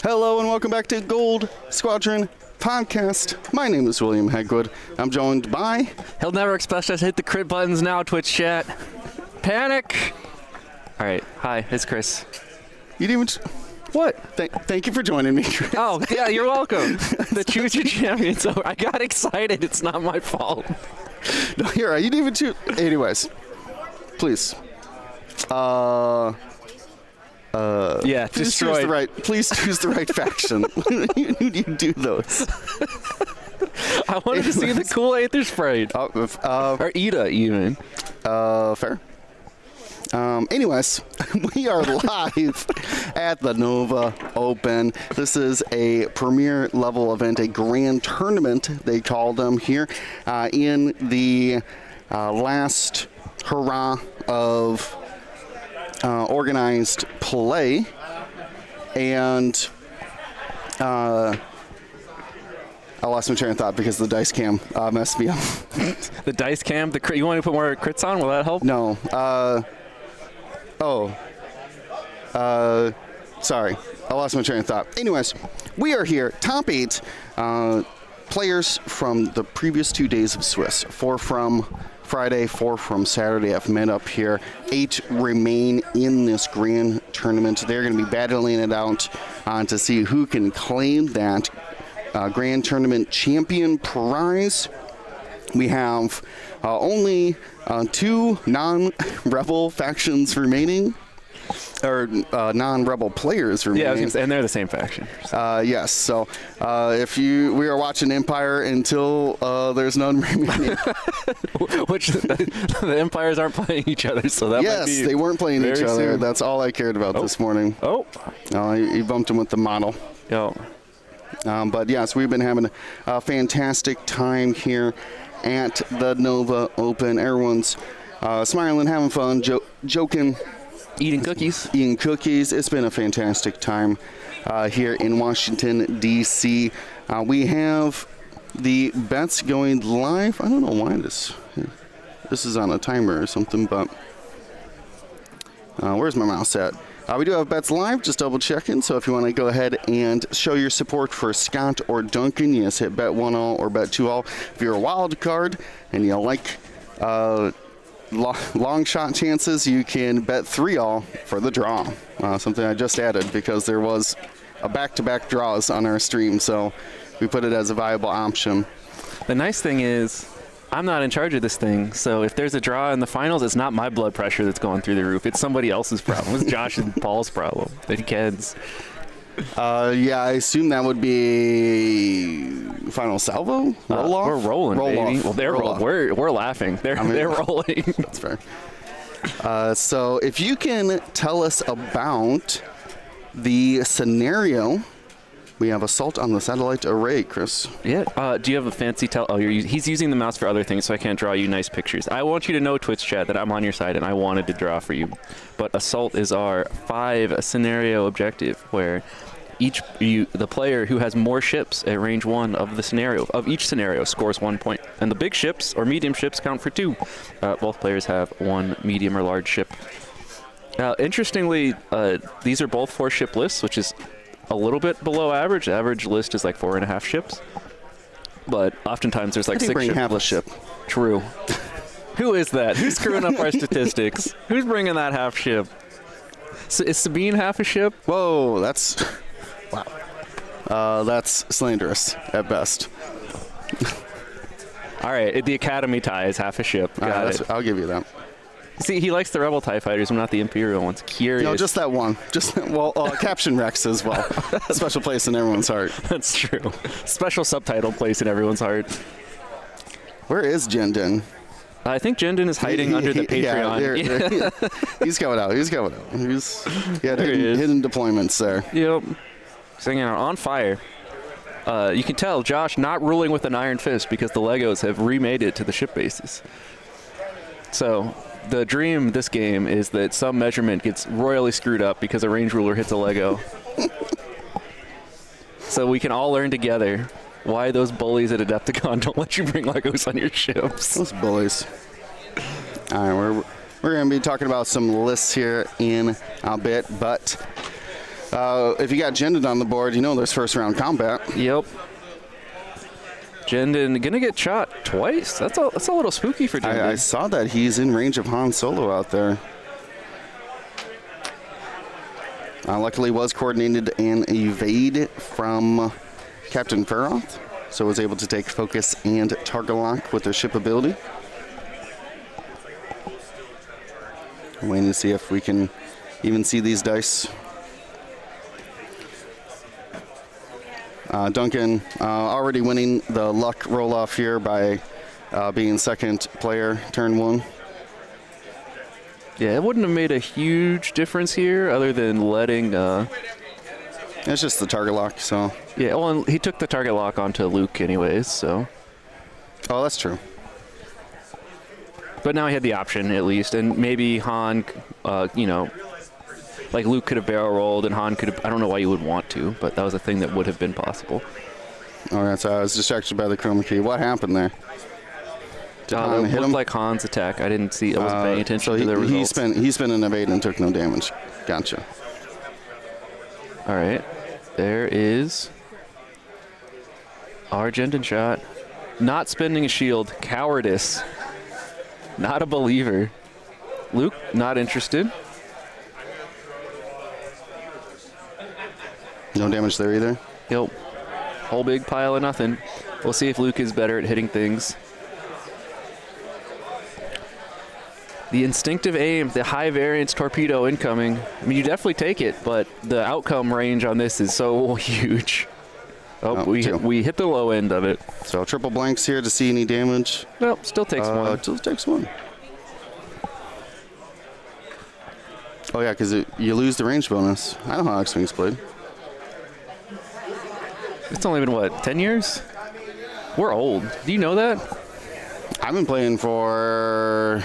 Hello and welcome back to Gold Squadron Podcast. My name is William Hegwood. I'm joined by... He'll never expect us to hit the crit buttons now, Twitch chat. Panic! All right. Hi, it's Chris. You didn't even... What? Thank you for joining me, Chris. Oh, yeah, you're welcome. The Choose Your Champions. So I got excited. It's not my fault. No, you're right. You didn't even choose... Anyways, please. Yeah, destroy. Please choose the right faction. You do those. I wanted to see the cool Aether Sprite. Or Ida, even. Fair. Anyways, we are live at the Nova Open. This is a premier level event, a grand tournament, they call them here, in the last hurrah of organized play, and I lost my train of thought because the dice cam messed me up. The dice cam? You want to put more crits on? Will that help? No. Sorry. I lost my train of thought. Anyways, we are here, top 8 players from the previous 2 days of Swiss. 4 from Friday, 4 from Saturday have met up here. 8 remain in this grand tournament. They're going to be battling it out to see who can claim that grand tournament champion prize. We have only 2 non-rebel factions remaining, or non-rebel players remaining. Yeah, I was gonna say, and they're the same faction. Yes, so we are watching Empire until there's none remaining. Which the Empires aren't playing each other, so that might be. Yes, they weren't playing each other. Soon. That's all I cared about this morning. Oh. He bumped him with the model. Yo. But yes, we've been having a fantastic time here at the Nova Open. Everyone's smiling, having fun, joking. Eating cookies. It's been a fantastic time here in Washington, D.C. We have the bets going live. I don't know why this is on a timer or something, but where's my mouse at? We do have bets live, just double checking. So if you want to go ahead and show your support for Scott or Duncan, you just hit bet 1 all or bet 2 all. If you're a wild card and you like long shot chances, you can bet 3 all for the draw. Something I just added because there was a back-to-back draws on our stream, so we put it as a viable option. The nice thing is, I'm not in charge of this thing, so if there's a draw in the finals, it's not my blood pressure that's going through the roof. It's somebody else's problem. It's Josh and Paul's problem. The kids. Yeah, I assume that would be final salvo? Roll off? We're rolling, baby. Well, they're rolling. We're laughing. They're rolling. That's fair. So if you can tell us about the scenario. We have assault on the satellite array, Chris. Yeah. Do you have a fancy he's using the mouse for other things, so I can't draw you nice pictures. I want you to know, Twitch chat, that I'm on your side and I wanted to draw for you. But assault is our 5 scenario objective, where the player who has more ships at range 1 of each scenario scores 1 point, and the big ships or medium ships count for 2. Both players have 1 medium or large ship. Interestingly, these are both 4-ship lists, which is a little bit below average. The average list is like 4.5 ships, but oftentimes there's like 6 bring ships. Half a ship. True. Who is that? Who's screwing up our statistics? Who's bringing that half ship? So is Sabine half a ship? Whoa, that's wow. That's slanderous at best. All right, the Academy tie is half a ship. Got it. I'll give you that. See, he likes the Rebel TIE fighters, but not the Imperial ones. Curious. No, just that one. Caption Rex as well. Special place in everyone's heart. That's true. Special subtitle place in everyone's heart. Where is Jendon? I think Jendon is hiding under the Patreon. He's coming out. He's hidden deployments there. Yep. Singing out on fire. You can tell Josh not ruling with an iron fist because the Legos have remade it to the ship bases. So the dream this game is that some measurement gets royally screwed up because a range ruler hits a Lego. So we can all learn together why those bullies at Adepticon don't let you bring Legos on your ships. Those bullies. All right, we're going to be talking about some lists here in a bit, but If you got Jendon on the board, you know there's first round combat. Yep. Jendon gonna get shot twice. That's a little spooky for Jendon. I saw that he's in range of Han Solo out there. Luckily was coordinated an evade from Captain Farroth, so was able to take focus and target lock with their ship ability. I'm waiting to see if we can even see these dice. Duncan already winning the luck roll-off here by being second player, turn 1. Yeah, it wouldn't have made a huge difference here other than letting... It's just the target lock, so... Yeah, well, and he took the target lock onto Luke anyways, so... Oh, that's true. But now he had the option, at least, and maybe Han, you know, like Luke could have barrel rolled and Han could have... I don't know why you would want to, but that was a thing that would have been possible. All right, so I was distracted by the chroma key. What happened there? Did Han it hit looked him? like Han's attack. I didn't see... I wasn't paying attention so to the results. He spent an evade and took no damage. Gotcha. All right. There is our Jendon shot. Not spending a shield. Cowardice. Not a believer. Luke, not interested. No damage there either. Yep. Whole big pile of nothing. We'll see if Luke is better at hitting things. The instinctive aim, the high variance torpedo incoming. I mean, you definitely take it, but the outcome range on this is so huge. Oh, we hit the low end of it. So triple blanks here to see any damage. Well, still takes one. Still takes one. Oh yeah, because you lose the range bonus. I know how X-Wings played. It's only been, what, 10 years? We're old. Do you know that? I've been playing for,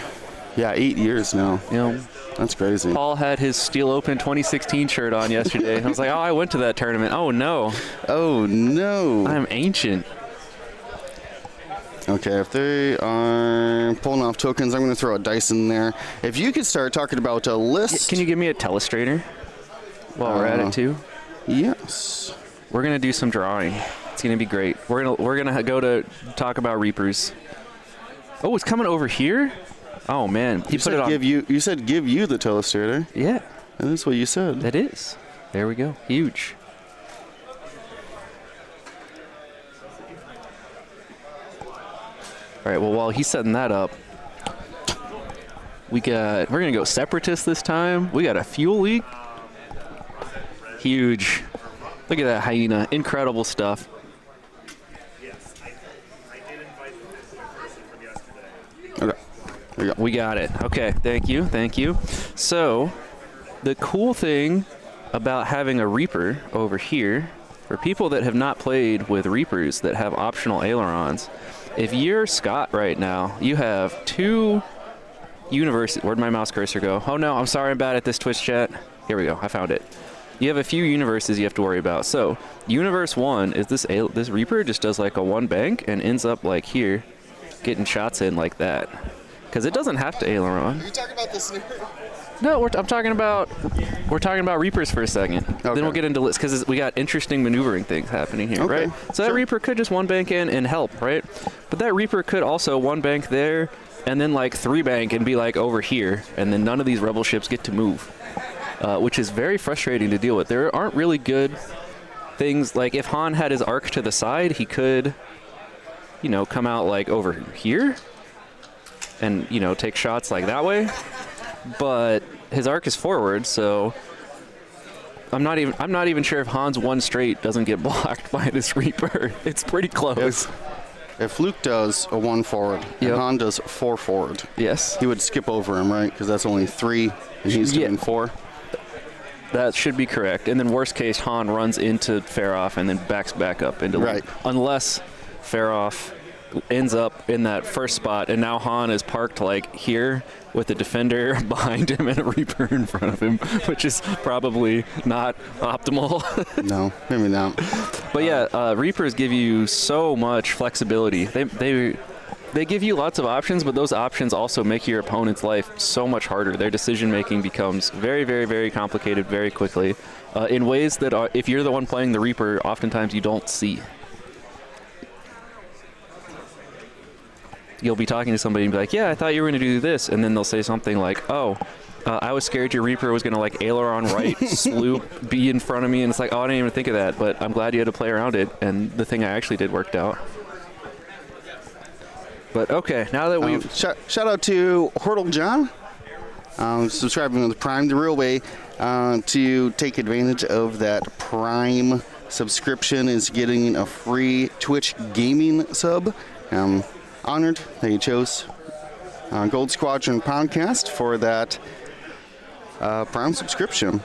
8 years now. You know, that's crazy. Paul had his Steel Open 2016 shirt on yesterday. I was like, oh, I went to that tournament. Oh, no. Oh, no. I'm ancient. Okay, if they are pulling off tokens, I'm going to throw a dice in there. If you could start talking about a list. Can you give me a telestrator while we're at it, too? Yes. We're going to do some drawing. It's going to be great. We're gonna go to talk about Reapers. Oh, it's coming over here? Oh, man. You said give you the telestrator. Yeah. And that's what you said. That is. There we go. Huge. All right, well, while he's setting that up, we're going to go Separatist this time. We got a fuel leak. Huge. Look at that hyena. Incredible stuff. Okay. There you go. We got it. Okay, thank you. Thank you. So, the cool thing about having a Reaper over here, for people that have not played with Reapers that have optional ailerons, if you're Scott right now, you have 2 universes. Where'd my mouse cursor go? Oh no, I'm sorry, I'm bad at this Twitch chat. Here we go, I found it. You have a few universes you have to worry about. So, universe 1 is this Reaper just does like a 1 bank and ends up like here, getting shots in like that. Because it doesn't have to aileron. Are you talking about this? No, we're talking about Reapers for a second. Okay. Then we'll get into lists because we got interesting maneuvering things happening here, okay. right? So that Reaper could just 1 bank in and help, right? But that Reaper could also 1 bank there and then like 3 bank and be like over here, and then none of these rebel ships get to move, which is very frustrating to deal with. There aren't really good things. Like if Han had his arc to the side, he could, come out like over here and, take shots like that way. But his arc is forward, so I'm not even sure if Han's 1 straight doesn't get blocked by this Reaper. It's pretty close. If Luke does a 1 forward and Han does 4 forward, yes, he would skip over him, right? Because that's only 3 and he's doing 4. That should be correct. And then worst case, Han runs into Farroth and then backs back up into Luke. Unless Farroth ends up in that first spot, and now Han is parked like here with a defender behind him and a Reaper in front of him, which is probably not optimal. No, maybe not. But yeah, Reapers give you so much flexibility. They they give you lots of options, but those options also make your opponent's life so much harder. Their decision-making becomes very, very, very complicated very quickly in ways that, are, if you're the one playing the Reaper, oftentimes you don't see. You'll be talking to somebody and be like, yeah, I thought you were going to do this, and then they'll say something like, oh, I was scared your Reaper was going to, like, aileron right, sloop, be in front of me, and it's like, oh, I didn't even think of that, but I'm glad you had to play around it, and the thing I actually did worked out. But okay, now that we've shout out to Hortle John, subscribing to the Prime, the real way to take advantage of that Prime subscription is getting a free Twitch gaming sub. Honored that you chose Gold Squadron Podcast for that Prime subscription.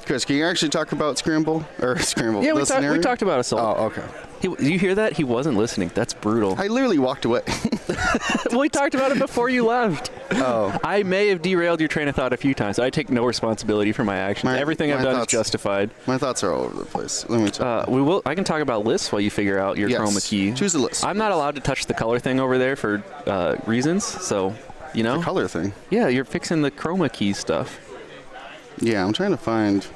Chris, can you actually talk about Scramble or Scramble? Yeah, we talked about Assault. Oh, okay. You hear that? He wasn't listening. That's brutal. I literally walked away. Well, we talked about it before you left. Oh. I may have derailed your train of thought a few times. I take no responsibility for my actions. Everything I've done is justified. My thoughts are all over the place. Let me tell you. I can talk about lists while you figure out your chroma key. Choose a list. I'm not allowed to touch the color thing over there for reasons, so, you know. The color thing? Yeah, you're fixing the chroma key stuff. Yeah, I'm trying to find...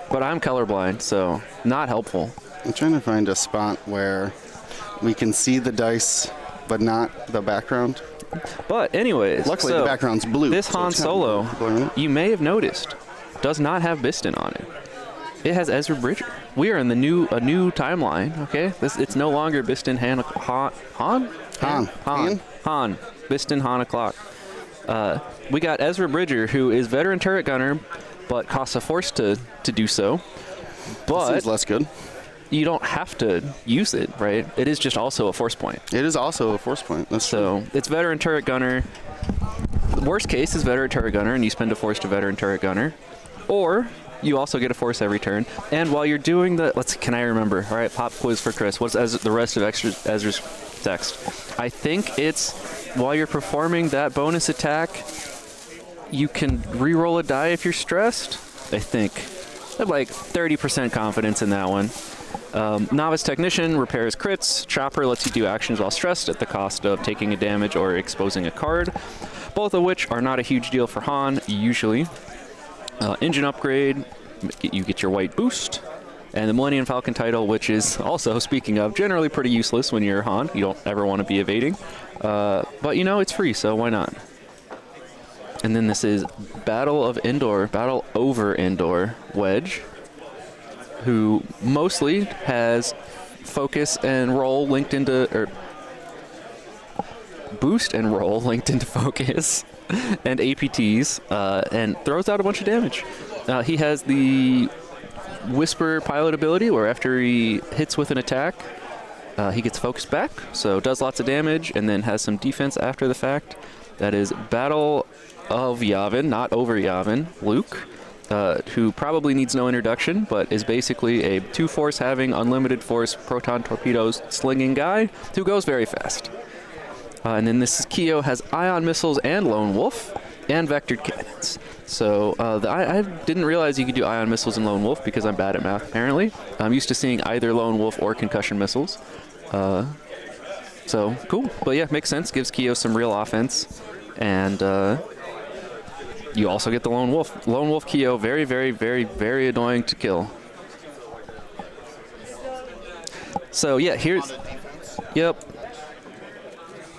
But I'm colorblind, so not helpful. I'm trying to find a spot where we can see the dice, but not the background. But anyways, luckily the background's blue. This Han Solo, you may have noticed, does not have Biston on it. It has Ezra Bridger. We are in a new timeline. Okay, it's no longer Biston Han. Biston Han o'clock. We got Ezra Bridger, who is veteran turret gunner, but costs a force to do so. But seems less good. You don't have to use it, right? It is just also a force point. It is also a force point. That's true. It's veteran turret gunner. Worst case is veteran turret gunner, and you spend a force to veteran turret gunner. Or you also get a force every turn. And while you're doing can I remember? All right, pop quiz for Chris. What's the rest of Ezra's text? I think it's while you're performing that bonus attack, you can re-roll a die if you're stressed. I think. I have like 30% confidence in that one. Novice Technician repairs crits. Chopper lets you do actions while stressed at the cost of taking a damage or exposing a card, both of which are not a huge deal for Han, usually. Engine Upgrade, you get your white boost. And the Millennium Falcon title, which is also, speaking of, generally pretty useless when you're Han. You don't ever want to be evading. But, you know, it's free, so why not? And then this is Battle over Endor Wedge, who mostly has focus and roll linked into, or boost and roll linked into focus and APTs, and throws out a bunch of damage. He has the Whisper pilot ability, where after he hits with an attack, he gets focused back, so does lots of damage, and then has some defense after the fact. That is Battle of Yavin, not over Yavin, Luke, who probably needs no introduction, but is basically a 2-force having unlimited force proton torpedoes slinging guy who goes very fast. And then this is Keo, has ion missiles and Lone Wolf and vectored cannons. So I didn't realize you could do ion missiles and Lone Wolf because I'm bad at math, apparently. I'm used to seeing either Lone Wolf or concussion missiles. So cool. But yeah, makes sense. Gives Keo some real offense. And you also get the Lone Wolf. Lone Wolf Keo, very, very, very, very annoying to kill. So yeah, here's... Yep.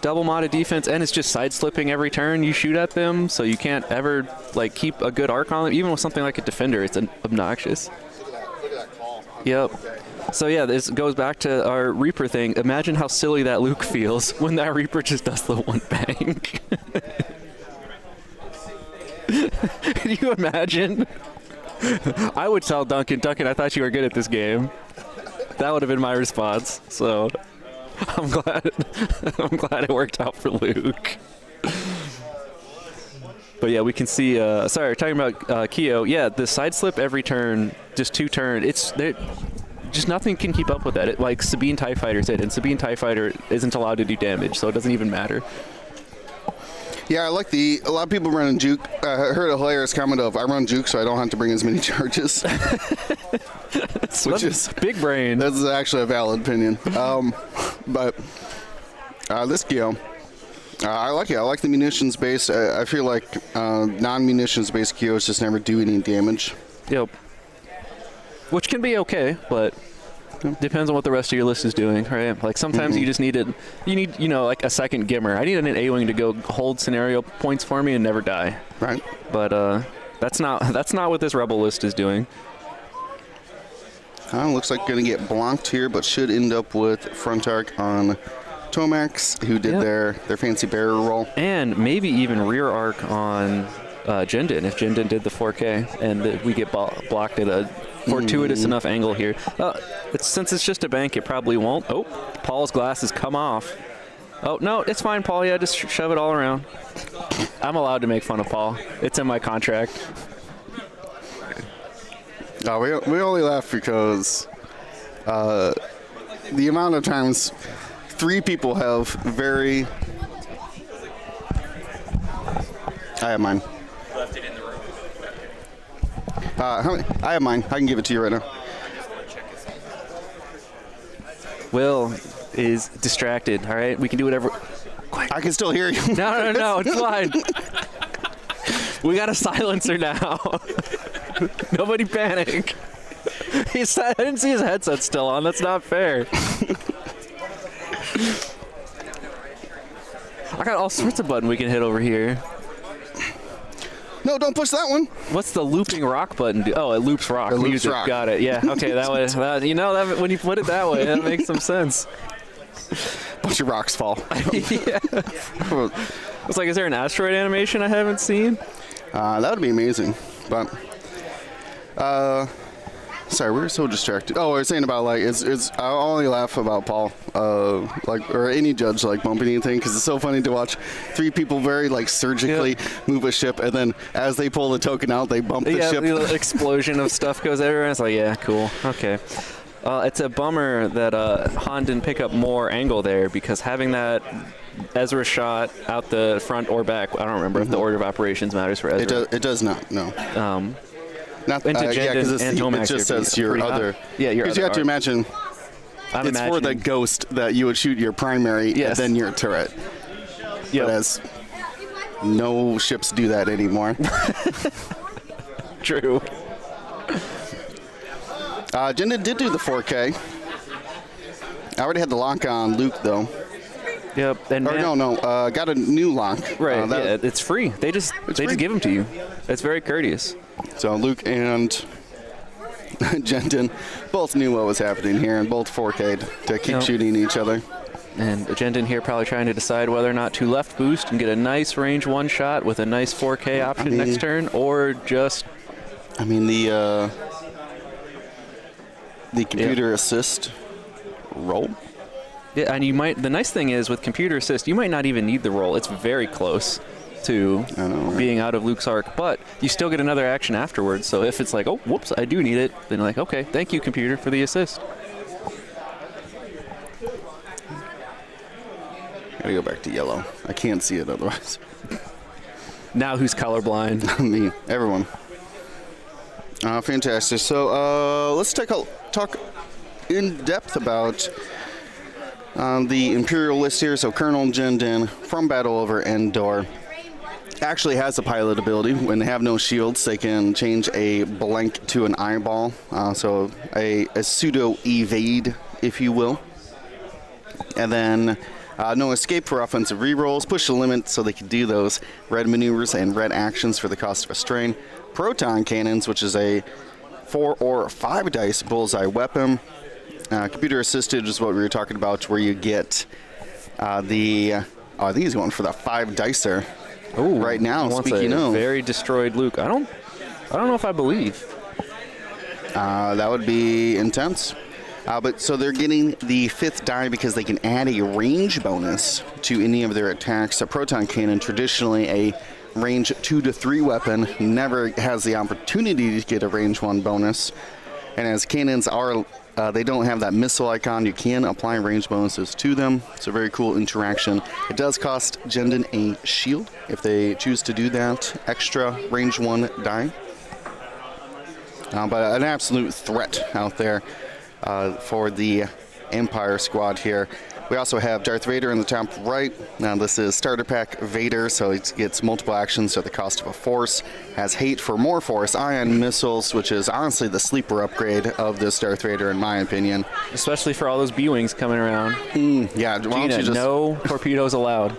Double modded defense, and it's just side-slipping every turn you shoot at them, so you can't ever like keep a good arc on them. Even with something like a Defender, it's obnoxious. Look at that call. Yep. So yeah, this goes back to our Reaper thing. Imagine how silly that Luke feels when that Reaper just does the one bang. Can you imagine? I would tell Duncan, I thought you were good at this game. That would have been my response. So I'm glad it worked out for Luke. But yeah, we can see, sorry, talking about Keo. Yeah, the side slip every turn, just 2 turn. Just nothing can keep up with that. Like Sabine TIE Fighter did, and Sabine TIE Fighter isn't allowed to do damage, so it doesn't even matter. Yeah, I like a lot of people running juke. I heard a hilarious comment of, I run juke so I don't have to bring as many charges. Which is big brain. That's actually a valid opinion. But this Keo, I like it. I like the munitions based. I feel like non-munitions based QOs just never do any damage. Yep. Which can be okay, but depends on what the rest of your list is doing, right? Like sometimes you just need it. You need, like a second Gimmer. I need an A-wing to go hold scenario points for me and never die. Right. But that's not what this Rebel list is doing. Looks like going to get blocked here, but should end up with front arc on Tomax, who did their fancy barrier roll. And maybe even rear arc on Jindin, if Jindin did the 4K, and we get blocked at a fortuitous enough angle here. Since it's just a bank, it probably won't. Oh, Paul's glasses come off. Oh, no, it's fine, Paul. Yeah, just shove it all around. I'm allowed to make fun of Paul. It's in my contract. No, we only laugh because the amount of times 3 people have very... I have mine. Left it in the room. I have mine. I can give it to you right now. Will is distracted, all right? We can do whatever... I can still hear you. No, it's fine. We got a silencer now. Nobody panic. I didn't see his headset still on. That's not fair. I got all sorts of buttons we can hit over here. No, don't push that one. What's the looping rock button do? Oh, it loops rock. It loops rock. Got it. Yeah. Okay. That was. That when you put it that way, that makes some sense. Bunch of rocks fall. Yeah. It's like, is there an asteroid animation I haven't seen? That would be amazing. But, sorry, we were so distracted. Oh, I was saying about, like, I only laugh about Paul, or any judge, like, bumping anything, because it's so funny to watch 3 people very, like, surgically move a ship, and then as they pull the token out, they bump the ship. Yeah, the explosion of stuff goes everywhere. It's like, yeah, cool. Okay. It's a bummer that Han didn't pick up more angle there, because having that Ezra shot out the front or back, I don't remember if the order of operations matters for Ezra. It does not, no. Not into because and it just says your other. Yeah, your other. Because you have to imagine, I'm it's for the ghost that you would shoot your primary and then your turret. Yep. But as no ships do that anymore. True. Jindin did do the 4K. I already had the lock on Luke, though. Yep. And got a new lock. Right. Yeah, it's free. They just give them to you. It's very courteous. So Luke and Jindin both knew what was happening here, and both 4K'd to keep shooting each other. And Jindin here probably trying to decide whether or not to left boost and get a nice range one shot with a nice 4K option next turn, or just... I mean, the computer assist roll. Yeah, and you might. The nice thing is with computer assist, you might not even need the roll. It's very close to being out of Luke's arc, but you still get another action afterwards. So if it's like, oh, whoops, I do need it, then you're like, okay, thank you, computer, for the assist. Gotta go back to yellow. I can't see it otherwise. Now who's colorblind? Me, everyone. Fantastic. So let's talk in depth about the Imperial list here. So Colonel Jindin from Battle over Endor actually has a pilot ability. When they have no shields, they can change a blank to an eyeball. So a pseudo evade, if you will. And then no escape for offensive rerolls. Push the limit so they can do those red maneuvers and red actions for the cost of a strain. Proton cannons, which is a 4 or 5 dice bullseye weapon. Computer assisted is what we were talking about, where you get I think he's going for the 5 dicer. Oh, right now. Speaking of, very destroyed Luke. I don't know if I believe. That would be intense. But so they're getting the 5th die because they can add a range bonus to any of their attacks. A proton cannon, traditionally a range 2 to 3 weapon, never has the opportunity to get a range 1 bonus. And as cannons are, they don't have that missile icon. You can apply range bonuses to them. It's a very cool interaction. It does cost Jindin a shield if they choose to do that extra range 1 die. But an absolute threat out there for the Empire squad here. We also have Darth Vader in the top right. Now this is starter pack Vader, so it gets multiple actions at the cost of a force. Has hate for more force, ion missiles, which is honestly the sleeper upgrade of this Darth Vader in my opinion. Especially for all those B-Wings coming around. Yeah, why don't Gina, you just no torpedoes allowed.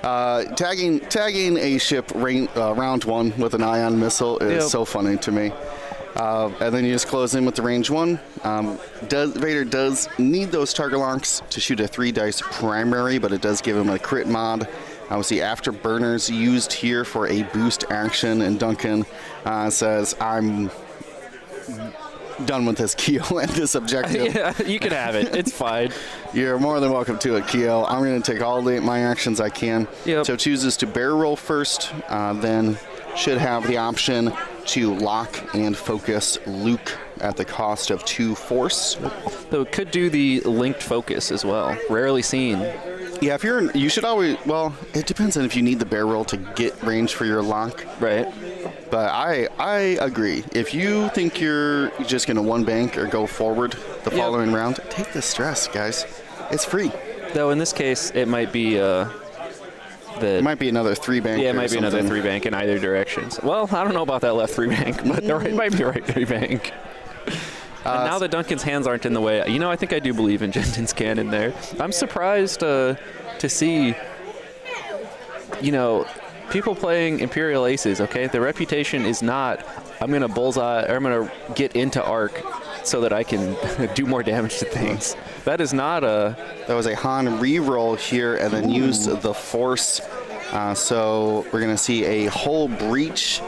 tagging a ship round one with an ion missile is so funny to me. And then you just close in with the range 1. Vader does need those target locks to shoot a 3-dice primary, but it does give him a crit mod. Obviously, afterburners used here for a boost action, and Duncan says, I'm done with this, Keo, and this objective. Yeah, you can have it. It's fine. You're more than welcome to it, Keo. I'm going to take all my actions I can. Yep. So chooses to barrel roll first, then should have the option to lock and focus Luke at the cost of 2 force. So it could do the linked focus as well. Rarely seen. Yeah, if you should always, well, it depends on if you need the barrel roll to get range for your lock. Right. But I agree. If you think you're just going to one bank or go forward the following round, take the stress, guys. It's free. Though in this case, it might be it might be another 3 bank. Yeah, it might be another 3 bank in either directions. Well, I don't know about that left 3 bank, but it might be the right 3 bank. And now that Duncan's hands aren't in the way, I think I do believe in Jensen's cannon there. I'm surprised to see, people playing Imperial Aces, okay? The reputation is not, I'm going to bullseye, or I'm going to get into arc so that I can do more damage to things. That is not a... That was a Han reroll here and then used the Force. So we're going to see a Hull Breach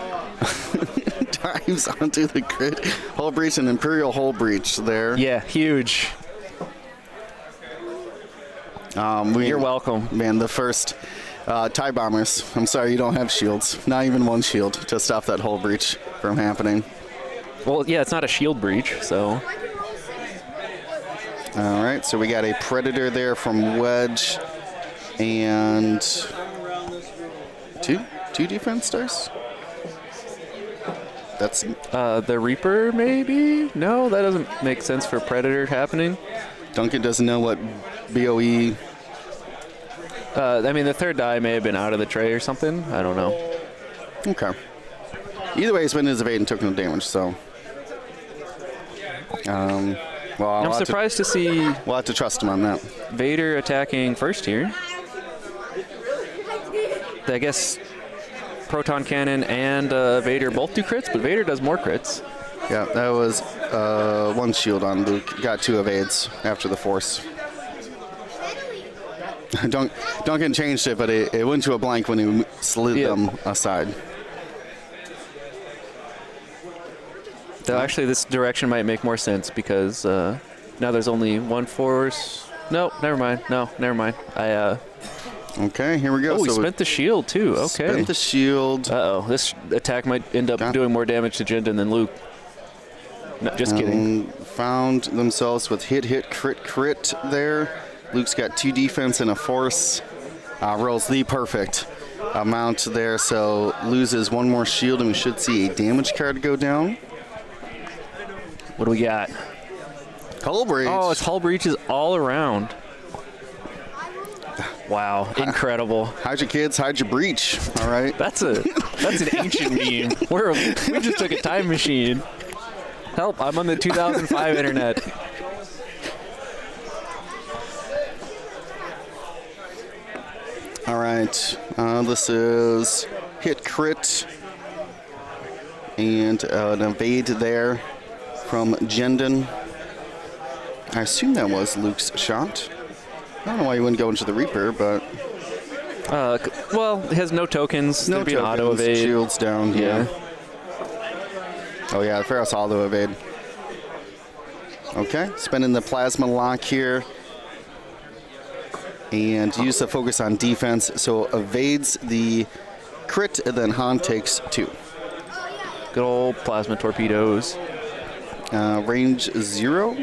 dives onto the grid. Hull Breach and Imperial Hull Breach there. Yeah, huge. You're welcome. Man, the first TIE bombers. I'm sorry you don't have shields. Not even one shield to stop that Hull Breach from happening. Well, yeah, it's not a shield breach, so... All right, so we got a Predator there from Wedge, and two defense dice. That's the Reaper, maybe? No, that doesn't make sense for Predator happening. Duncan doesn't know what BOE. The third die may have been out of the tray or something. I don't know. Okay. Either way, he's been his evade and took no damage, so. Well, I'm surprised to see we'll have to trust him on that. Vader attacking first here. I guess Proton Cannon and Vader both do crits, but Vader does more crits. Yeah, that was 1 shield on Luke. Got 2 evades after the Force. Duncan changed it, but it went to a blank when he slid them aside. Though actually, this direction might make more sense because now there's only 1 force. No, never mind. Okay, here we go. Oh, he spent the shield too. Okay. Spent the shield. Uh-oh, this attack might end up doing more damage to Jindin than Luke. No, just kidding. Found themselves with hit, crit there. Luke's got 2 defense and a force. Rolls the perfect amount there, so loses 1 more shield, and we should see a damage card go down. What do we got? Hull Breach. Oh, it's Hull Breaches all around. Wow, incredible. Hide your kids, hide your breach. All right. That's an ancient meme. We just took a time machine. Help, I'm on the 2005 internet. All right. This is hit crit and an evade there from Jindin. I assume that was Luke's shot. I don't know why you wouldn't go into the Reaper, but... well, it has no tokens. No There'd be tokens, an auto evade. Shields down, yeah. Oh, yeah, Ferris auto evade. Okay, spending the plasma lock here. And use the focus on defense, so evades the crit, and then Han takes 2. Good old plasma torpedoes. Range 0?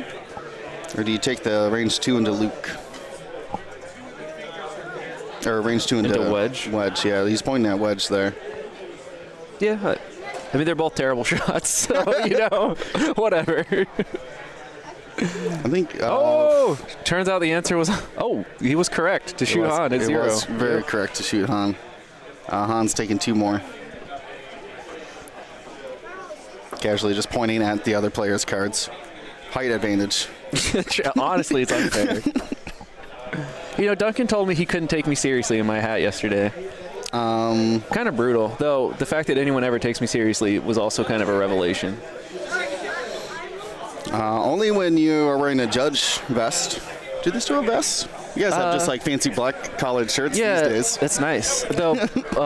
Or do you take the range 2 into Luke? Or range 2 into Wedge? Wedge, yeah. He's pointing at Wedge there. Yeah, they're both terrible shots, so, whatever. I think. Turns out the answer was. Oh, he was correct to shoot Han at 0. It was very correct to shoot Han. Han's taking 2 more. Casually just pointing at the other player's cards. Height advantage. Honestly, it's unfair. Duncan told me he couldn't take me seriously in my hat yesterday. Kind of brutal, though. The fact that anyone ever takes me seriously was also kind of a revelation. Only when you are wearing a judge vest. Do they still have vests? You guys have just like fancy black collared shirts these days. That's nice. Though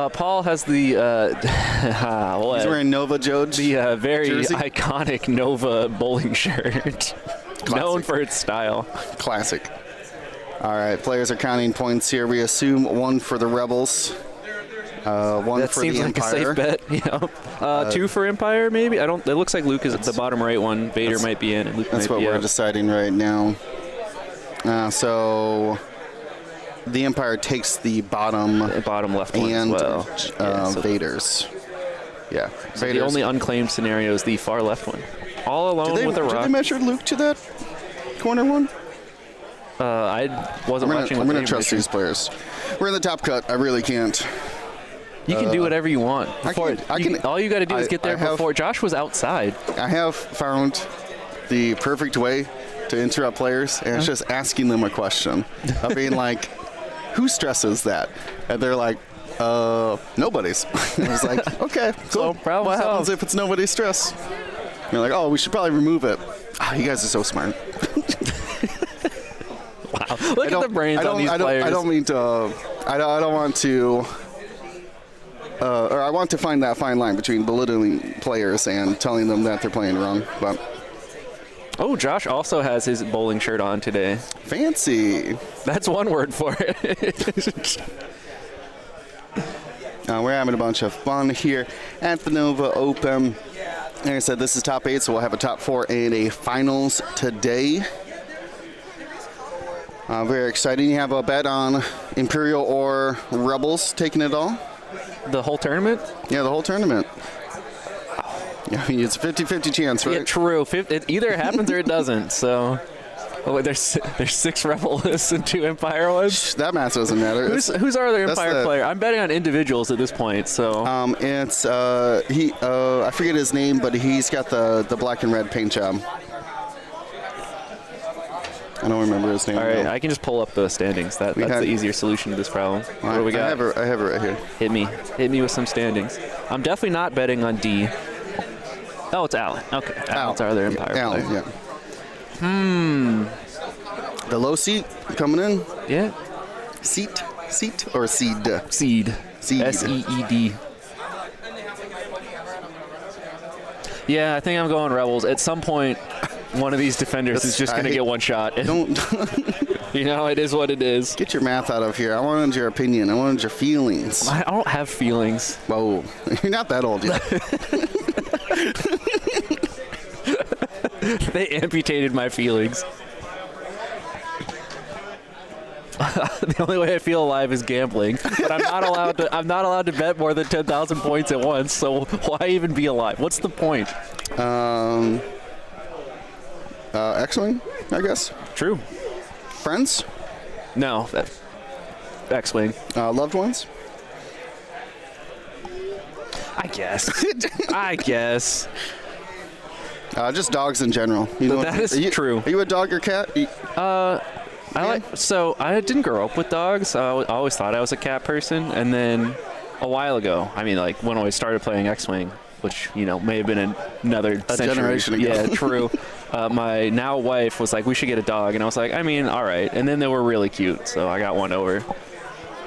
Paul has the he's wearing Nova Judge. The very jersey. Iconic Nova bowling shirt, known for its style. Classic. All right, players are counting points here. We assume 1 for the Rebels. 1 that for seems the like Empire. a safe bet. 2 for Empire, maybe. I don't. It looks like Luke is at the bottom right one. Vader might be in, and Luke That's might what be we're out. deciding right now. So the Empire takes the bottom left one and as well. So Vader's. Yeah, so the Vader's. only unclaimed scenario is the far left one. All alone with a rock. Did they measure Luke to that corner one? I wasn't watching. I'm going to trust these players. We're in the top cut. I really can't. You can do whatever you want. I can. All you got to do is get there before. Josh was outside. I have found the perfect way to interrupt players, and it's just asking them a question of being like, who stresses that? And they're like, nobody's. And I was like, okay, cool. So, problem what happens solved. if it's nobody's stress? And they're like, oh, we should probably remove it. Oh, you guys are so smart. Wow. Look at the brains on these players. I don't mean to. I don't want to. Or I want to find that fine line between belittling players and telling them that they're playing wrong. But oh, Josh also has his bowling shirt on today. fancy. That's one word for it. We're having a bunch of fun here at the Nova Open. Like I said, this is top 8, so we'll have a top 4 and a finals today. Very exciting. You have a bet on Imperial or Rebels taking it all? The whole tournament? Yeah, the whole tournament. I mean, it's a 50-50 chance, right? Yeah, true. It either happens or it doesn't. So, there's 6 Rebels and 2 Empire ones. That math doesn't matter. Who's our other Empire player? I'm betting on individuals at this point. So it's I forget his name, but he's got the black and red paint job. I don't remember his name. all right, though. I can just pull up the standings. That's the easier solution to this problem. What do we got? I have it right here. Hit me with some standings. I'm definitely not betting on D. Oh, it's Alan. Okay, Alan's our other Empire Alan, player. yeah. The low seat coming in. Yeah. Seat or seed? Seed. Seed. S-E-E-D. Yeah, I think I'm going Rebels. At some point, one of these defenders is just going to get one shot. Don't it is what it is. get your math out of here. I wanted your opinion. I wanted your feelings. I don't have feelings. Whoa, you're not that old yet. They amputated my feelings. The only way I feel alive is gambling, but I'm not allowed to bet more than 10,000 points at once. So why even be alive? What's the point? X-Wing, I guess. True. Friends? No. X-Wing. Loved ones? I guess. Just dogs in general. That is true. Are you a dog or cat? I didn't grow up with dogs. I always thought I was a cat person, and then a while ago, I mean, like when I started playing X-Wing, which may have been another century. Generation ago. Yeah, true. My now wife was like, "We should get a dog," and I was like, "I mean, all right." And then they were really cute, so I got one over.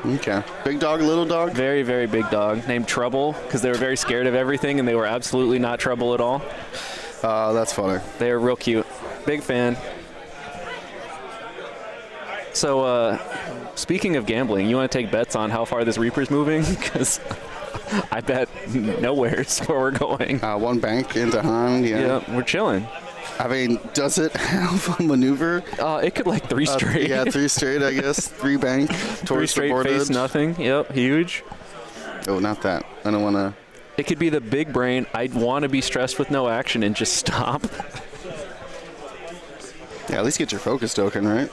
Okay. Big dog, little dog? Very, very big dog named Trouble, because they were very scared of everything, and they were absolutely not trouble at all. That's funny. They were real cute. Big fan. So, speaking of gambling, you want to take bets on how far this Reaper's moving? Because I bet nowhere's where we're going. One bank into Han, Yeah, we're chilling. I mean, does it have a maneuver? It could 3 straight. Yeah, 3 straight, I guess. 3 bank towards 3 straight the board face edge. nothing. Yep, huge. Oh, not that. I don't want to. It could be the big brain. I'd want to be stressed with no action and just stop. Yeah, at least get your focus token, right?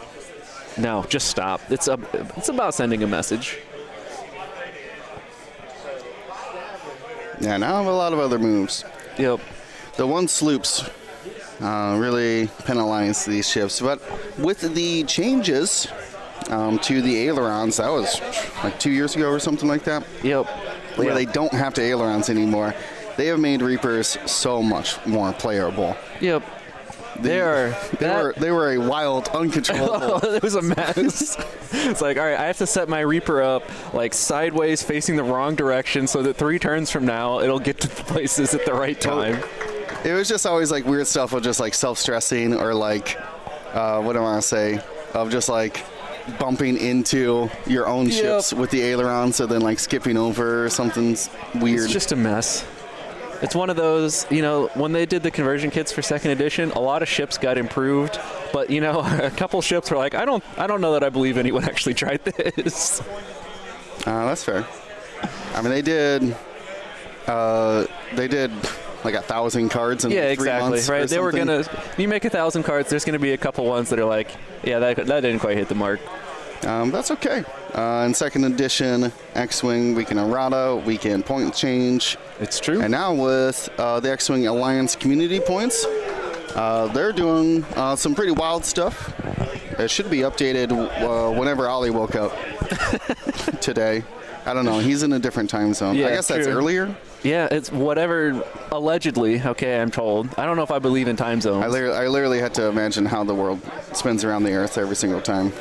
No, just stop. It's about sending a message. Yeah, now I have a lot of other moves. Yep. The one sloops really penalize these ships, but with the changes to the ailerons, that was like 2 years ago or something like that. Yep. Where they don't have to ailerons anymore. They have made Reapers so much more playable. Yep. They were a wild, uncontrollable. It was a mess. It's like, all right, I have to set my Reaper up like sideways, facing the wrong direction, so that 3 turns from now it'll get to the places at the right time. It was just always like weird stuff of just like self-stressing or like, what do I want to say, of just like bumping into your own ships with the ailerons, so then like skipping over or something's weird. It's just a mess. It's one of those, you know, when they did the conversion kits for 2nd edition, a lot of ships got improved, but you know, a couple ships were like, I don't know that I believe anyone actually tried this. That's fair. I mean, they did like 1,000 cards in 3 months. Right. They were gonna. You make 1,000 cards, there's gonna be a couple ones that are like, yeah, that didn't quite hit the mark. That's okay. In 2nd edition, X-Wing, we can errata, we can point change. It's true. And now with the X-Wing Alliance community points, they're doing some pretty wild stuff. It should be updated whenever Ollie woke up today. I don't know. He's in a different time zone. Yeah, I guess that's earlier. Yeah, it's whatever, allegedly, okay, I'm told. I don't know if I believe in time zones. I literally had to imagine how the world spins around the Earth every single time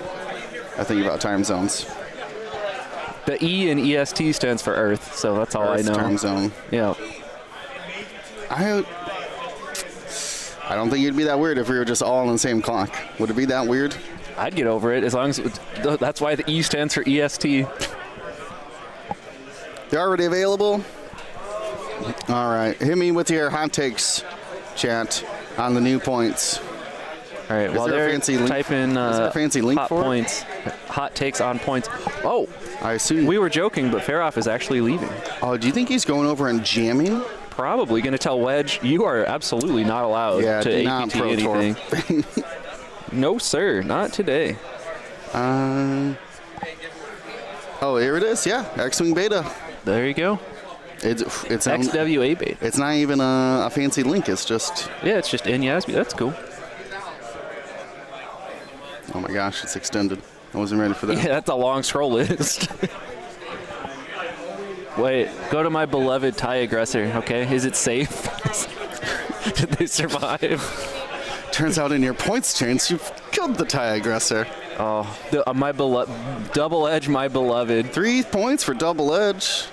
I think about time zones. The E in EST stands for Earth, so that's all I know. Time zone. Yeah. I don't think it'd be that weird if we were just all on the same clock. Would it be that weird? I'd get over it as long as that's why the E stands for EST. They're already available. All right, hit me with your hot takes, chat, on the new points. All right, while they're typing hot points, hot takes on points. Oh, I assume we were joking, but Faroff is actually leaving. Oh, do you think he's going over and jamming? Probably going to tell Wedge, you are absolutely not allowed to APT anything. No, sir, not today. Oh, here it is. Yeah, X-Wing Beta. There you go. It's XWA Beta. It's not even a fancy link. It's just it's just in Yasby. That's cool. Oh my gosh, it's extended. I wasn't ready for that. Yeah, that's a long scroll list. Wait, go to my beloved TIE aggressor, okay? Is it safe? Did they survive? Turns out in your points change, you've killed the TIE aggressor. Oh, my beloved, double edge, my beloved. 3 points for double edge.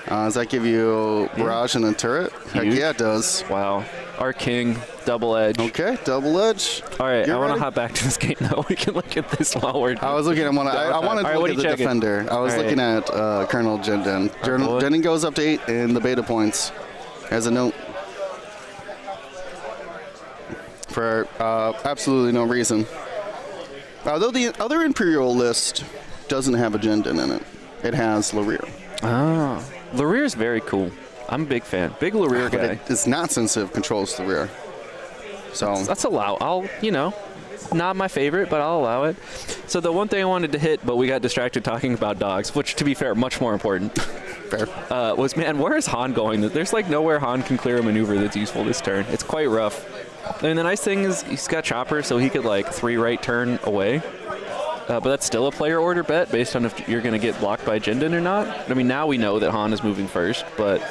Does that give you barrage and a turret? Heck yeah, it does. Wow. Our king, double edge. Okay, double edge. All right, I want to hop back to this game now. We can look at this while we're. I was looking at one. I wanted to look at the defender. I was looking at Colonel Jenden. Jenden goes up to 8 in the beta points. As a note. For absolutely no reason. Although the other Imperial list doesn't have a Jenden in it. It has Larir. Ah. Larir is very cool. I'm a big fan. Big Larir guy. It's not sensitive controls the rear. So that's I'll, not my favorite, but I'll allow it. So the one thing I wanted to hit, but we got distracted talking about dogs, which to be fair, much more important. Fair. Was, man, where is Han going? There's like nowhere Han can clear a maneuver that's useful this turn. It's quite rough. And the nice thing is he's got Chopper, so he could like 3 right turn away. But that's still a player order bet based on if you're going to get blocked by Jenden or not. I mean, now we know that Han is moving first, but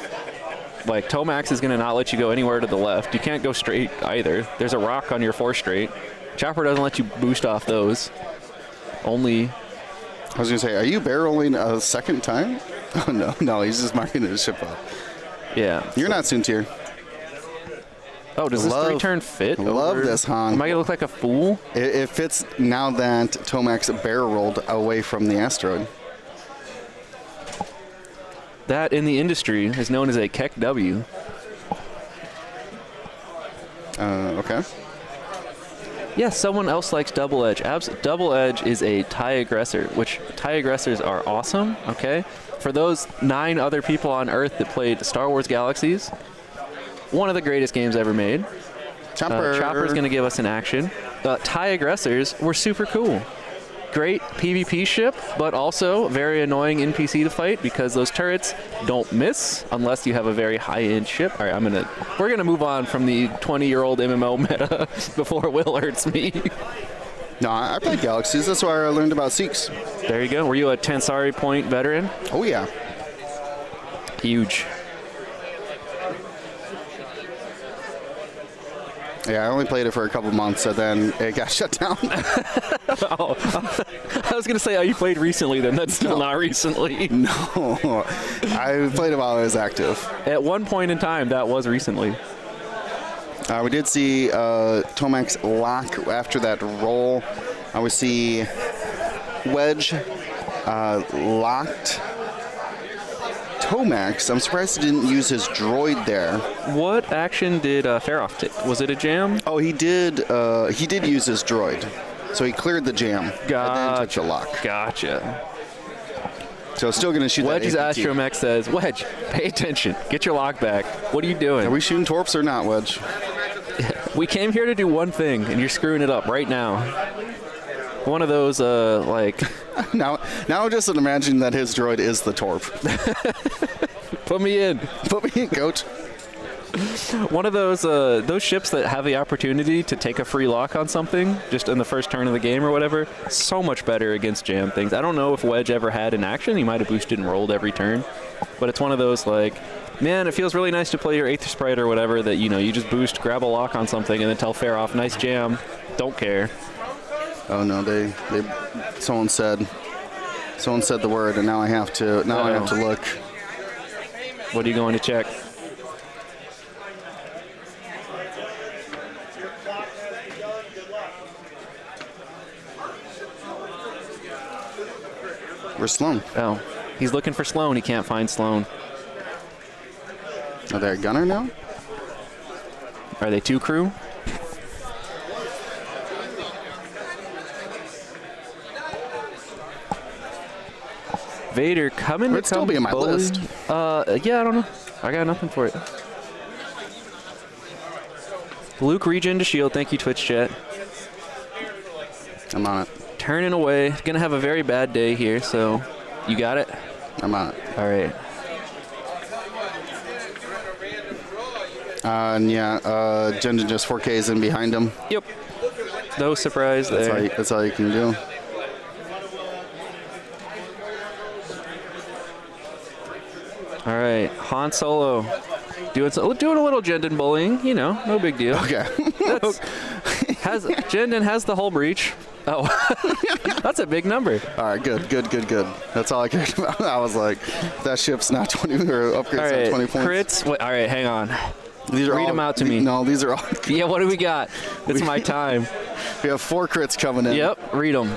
like Tomax is going to not let you go anywhere to the left. You can't go straight either. There's a rock on your 4 straight. Chopper doesn't let you boost off those. Only. I was going to say, are you barreling a second time? Oh, no, he's just marking his ship up. Yeah. You're not Soontir. Oh, does this 3-turn fit? Love this, Han. Am I going to look like a fool? It fits now that Tomax barrel rolled away from the asteroid. That in the industry is known as a Keck W. Okay. Yeah, someone else likes Double Edge. Double Edge is a TIE aggressor, which TIE aggressors are awesome, okay? For those 9 other people on Earth that played Star Wars Galaxies, one of the greatest games ever made. Chopper. Chopper's going to give us an action. TIE aggressors were super cool. Great PvP ship, but also very annoying NPC to fight because those turrets don't miss unless you have a very high-end ship. All right, we're gonna move on from the 20-year-old MMO meta before Will hurts me. No, I played Galaxies. That's why I learned about Seeks. There you go. Were you a Tansari Point veteran? Oh, yeah. Huge. Yeah, I only played it for a couple months, and then it got shut down. Oh, I was going to say, you played recently, then that's still not recently. No, I played it while I was active. At one point in time, that was recently. We did see Tomac's lock after that roll. We see Wedge locked Tomax. I'm surprised he didn't use his droid there. What action did Feroff take? Was it a jam? Oh, he did use his droid. So he cleared the jam and then took the lock. Gotcha. So still going to shoot Wedge's that APT. Astromech says, Wedge, pay attention. Get your lock back. What are you doing? Are we shooting torps or not, Wedge? We came here to do one thing, and you're screwing it up right now. One of those, Now just imagine that his droid is the torp. Put me in. Put me in, coach. One of those ships that have the opportunity to take a free lock on something just in the first turn of the game or whatever, so much better against jam things. I don't know if Wedge ever had an action. He might have boosted and rolled every turn. But it's one of those, man, it feels really nice to play your Aether Sprite or whatever that, you just boost, grab a lock on something, and then tell Feroff, nice jam, don't care. Oh, no, someone said the word, and now I have to look. What are you going to check? Where's Sloan? Oh, he's looking for Sloan. He can't find Sloan. Are they a gunner now? Are they two crew? Vader coming to It'd still be in my list. Yeah, I don't know. I got nothing for it. Luke regen to shield. Thank you, Twitch chat. I'm on it. Turning away. Gonna have a very bad day here, so you got it? I'm on it. All right. And yeah, Jendon just 4Ks in behind him. Yep. No surprise there. That's all you can do. All right, Han Solo doing a little Jendon bullying, no big deal. Okay. Jendon has the hull breach. Oh, that's a big number. All right, good. That's all I cared about. I was like, that ship's not 20 or upgrades not 20 points. Crits. Wait, all right, hang on. Read them out to me. No, these are all. Yeah, what do we got? It's my time. We have 4 crits coming in. Yep, read them.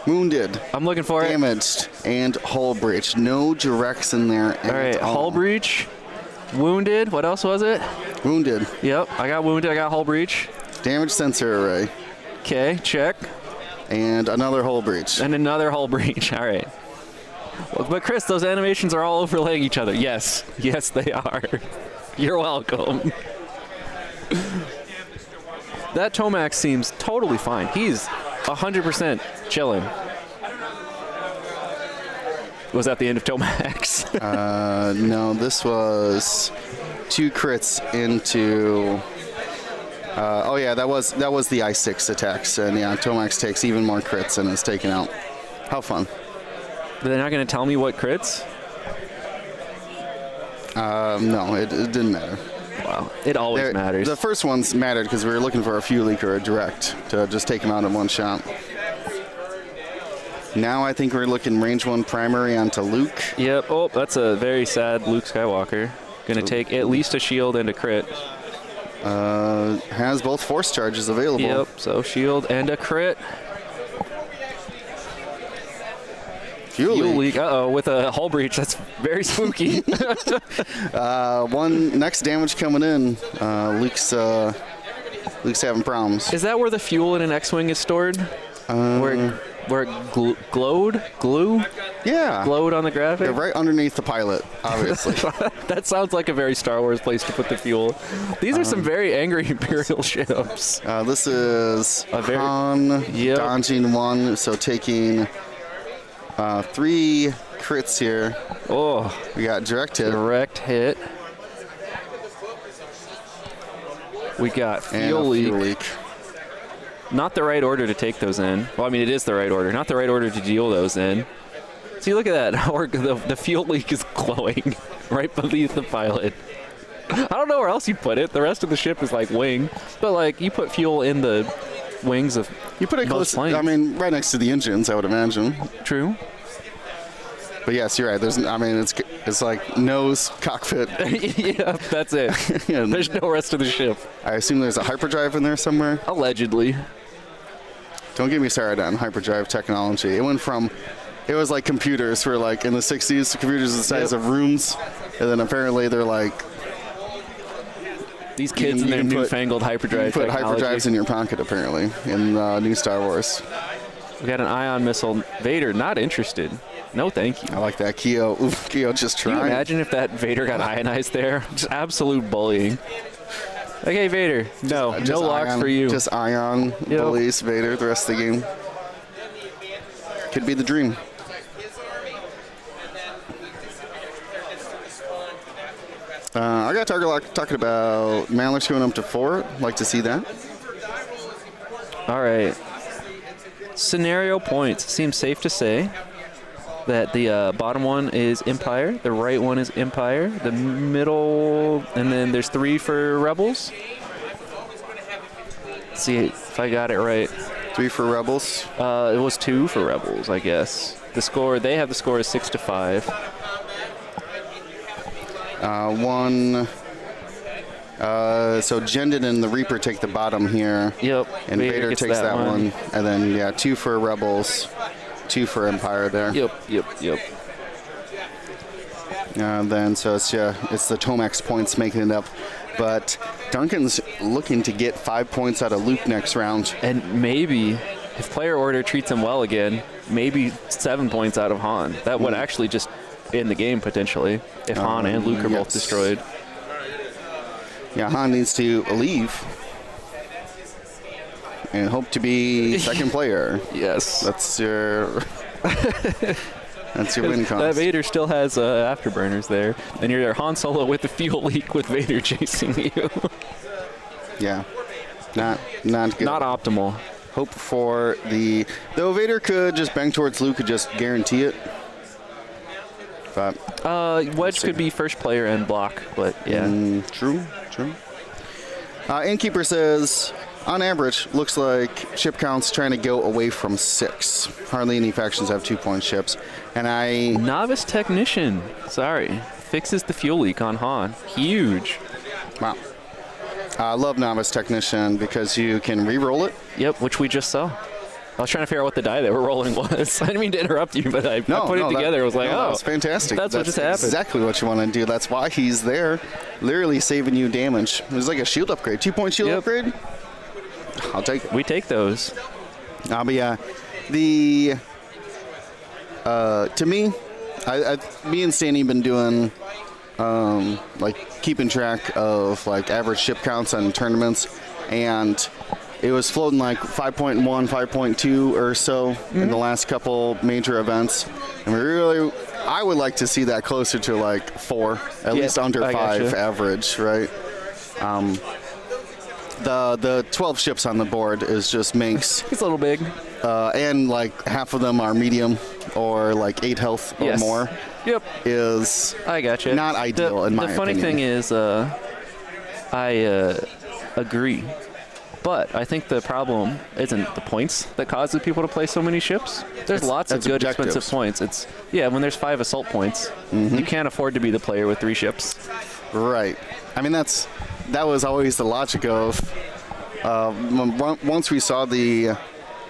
Wounded. I'm looking for Damaged and hull breach. No directs in there. All right, hull breach, wounded. What else was it? Wounded. Yep, I got wounded. I got hull breach. Damaged sensor array. Okay, check. And another hull breach. And another hull breach. All right. Well, but Chris, those animations are all overlaying each other. Yes, they are. You're welcome. That Tomax seems totally fine. He's 100% chilling. Was that the end of Tomax? No, this was 2 crits into. Oh yeah, that was the I6 attacks, and yeah, Tomax takes even more crits and is taken out. How fun! They're not going to tell me what crits? No, it didn't matter. Wow, it always matters. The first ones mattered because we were looking for a fuel leak or a direct to just take him out in one shot. Now I think we're looking range 1 primary onto Luke. Yep. Oh, that's a very sad Luke Skywalker. Going to take at least a shield and a crit. Has both force charges available. Yep, so shield and a crit. Fuel leak. Uh-oh, with a hull breach. That's very spooky. One next damage coming in. Luke's having problems. Is that where the fuel in an X-Wing is stored? Where it glue? Yeah. glowed on the graphic? They're right underneath the pilot, obviously. That sounds like a very Star Wars place to put the fuel. These are some very angry Imperial ships. This is A very- Han Yep. dodging 1, so taking 3 crits here. Oh, We got direct hit direct hit. We got and fuel a leak. fuel leak. Not the right order to take those in. Well, I mean, it is the right order. Not the right order to deal those in. See, look at that. The fuel leak is glowing right beneath the pilot. I don't know where else you put it. The rest of the ship is like wing. But, like, you put fuel in the wings of You put it most close, planes. I mean, right next to the engines, I would imagine. True. But yes, you're right. It's like nose, cockpit. Yeah, that's it. And There's no rest of the ship. I assume there's a hyperdrive in there somewhere. Allegedly. Don't get me started on hyperdrive technology. It was like computers for like in the 60s, computers the size Yep. of rooms. And then apparently they're like, These kids you and their can put- newfangled you hyperdrive put technology. hyperdrives in your pocket apparently in new Star Wars. We got an ion missile. Vader, not interested. No, thank you. I like that. Keo just Can you trying. imagine if that Vader got ionized there? Just absolute bullying. Like, hey, Vader, no locks Ion, for you. Just Ion bullies Vader the rest of the game. Could be the dream. I got target lock talking about Maller's going up to 4. Like to see that. All right. Scenario points. Seems safe to say that the bottom one is Empire, the right one is Empire, the middle, and then there's 3 for Rebels. Let's see if I got it right. 3 for Rebels. It was 2 for Rebels, I guess. They have the score is 6-5. 1. So Jendon and the Reaper take the bottom here. Yep. And Vader gets takes that one. And then, 2 for Rebels, 2 for Empire there. Yep. Then, so it's the Tomax points making it up. But Duncan's looking to get 5 points out of Luke next round. And maybe, if player order treats him well again, maybe 7 points out of Han. That would actually just end the game, potentially, if Han and Luke are both yes. destroyed. Yeah, Han needs to leave and hope to be second player. Yes. That's your win That cost. Vader still has afterburners there, and you're there Han Solo with the fuel leak with Vader chasing you. Yeah, not good. Not optimal. Hope for though Vader could just bang towards Luke and just guarantee it. But Wedge could be first player and block, but yeah. True. Innkeeper says, on average, looks like ship counts trying to go away from 6. Hardly any factions have 2-point ships. And Novice Technician, sorry, fixes the fuel leak on Han. Huge. wow. I love Novice Technician because you can re-roll it. Yep, which we just saw. I was trying to figure out what the die they were rolling was. I didn't mean to interrupt you, but I put it together. I was like, that was fantastic. That's what just happened. Exactly what you want to do. That's why he's there, literally saving you damage. It was like a shield upgrade, 2-point shield upgrade. I'll take it. We take those. But yeah, to me, me and Stanley have been doing like keeping track of like average ship counts on tournaments, and it was floating like 5.1, 5.2 or so in the last couple major events, and I would like to see that closer to like 4, at least under 5 gotcha. average, right? The 12 ships on the board makes It's a little big. and like half of them are medium or like 8 health or more. Yep. Is I gotcha. not ideal in my The funny opinion. thing is, I agree. But I think the problem isn't the points that causes people to play so many ships. There's lots of that's good, objectives. expensive points. When there's 5 assault points, you can't afford to be the player with 3 ships. Right. I mean, that was always the logic of once we saw the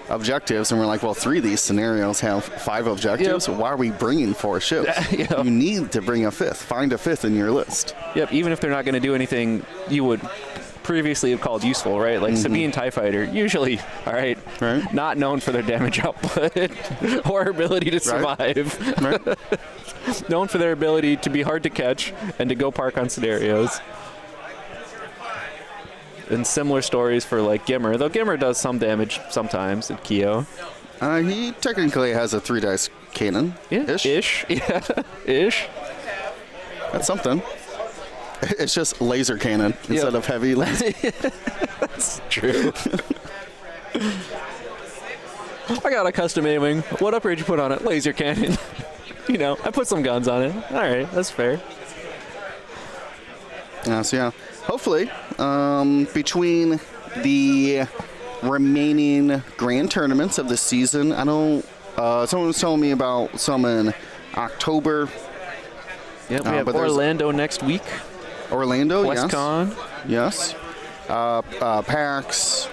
objectives and we're like, well, 3 of these scenarios have 5 objectives. Yep. Why are we bringing 4 ships? Yep. You need to bring a 5th. Find a 5th in your list. Yep, even if they're not going to do anything you would previously have called useful, right? Like Sabine TIE Fighter, usually, all right, not known for their damage output or ability to survive. Right. Known for their ability to be hard to catch and to go park on scenarios. And similar stories for like Gimmer, though Gimmer does some damage sometimes at Kyo. He technically has a 3-dice cannon. Ish. Yeah. Ish. That's something. It's just laser cannon instead of heavy laser. That's true. I got a custom aiming. What upgrade you put on it? Laser cannon. You know, I put some guns on it. All right, that's fair. So yeah, hopefully between the remaining grand tournaments of the season, I know someone was telling me about some in October. Yep, we have Orlando next week. Orlando, QuestCon. Yes. PAX,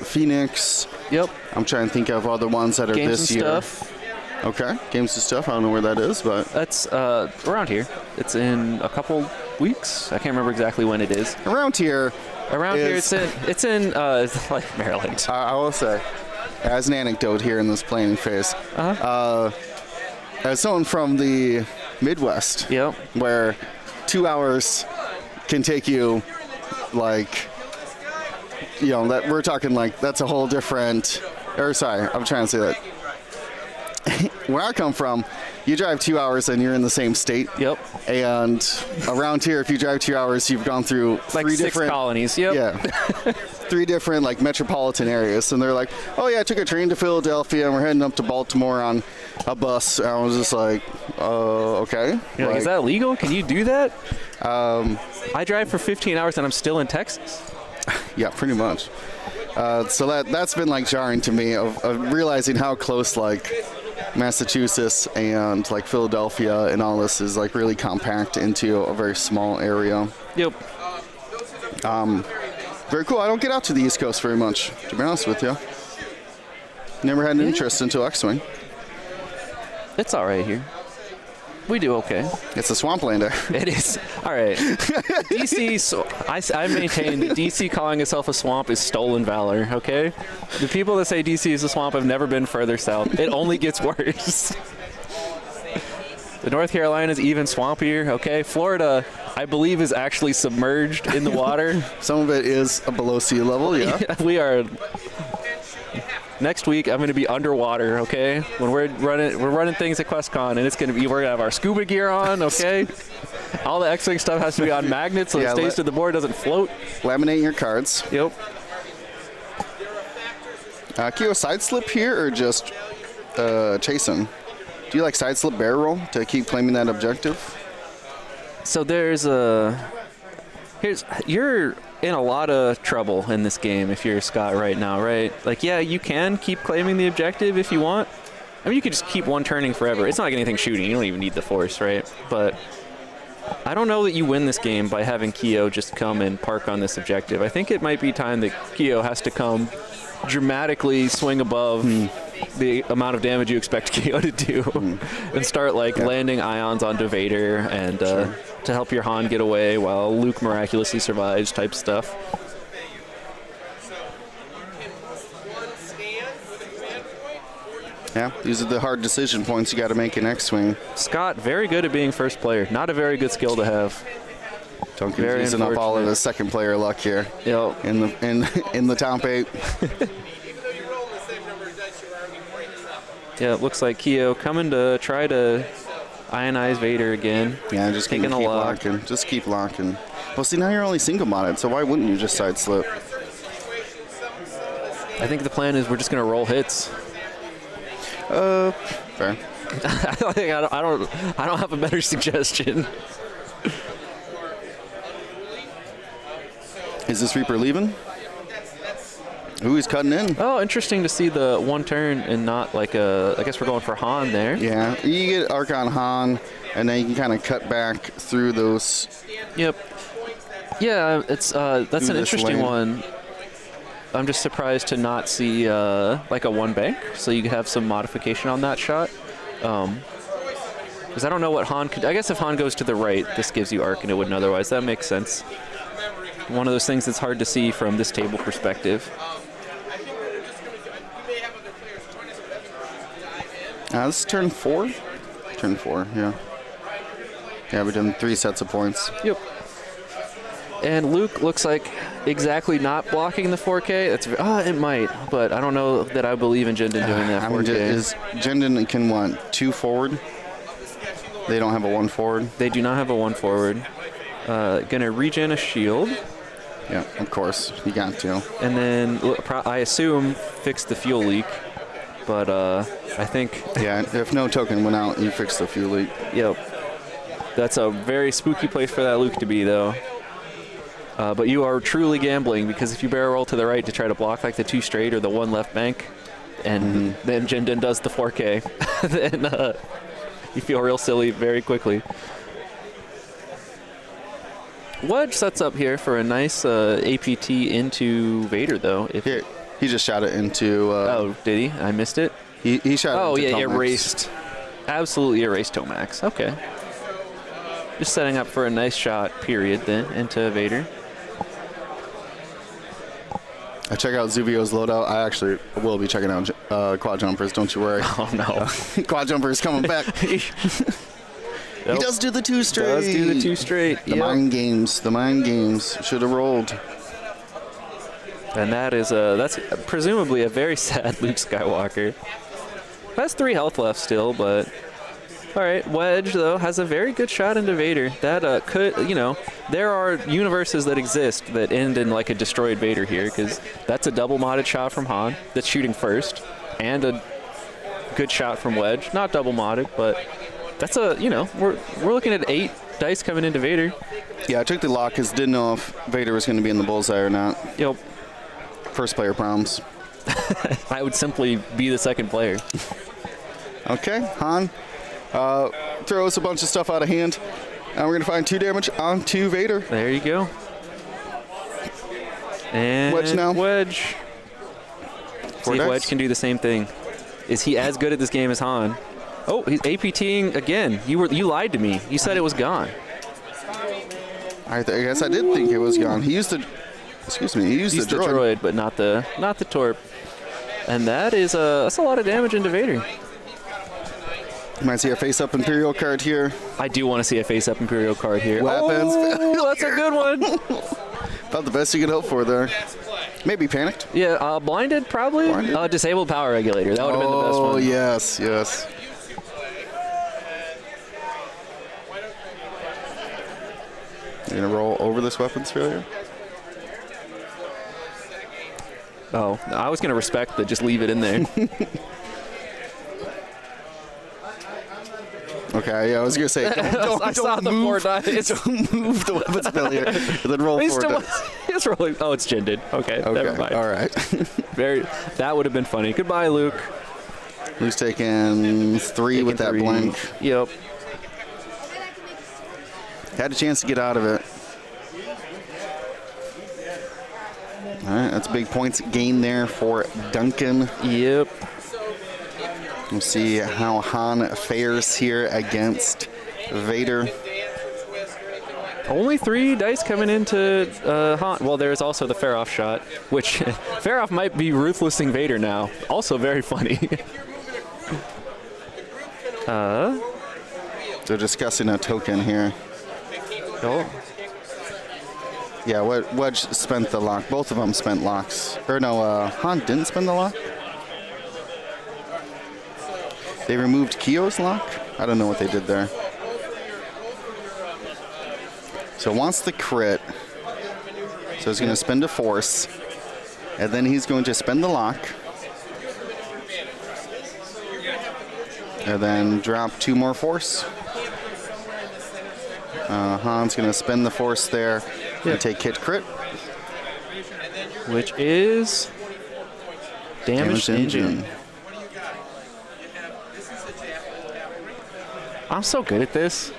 Phoenix. Yep. I'm trying to think of other ones that are Games this and year. Stuff. Okay, Games and Stuff. I don't know where that is, but That's around here. It's in a couple weeks. I can't remember exactly when it is. around here. Around here, it's in like Maryland. I will say, as an anecdote here in this planning phase, as someone from the Midwest, Yep. where 2 hours can take you, like, you know, that we're talking like that's a whole different. Or sorry, I'm trying to say that. Where I come from, you drive 2 hours and you're in the same state. Yep. And around here, if you drive 2 hours, you've gone through Like three 6 different colonies. Yep. Yeah. 3 different like metropolitan areas, and they're like, "Oh yeah, I took a train to Philadelphia, and we're heading up to Baltimore on a bus." And I was just like, okay." You're like, is that legal? Can you do that? I drive for 15 hours and I'm still in Texas. Yeah, pretty much. So that's been like jarring to me of realizing how close like Massachusetts and like Philadelphia and all this is like really compact into a very small area. Yep. Very cool. I don't get out to the East Coast very much, to be honest with you. Never had an interest until X-Wing. It's all right here. We do okay. It's a swamplander. It is. All right. DC, so I maintain that DC calling itself a swamp is stolen valor, okay? The people that say DC is a swamp have never been further south. It only gets worse. The North Carolina is even swampier, okay? Florida, I believe, is actually submerged in the water. Some of it is below sea level, yeah. We are. Next week, I'm going to be underwater, okay? When we're running things at QuestCon, and we're going to have our scuba gear on, okay? All the X-Wing stuff has to be on magnets so it stays to the board, doesn't float. Laminate your cards. Yep. Kyo, side slip here or just chasing? Do you like side slip barrel roll to keep claiming that objective? So you're in a lot of trouble in this game if you're Scott right now, right? Like, yeah, you can keep claiming the objective if you want. I mean, you could just keep one turning forever. It's not like anything shooting. You don't even need the force, right? But I don't know that you win this game by having Kyo just come and park on this objective. I think it might be time that Kyo has to come dramatically swing above the amount of damage you expect Kyo to do and start like landing ions onto Vader and to help your Han get away while Luke miraculously survives type stuff. Yeah, these are the hard decision points you got to make in X-Wing. Scott, very good at being first player. Not a very good skill to have. Duncan's using up all of his second player luck here. Yep. In the top 8. Yeah, it looks like Kyo coming to try to ionize Vader again. Yeah, just keep locking. Just keep locking. Well, see, now you're only single modded, so why wouldn't you just side slip? I think the plan is we're just gonna roll hits. Fair. I don't have a better suggestion. Is this Reaper leaving? Ooh, he's cutting in. Oh, interesting to see the one turn and not like a. I guess we're going for Han there. Yeah, you get Archon Han, and then you can kind of cut back through those. Yep. Yeah, it's that's an interesting one. I'm just surprised to not see like a one bank, so you have some modification on that shot. Because I don't know what Han could. I guess if Han goes to the right, this gives you arc, and it wouldn't otherwise. That makes sense. One of those things that's hard to see from this table perspective. This is turn 4? Turn 4, yeah. Yeah, we're doing 3 sets of points. Yep. And Luke looks like exactly not blocking the 4K. That's it might, but I don't know that I believe in Jindin doing that 4K. Jindin can want 2 forward. They don't have a 1 forward. They do not have a 1 forward. Gonna regen a shield. Yeah, of course. You got to. And then I assume fix the fuel leak. But I think... Yeah, if no token went out, you fix the fuel leak. Yep. That's a very spooky place for that Luke to be, though. But you are truly gambling, because if you barrel roll to the right to try to block like the 2 straight or the 1 left bank, and then Jindin does the 4K, then you feel real silly very quickly. Wedge sets up here for a nice APT into Vader, though. Here, he just shot it into... oh, did he? I missed it? He shot it into Tomax. Erased. Absolutely erased Tomax. Okay. Just setting up for a nice shot, period, then, into Vader. I check out Zuvio's loadout. I actually will be checking out quad jumpers, don't you worry. Oh, no. Quad jumper's coming back. He does do the 2 straight. Does do the 2 straight. The mind games. The mind games. Should have rolled. And that's presumably a very sad Luke Skywalker. Has 3 health left still, but all right. Wedge though has a very good shot into Vader. That could, there are universes that exist that end in like a destroyed Vader here, because that's a double modded shot from Han that's shooting first, and a good shot from Wedge. Not double modded, but that's we're looking at 8 dice coming into Vader. Yeah, I took the lock because didn't know if Vader was going to be in the bullseye or not. Yep. First player problems. I would simply be the second player. Okay, Han throws a bunch of stuff out of hand, and we're going to find 2 damage onto Vader. There you go. And Wedge now. Wedge. See if Wedge can do the same thing. Is he as good at this game as Han? Oh, he's APTing again. You lied to me. You said it was gone. I guess I did think it was gone. He used the... Excuse me. He used the droid, but not the torp. And that's a lot of damage into Vader. You might see a face-up Imperial card here. I do want to see a face-up Imperial card here. Weapons. Oh, that's a good one. About the best you could hope for there. Maybe panicked. Yeah, blinded probably. Blinded? Disabled power regulator. That would have been the best one. Oh, yes, yes. You're going to roll over this weapons failure? Oh, I was going to respect the just leave it in there. Okay, yeah, I was going to say, don't move, 4 dice. Don't move the weapons failure, and then roll 4 dice. He's rolling. Oh, it's Jindin. Okay, never mind. All right. That would have been funny. Goodbye, Luke. Luke's taking 3 with that blank. Yep. Had a chance to get out of it. All right, that's big points gain there for Duncan. Yep. We'll see how Han fares here against Vader. Only 3 dice coming into Han. Well, there's also the Faroff shot, which Faroff might be ruthlessing Vader now. Also very funny. They're discussing a token here. Oh. Yeah, Wedge spent the lock. Both of them spent locks. Or no, Han didn't spend the lock? They removed Kyo's lock? I don't know what they did there. So wants the crit. So he's going to spend a force. And then he's going to spend the lock. And then drop 2 more force. Han's going to spend the force there and take hit crit. Which is damaged engine. I'm so good at this.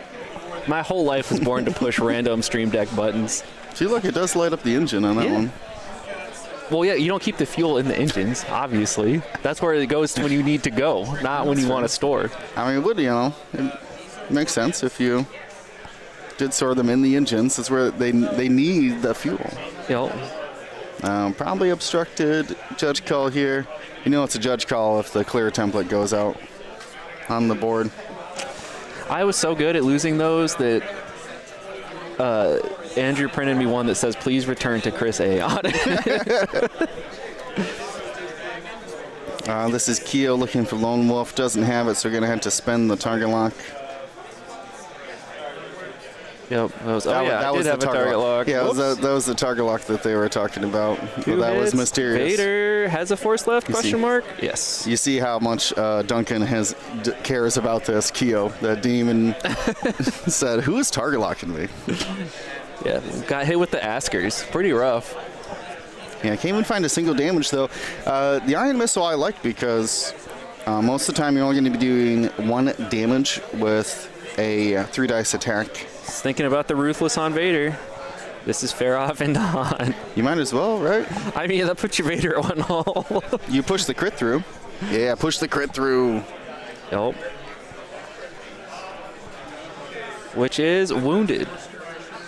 My whole life was born to push random Stream Deck buttons. See, look, it does light up the engine on that one. Well, yeah, you don't keep the fuel in the engines, obviously. That's where it goes when you need to go, not when you want to store. I mean, it would, it makes sense if you did store them in the engines. That's where they need the fuel. Probably obstructed judge call here. You know it's a judge call if the clear template goes out on the board. I was so good at losing those that Andrew printed me one that says, please return to Chris A on it. This is Keo looking for Lone Wolf. Doesn't have it, so we're going to have to spend the target lock. Yep. I did have a target lock. Yeah, that was the target lock that they were talking about. Two that hits. Was mysterious. Vader has a force left, question mark? Yes. You see how much Duncan cares about this. Keo, the demon, said, who is target locking me? Yeah, got hit with the askers. Pretty rough. Yeah, can't even find a single damage, though. The Iron Missile I like because most of the time you're only going to be doing 1 damage with a 3 dice attack. Just thinking about the Ruthless on Vader. This is fair off and on. You might as well, right? I mean, that puts your Vader at 1 hull. You push the crit through. Yeah, push the crit through. Yep. Which is wounded.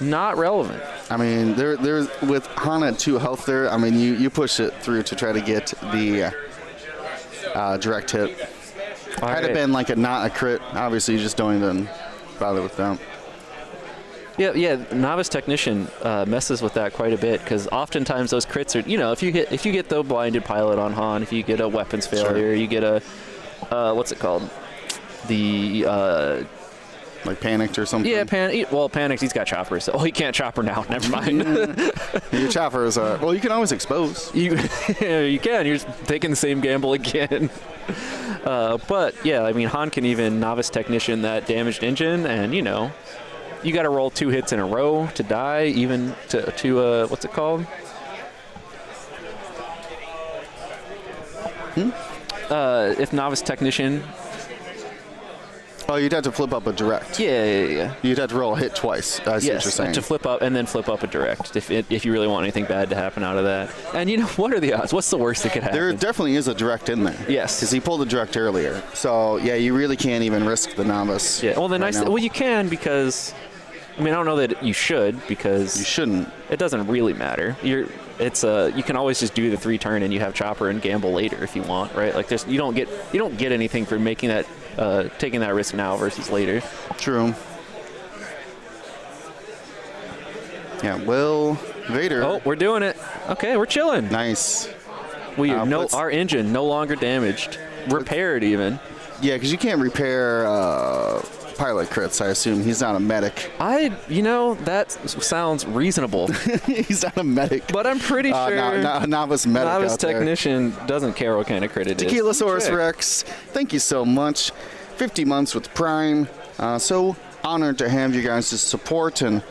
Not relevant. I mean, there's with Han at 2 health there. I mean, you push it through to try to get the direct hit. Had it been like not a crit, obviously you just don't even bother with that. Yeah. Novice Technician messes with that quite a bit because oftentimes those crits are, if you get the blinded pilot on Han, if you get a weapons failure, you get a what's it called, the like panicked or something. Yeah, panicked. He's got choppers. Oh, he can't chopper now. Never mind. Your choppers are well. You can always expose. You can. You're just taking the same gamble again. But yeah, I mean, Han can even Novice Technician that damaged engine, and you got to roll 2 hits in a row to die, even to what's it called? If Novice Technician. Oh, you'd have to flip up a direct. Yeah. You'd have to roll a hit twice. I see what you're saying. To flip up and then flip up a direct if you really want anything bad to happen out of that. And what are the odds? What's the worst that could happen? There definitely is a direct in there. Yes. Because he pulled a direct earlier. So, yeah, you really can't even risk the novice. Yeah. Well, you can because, I mean, I don't know that you should because. You shouldn't. It doesn't really matter. You can always just do the 3 turn and you have chopper and gamble later if you want, right? Like you don't get anything for making that. Taking that risk now versus later. True. Yeah, Will Vader. Oh, we're doing it. Okay, we're chilling. Nice. Our engine no longer damaged. Repaired even. Yeah, because you can't repair pilot crits, I assume. He's not a medic. That sounds reasonable. He's not a medic. But I'm pretty sure novice medic Novice Technician doesn't care what kind of crit it is. Tequilasaurus Rex, thank you so much. 50 months with Prime. So honored to have you guys' support and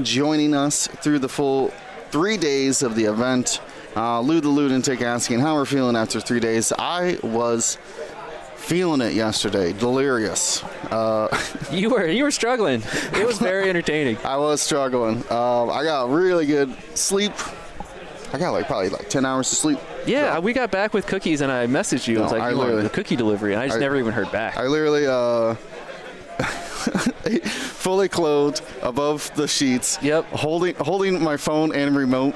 joining us through the full 3 days of the event. Lou the Lunatic asking how we're feeling after 3 days. I was feeling it yesterday, delirious. You were struggling. It was very entertaining. I was struggling. I got really good sleep. I got probably 10 hours of sleep. Yeah, we got back with cookies, and I messaged you. I was like, you want the cookie delivery, and I just never even heard back. I literally fully clothed above the sheets. Yep. Holding my phone and remote.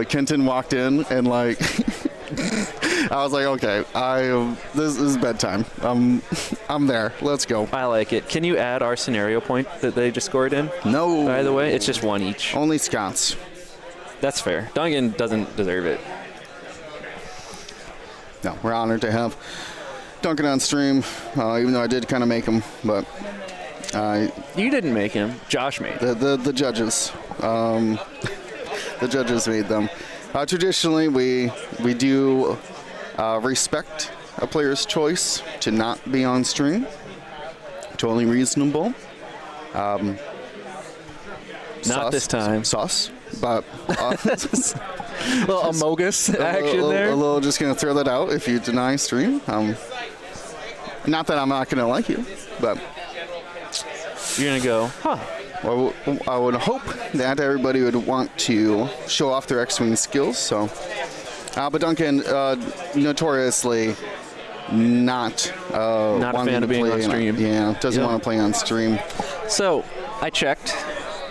Kenton walked in and I was like, okay, this is bedtime. I'm there. Let's go. I like it. Can you add our scenario point that they just scored in? No. By the way, it's just 1 each. Only Scots. That's fair. Duncan doesn't deserve it. No, we're honored to have Duncan on stream, even though I did kind of make him, but you didn't make him. Josh made the judges. The judges made them. Traditionally, we do respect a player's choice to not be on stream. Totally reasonable. Not this time. Sauce. But a little amogus action there. A little, just going to throw that out if you deny stream. Not that I'm not going to like you, but you're going to go, huh? Well, I would hope that everybody would want to show off their X-Wing skills. So, but Duncan, notoriously not a fan of being on stream. Doesn't want to play on stream. So, I checked.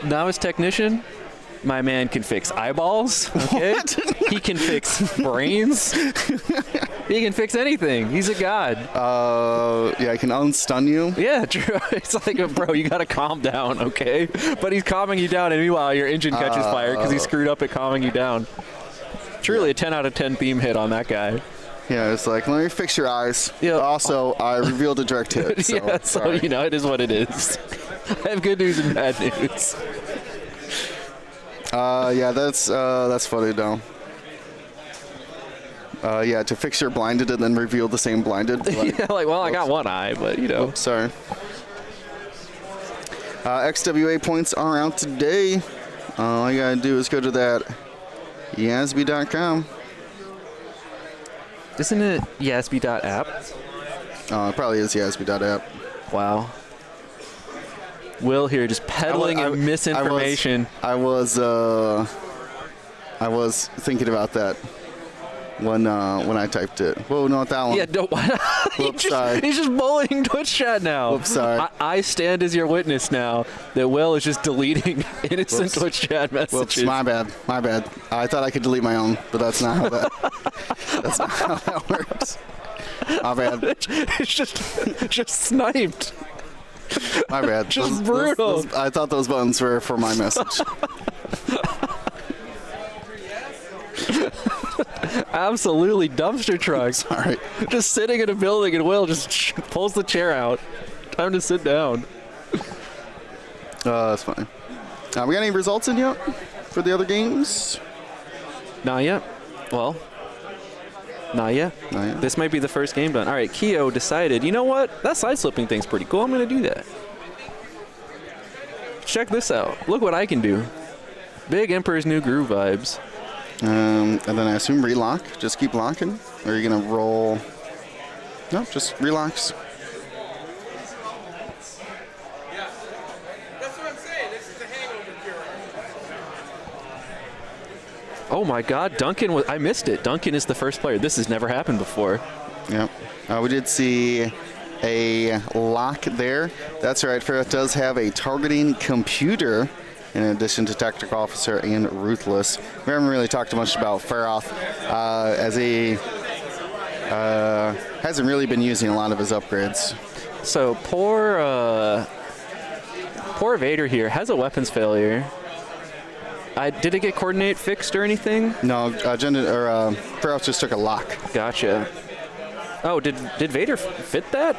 Novice technician. My man can fix eyeballs. Okay. He can fix brains. He can fix anything. He's a god. Yeah, I can unstun you. Yeah, true. It's like, bro, you gotta calm down, okay? But he's calming you down, and meanwhile, your engine catches fire because he screwed up at calming you down. Truly a 10 out of 10 theme hit on that guy. Yeah, it's like, let me fix your eyes. Yeah. Also, I revealed a direct hit. So, Yeah, so sorry. you know, it is what it is. I have good news and bad news. Yeah, that's funny though. Yeah, to fix your blinded and then reveal the same blinded. Like, Yeah, like, well, I got one eye, but you know. oops, sorry. XWA points are out today. All you gotta do is go to that Yasby.com. Isn't it Yasby.app? It probably is Yasby.app. Wow. Will here just peddling in misinformation. I was thinking about that when I typed it. Whoa, not that one. Yeah, don't. Whoops, sorry. He's just bullying Twitch chat now. Whoops, sorry. I stand as your witness now that Will is just deleting innocent Whoops. Twitch chat messages. Whoops, my bad. I thought I could delete my own, but that's not how that works. My bad. It's just sniped. My bad. Just brutal. I thought those buttons were for my message. Absolutely dumpster truck. Sorry. Just sitting in a building and Will just pulls the chair out. Time to sit down. That's funny. We got any results in yet for the other games? Not yet. Well, not yet. Not yet. This might be the first game done. All right, Keo decided, you know what? That side slipping thing's pretty cool. I'm going to do that. Check this out. Look what I can do. Big Emperor's New Groove vibes. And then I assume relock. Just keep locking. Or are you going to roll? No, just relax. Oh my God, Duncan was. I missed it. Duncan is the first player. This has never happened before. Yep. We did see a lock there. That's right. Ferret does have a targeting computer in addition to Tactical Officer and Ruthless. We haven't really talked much about Feroth as he hasn't really been using a lot of his upgrades. So poor Vader here has a weapons failure. Did it get coordinate fixed or anything? No, Feroth just took a lock. Gotcha. Oh, did Vader fit that?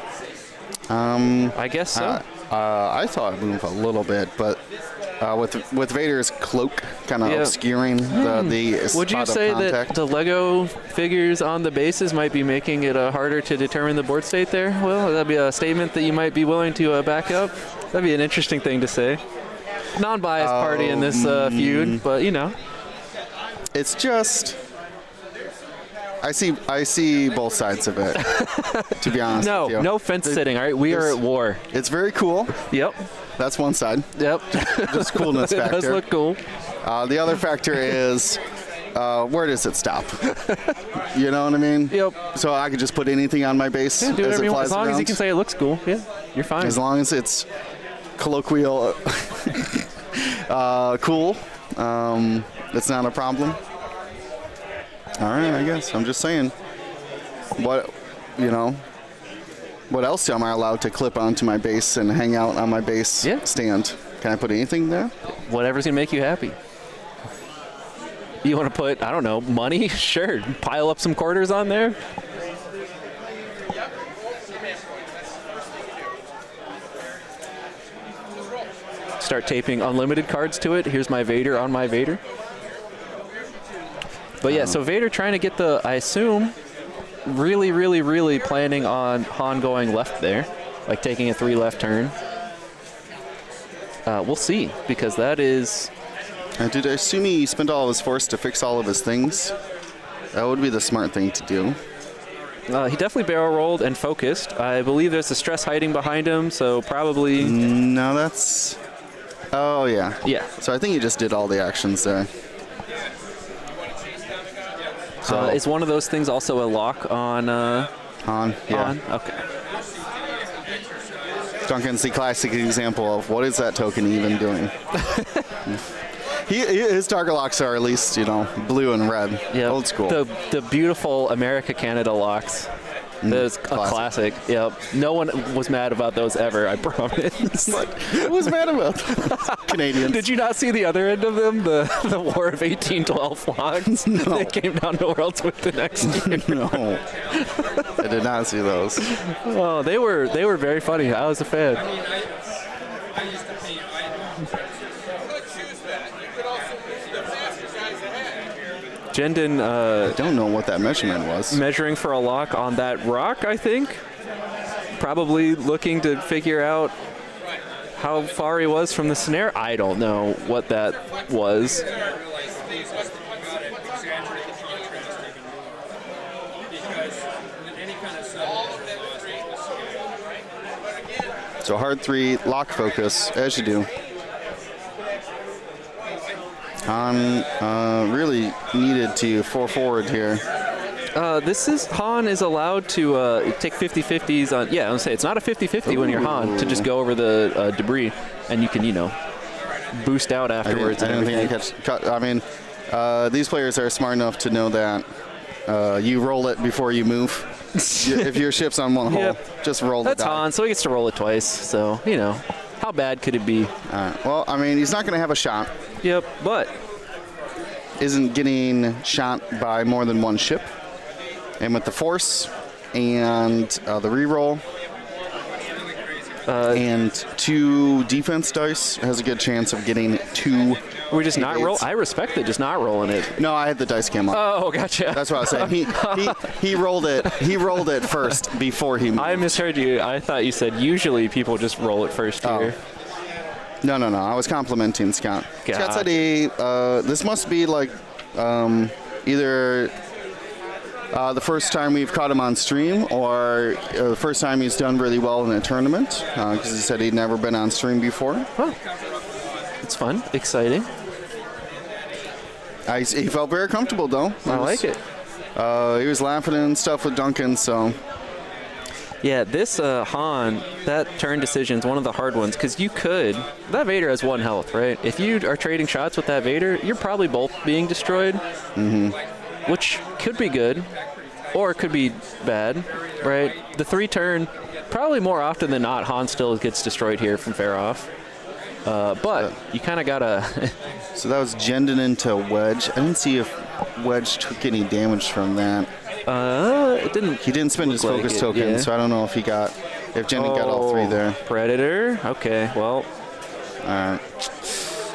I guess so. I thought it moved a little bit, but with Vader's cloak kind of obscuring the Would you spot say of contact. that the Lego figures on the bases might be making it harder to determine the board state there? Well, that'd be a statement that you might be willing to back up. That'd be an interesting thing to say. Non-biased party in this feud, but you know. It's just I see both sides of it. To be honest with you. No fence sitting. All right, we are at war. It's very cool. Yep. That's one side. Yep. Just coolness It factor. does look cool. The other factor is where does it stop? You know what I mean? Yep. So I could just put anything on my base Yeah, do as whatever it you want. flies As long around. as you can say it looks cool. Yeah, you're fine. As long as it's colloquial, cool, it's not a problem. All right, I guess. I'm just saying. What else am I allowed to clip onto my base and hang out on my base stand? Can I put anything there? Whatever's going to make you happy. You want to put, I don't know, money? Sure. Pile up some quarters on there. Start taping unlimited cards to it. Here's my Vader on my Vader. But yeah, so Vader trying to get the, I assume, really planning on Han going left there. Like taking a 3 left turn. We'll see, because that is... Did I assume he spent all of his force to fix all of his things? That would be the smart thing to do. He definitely barrel rolled and focused. I believe there's a stress hiding behind him, so probably... No, that's... Oh, yeah. Yeah. So I think he just did all the actions there. So is one of those things also a lock on... Han, yeah. On? Okay. Duncan's the classic example of what is that token even doing? His target locks are at least, blue and red. Yep. Old school. The beautiful America-Canada locks. That's a classic. Yep. No one was mad about those ever, I promise. Who was mad about Canadians? Did you not see the other end of them? The War of 1812 locks? No. They came down to Worlds with the next year. No. I did not see those. Oh, they were very funny. I was a fan. Jendon, I don't know what that measurement was. measuring for a lock on that rock, I think. Probably looking to figure out how far he was from the snare. I don't know what that was. So hard 3, lock focus, as you do. Han really needed to forward here. Han is allowed to take 50-50s on. Yeah, I was say it's not a 50-50 when you're Han to just go over the debris, and you can boost out afterwards. I didn't think I catch. I mean, these players are smart enough to know that you roll it before you move. If your ship's on one hole, just roll That's the die. Han, so he gets to roll it twice. So how bad could it be? Well, I mean, he's not going to have a shot. Yep, but Isn't getting shot by more than one ship. And with the force and the reroll and 2 defense dice, has a good chance of getting 2. we just not roll. I respect it, just not rolling it. No, I had the dice cam on. Oh, gotcha. That's what I was saying. He rolled it. He rolled it first before he moved. I misheard you. I thought you said usually people just roll it first here. No. I was complimenting Scott. Scott said this must be like either the first time we've caught him on stream or the first time he's done really well in a tournament, because he said he'd never been on stream before. Oh, it's fun, exciting. He felt very comfortable, though. I like it. He was laughing and stuff with Duncan, so... Yeah, this Han, that turn decision is one of the hard ones, because that Vader has 1 health, right? If you are trading shots with that Vader, you're probably both being destroyed, which could be good, or it could be bad, right? The 3 turn, probably more often than not, Han still gets destroyed here from fair off. But you kind of got to... So that was Jendon into Wedge. I didn't see if Wedge took any damage from that. It didn't. He didn't spend his focus token, yeah. so I don't know if Jendon got all 3 there. Predator. Okay, well. All right.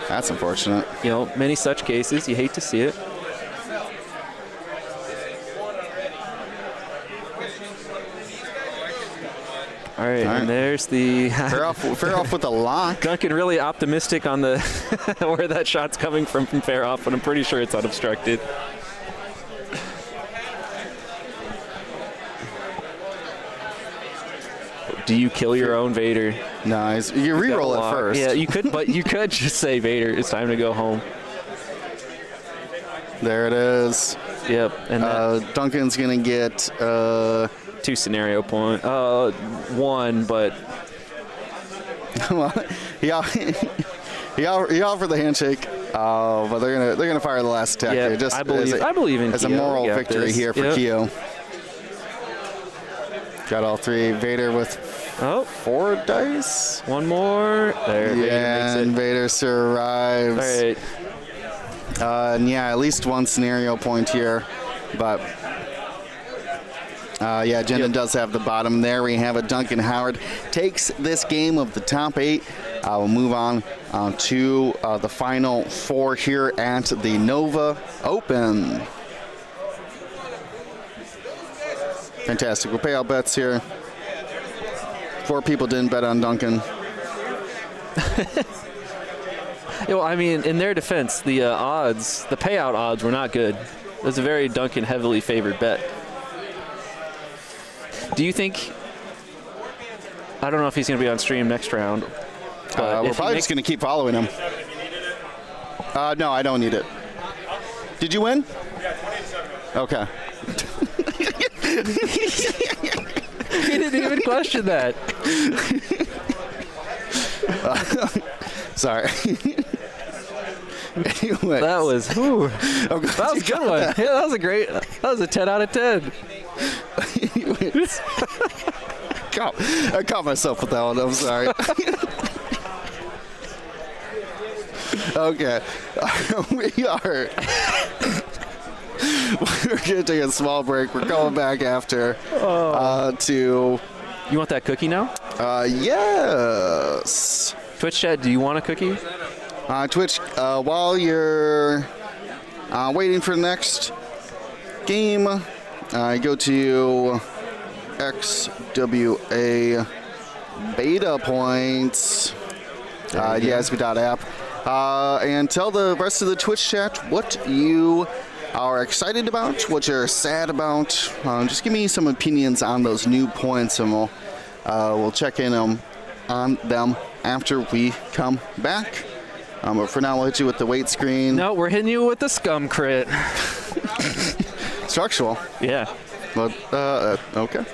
That's unfortunate. Many such cases. You hate to see it. All right, and there's the... Fair off with the lock. Duncan really optimistic on the where that shot's coming from fair off, but I'm pretty sure it's unobstructed. Do you kill your own Vader? Nice. You re-roll it first. Yeah, you could, but you could just say, Vader, it's time to go home. There it is. Yep. And Duncan's going to get... 2 scenario point. 1, but... Well, he offered the handshake, but they're gonna fire the last attack here. Just I believe in as Keo. a moral victory here for Keo. Got all 3. Vader with 4 dice. 1 more. There. And Vader survives. All right. And at least 1 scenario point here, but. Jendon does have the bottom. There we have it. Duncan Howard takes this game of the top 8. We'll move on to the final 4 here at the Nova Open. Fantastic. We'll pay out bets here. 4 people didn't bet on Duncan. Well, I mean, in their defense, the payout odds were not good. It was a very Duncan heavily favored bet. Do you think... I don't know if he's going to be on stream next round. We're probably just going to keep following him. No, I don't need it. Did you win? Yeah, 27. Okay. He didn't even question that. Sorry. Anyway, That was that was a good one. Yeah, that was a great. That was a 10 out of 10. Anyways, I caught myself with that one. I'm sorry. Okay, we're gonna take a small break. We're coming back after to. You want that cookie now? Yes. Twitch chat, do you want a cookie? Twitch, while you're waiting for the next game, go to XWA beta points, ESB.app, and tell the rest of the Twitch chat what you are excited about, what you're sad about. Just give me some opinions on those new points, and we'll check in on them after we come back. But for now, we'll hit you with the weight screen. No, we're hitting you with the scum crit. Structural. Yeah. But, okay.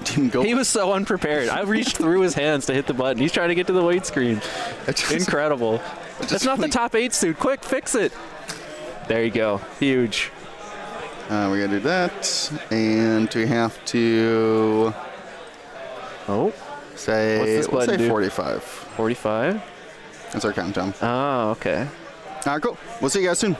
Didn't go. He was so unprepared. I reached through his hands to hit the button. He's trying to get to the weight screen. Incredible. That's not the top 8 suit. Quick, fix it. There you go. Huge. We gotta do that. And we have to say, What's this we'll button say do? 45. 45? That's our countdown. Oh, okay. Cool. We'll see you guys soon.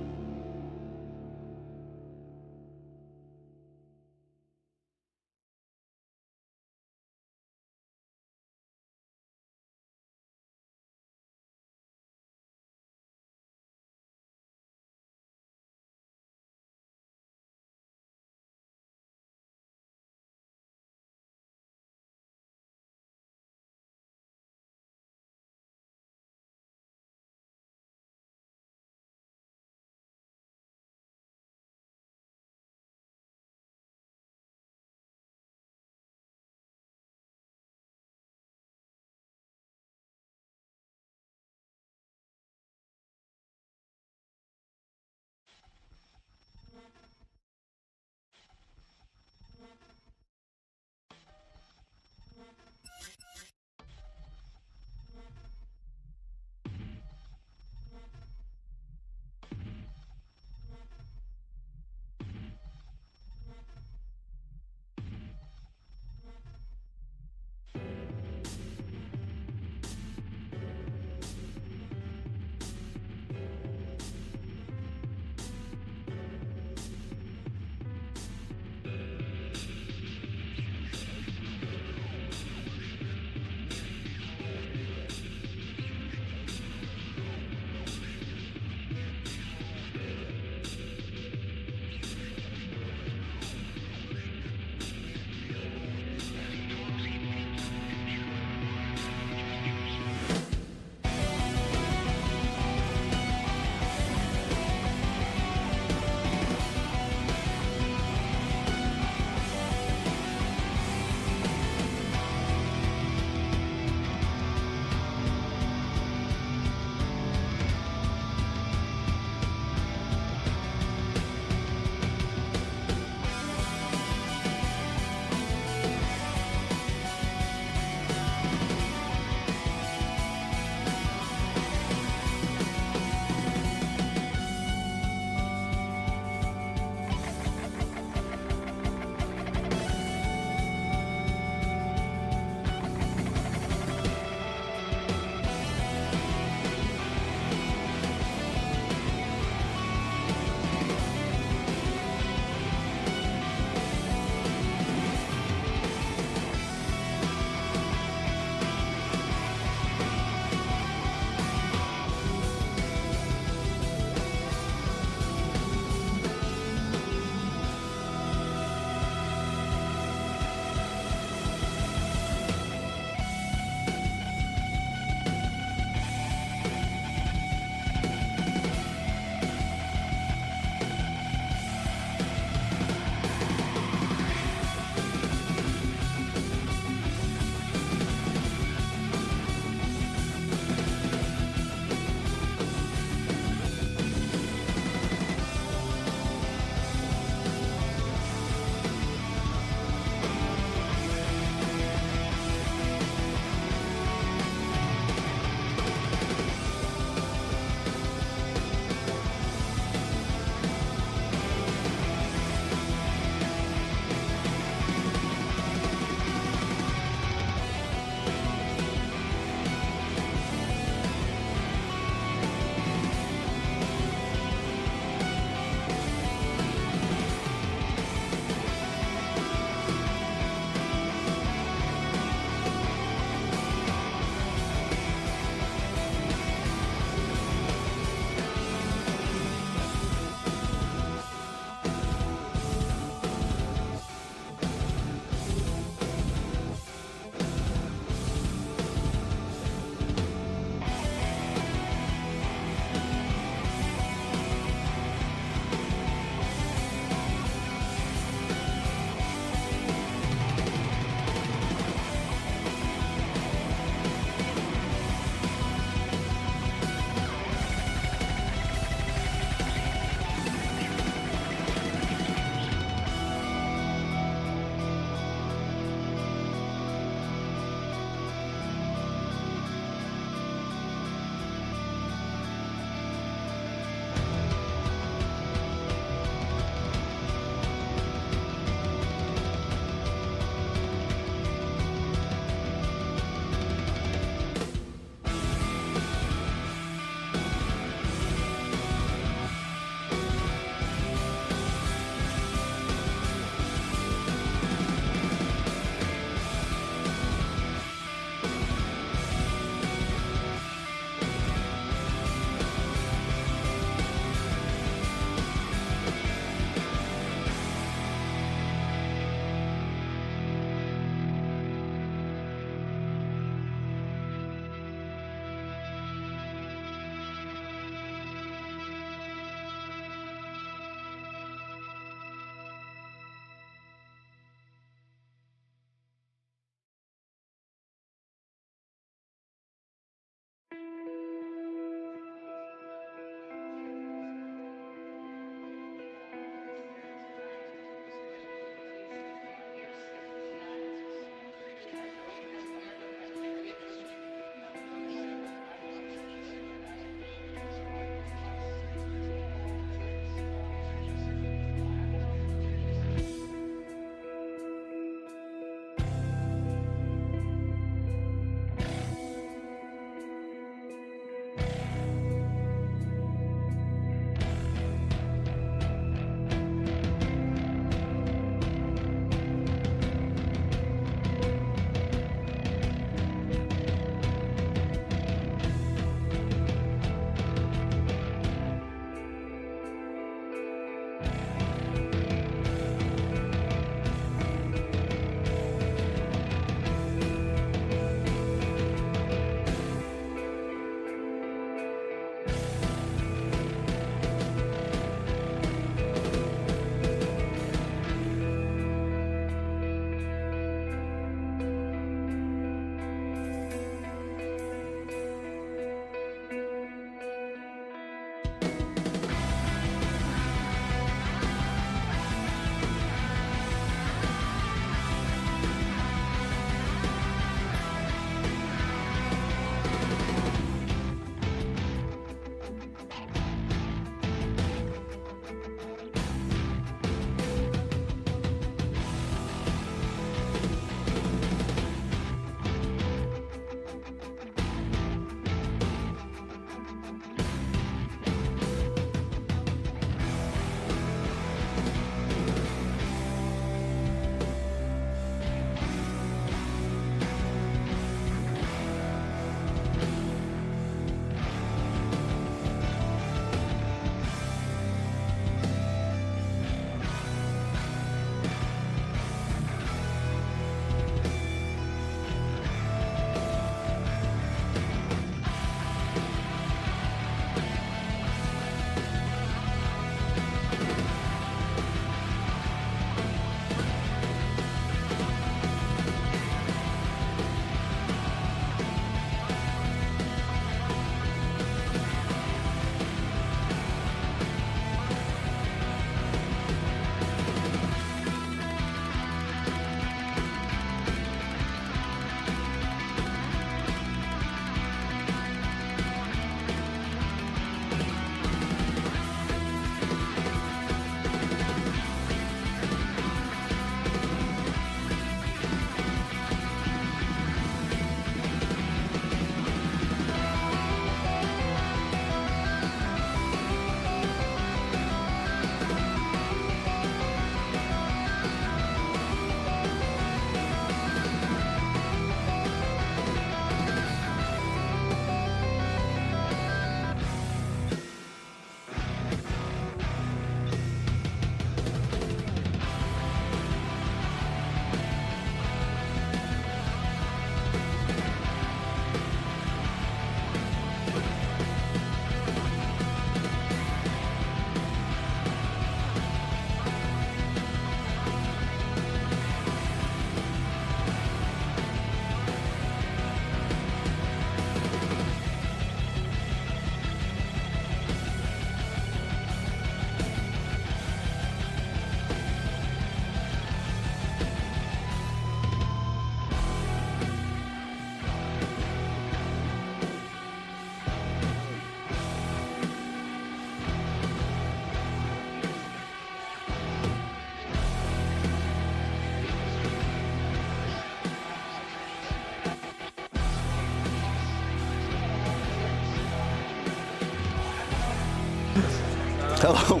Hello.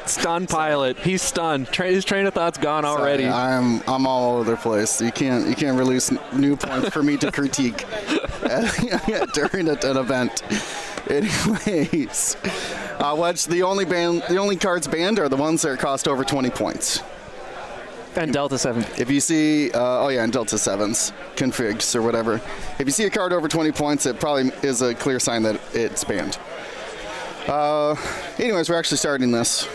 Stunned pilot. He's stunned. His train of thought's gone already. Sorry, I'm all over the place. You can't release new points for me to critique during an event. Anyways, what's the only cards banned are the ones that cost over 20 points. And Delta 7. If you see, and Delta 7s, configs or whatever. If you see a card over 20 points, it probably is a clear sign that it's banned. Anyways, we're actually starting this.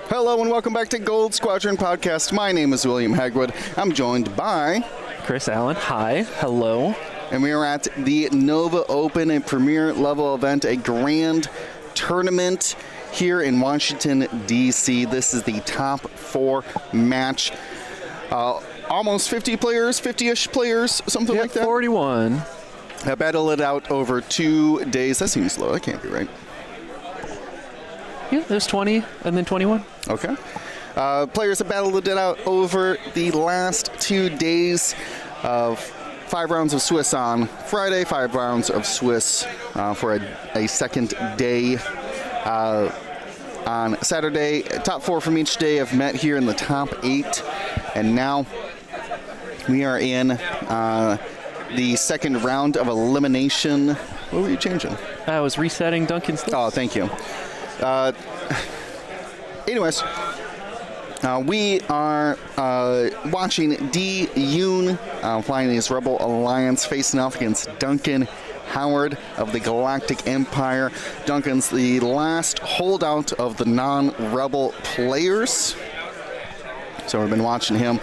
Hello and welcome back to Gold Squadron Podcast. My name is William Hagwood. I'm joined by Chris Allen. Hi. Hello. And we are at the Nova Open, a premier level event, a grand tournament here in Washington, D.C. This is the top 4 match. Almost 50 players, 50-ish players, something like that. 41. I battled it out over 2 days. That seems low. That can't be right. Yeah, there's 20 and then 21. Okay. Players have battled it out over the last 2 days of 5 rounds of Swiss on Friday, 5 rounds of Swiss for a second day on Saturday. Top 4 from each day have met here in the top 8, and now we are in the second round of elimination. What were you changing? I was resetting Duncan's list. Oh, thank you. Anyways, we are watching D. Yoon flying his Rebel Alliance, facing off against Duncan Howard of the Galactic Empire. Duncan's the last holdout of the non-Rebel players. So we've been watching him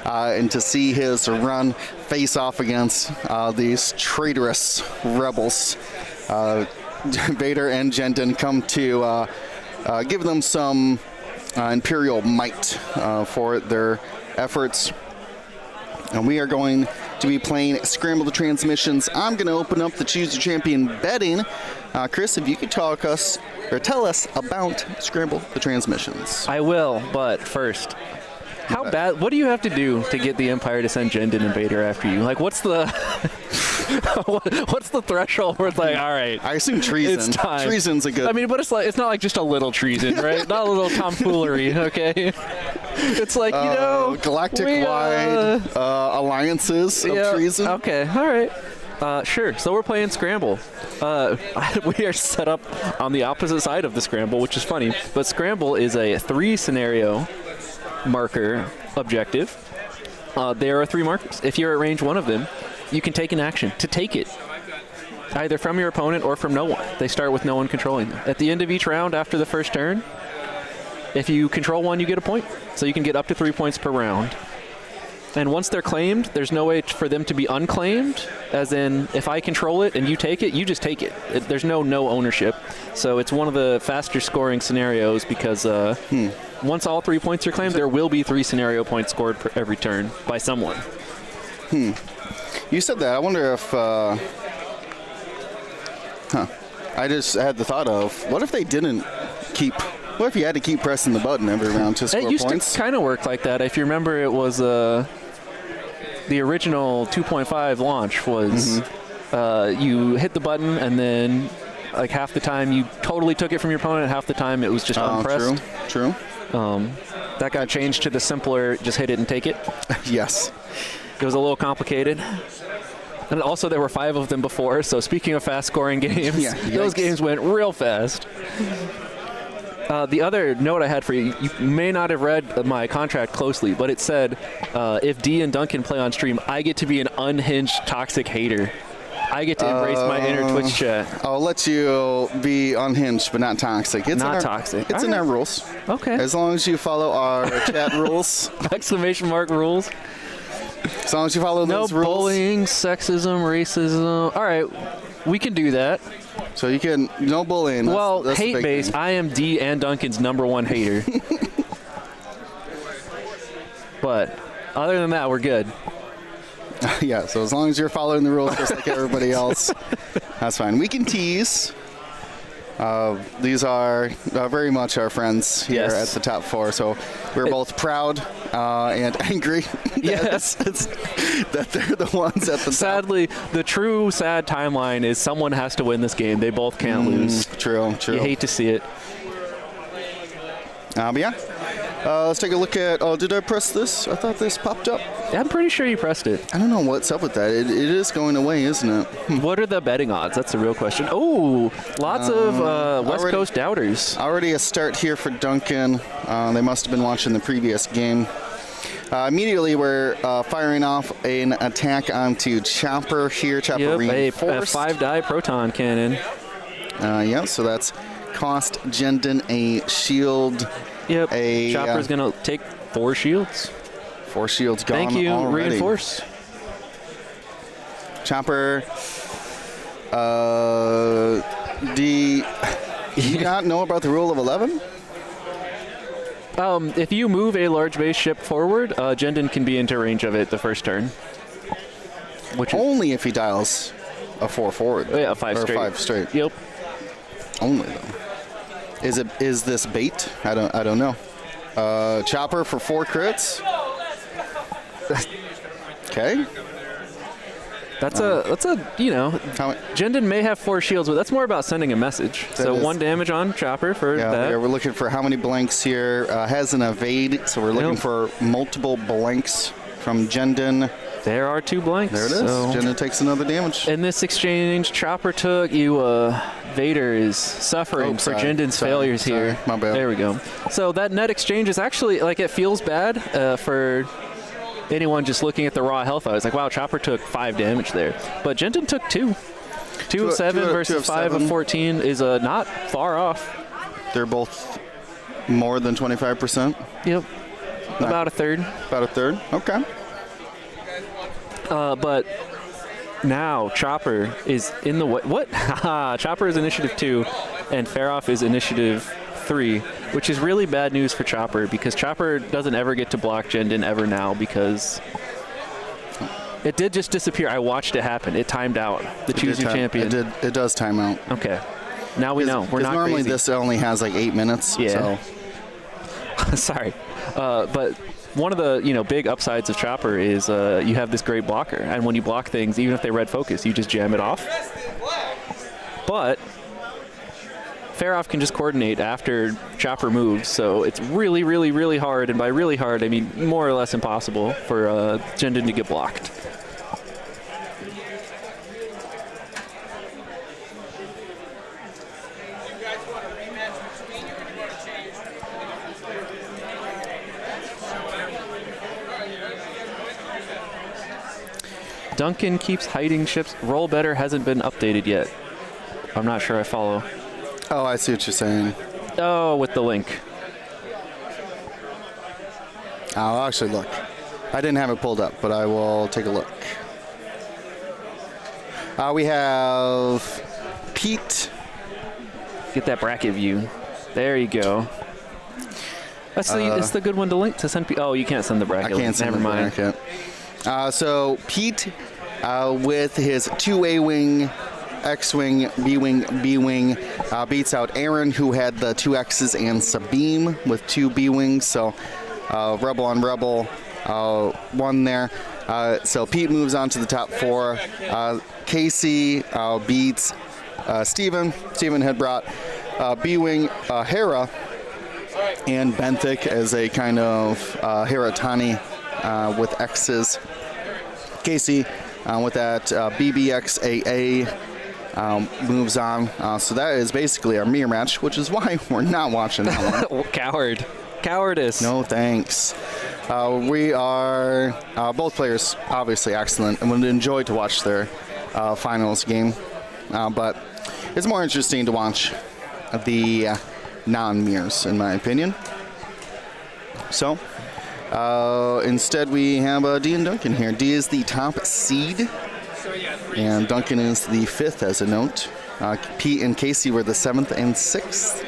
and to see his run face off against these traitorous rebels. Vader and Jenton come to give them some Imperial might for their efforts. And we are going to be playing Scramble the Transmissions. I'm going to open up the Choose Your Champion betting. Chris, if you could tell us about Scramble the Transmissions. I will, but first, how bad? What do you have to do to get the Empire to send Jenton and Vader after you? Like, what's the what's the threshold where it's like, all right, I assume treason. It's time. Treason's a good. I mean, but it's not like just a little treason, right? Not a little tomfoolery, okay? It's like, galactic-wide alliances of treason. Okay, all right. Sure. So we're playing Scramble. We are set up on the opposite side of the Scramble, which is funny. But Scramble is a 3-scenario marker objective. There are 3 markers. If you're at range 1 of them, you can take an action to take it, either from your opponent or from no one. They start with no one controlling them. At the end of each round after the first turn, if you control one, you get a point. So you can get up to 3 points per round. And once they're claimed, there's no way for them to be unclaimed, as in if I control it and you take it, you just take it. There's no ownership. So it's one of the faster scoring scenarios because once all 3 points are claimed, there will be 3 scenario points scored per every turn by someone. You said that. I wonder if... I just had the thought of, what if they didn't keep... What if you had to keep pressing the button every round to score points? It used to kind of work like that. If you remember, it was the original 2.5 launch was you hit the button and then like half the time you totally took it from your opponent, half the time it was just unpressed. True. That got changed to the simpler, just hit it and take it. Yes. It was a little complicated. And also there were 5 of them before, so speaking of fast-scoring games, those games went real fast. The other note I had for you, you may not have read my contract closely, but it said, if Dee and Duncan play on stream, I get to be an unhinged toxic hater. I get to embrace my inner Twitch chat. I'll let you be unhinged, but not toxic. It's not toxic. It's in our rules. Okay. As long as you follow our chat rules. Exclamation mark rules. As long as you follow those rules. No bullying, sexism, racism. All right, we can do that. So you can, no bullying. That's hate base, I am Dee and Duncan's #1 hater. But other than that, we're good. Yeah, so as long as you're following the rules just like everybody else, that's fine. We can tease. These are very much our friends here Yes. at the top 4, so we're both proud and angry that they're the ones at the top. Sadly, the true sad timeline is someone has to win this game. They both can't lose. True. You hate to see it. But yeah, let's take a look at. Oh, did I press this? I thought this popped up. I'm pretty sure you pressed it. I don't know what's up with that. It is going away, isn't it? What are the betting odds? That's the real question. Oh, lots of West Coast doubters. Already a start here for Duncan. They must have been watching the previous game. Immediately, we're firing off an attack onto Chopper here. Chopper Yep, a reinforced. 5-die proton cannon. Yeah, so that's cost Jendon a shield. Yep. A Chopper's gonna take 4 shields. 4 shields gone Thank you. already. Reinforce. Chopper. Do you not know about the rule of 11? If you move a large base ship forward, Jendon can be into range of it the first turn. Which is, Only if he dials a 4 forward. yeah, 5 or straight. 5 straight. Yep. Only though. Is this bait? I don't know. Chopper for 4 crits. Okay. That's a How, Jendon may have 4 shields, but that's more about sending a message. So is. 1 damage on Chopper for yeah, that. we're looking for how many blanks here. Has an evade, so we're looking Yep. for multiple blanks from Jendon. There are 2 blanks. There it is. So Jendon takes another damage. in this exchange, Chopper took you. Vader is suffering for sorry. Jendon's Sorry. failures here. My bad. There we go. So that net exchange is actually like it feels bad for anyone just looking at the raw health. I was like, wow, Chopper took 5 damage there, but Jendon took 2. 2 of 7 versus 5 of 14 is not far off. They're both more than 25%. Yep, about a third. About a third. Okay. But now Chopper is in the way. What? Chopper is initiative 2, and Faroff is initiative 3, which is really bad news for Chopper because Chopper doesn't ever get to block Jendon ever now because it did just disappear. I watched it happen. It timed out. The choose your champion. It does time out. Okay. Now we know. We're not normally crazy. this only has like 8 minutes. Yeah. So. Sorry, but one of the big upsides of Chopper is you have this great blocker, and when you block things, even if they red focus, you just jam it off. But Faroff can just coordinate after Chopper moves, so it's really, really, really hard, and by really hard, I mean more or less impossible for Jendon to get blocked. Duncan keeps hiding ships. Roll better hasn't been updated yet. I'm not sure I follow. Oh, I see what you're saying. Oh, with the link. I'll actually look. I didn't have it pulled up, but I will take a look. We have Pete. Get that bracket view. There you go. That's the good one to link to send. Oh, you can't send the bracket. I can't send Never the mind. bracket. So Pete, with his 2 A-wing, X-wing, B-wing, B-wing, beats out Aaron, who had the 2 X's, and Sabine with 2 B-wings. So Rebel on Rebel won there. So Pete moves on to the top 4. Casey beats Steven. Steven had brought B-wing Hera and Benthic as a kind of Heratani with X's. Casey with that BBXAA moves on. So that is basically our mirror match, which is why we're not watching that one. Coward. Cowardice. No thanks. We are both players obviously excellent and would enjoy to watch their finals game. But it's more interesting to watch the non-mirrors, in my opinion. So instead we have D and Duncan here. D is the top seed, and Duncan is the 5th as a note. Pete and Casey were the 7th and 6th.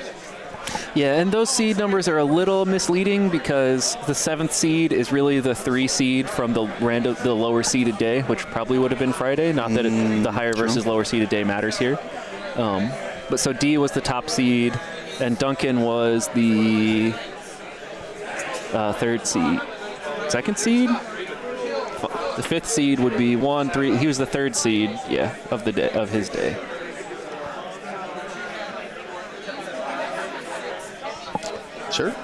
Yeah, and those seed numbers are a little misleading because the 7th seed is really the 3 seed from the lower seeded day, which probably would have been Friday. Not that the higher versus lower seeded day matters here. but so D was the top seed, and Duncan was the third seed. Second seed? The fifth seed would be 1, 3. He was the third seed, yeah, of the day, of his day. Sure.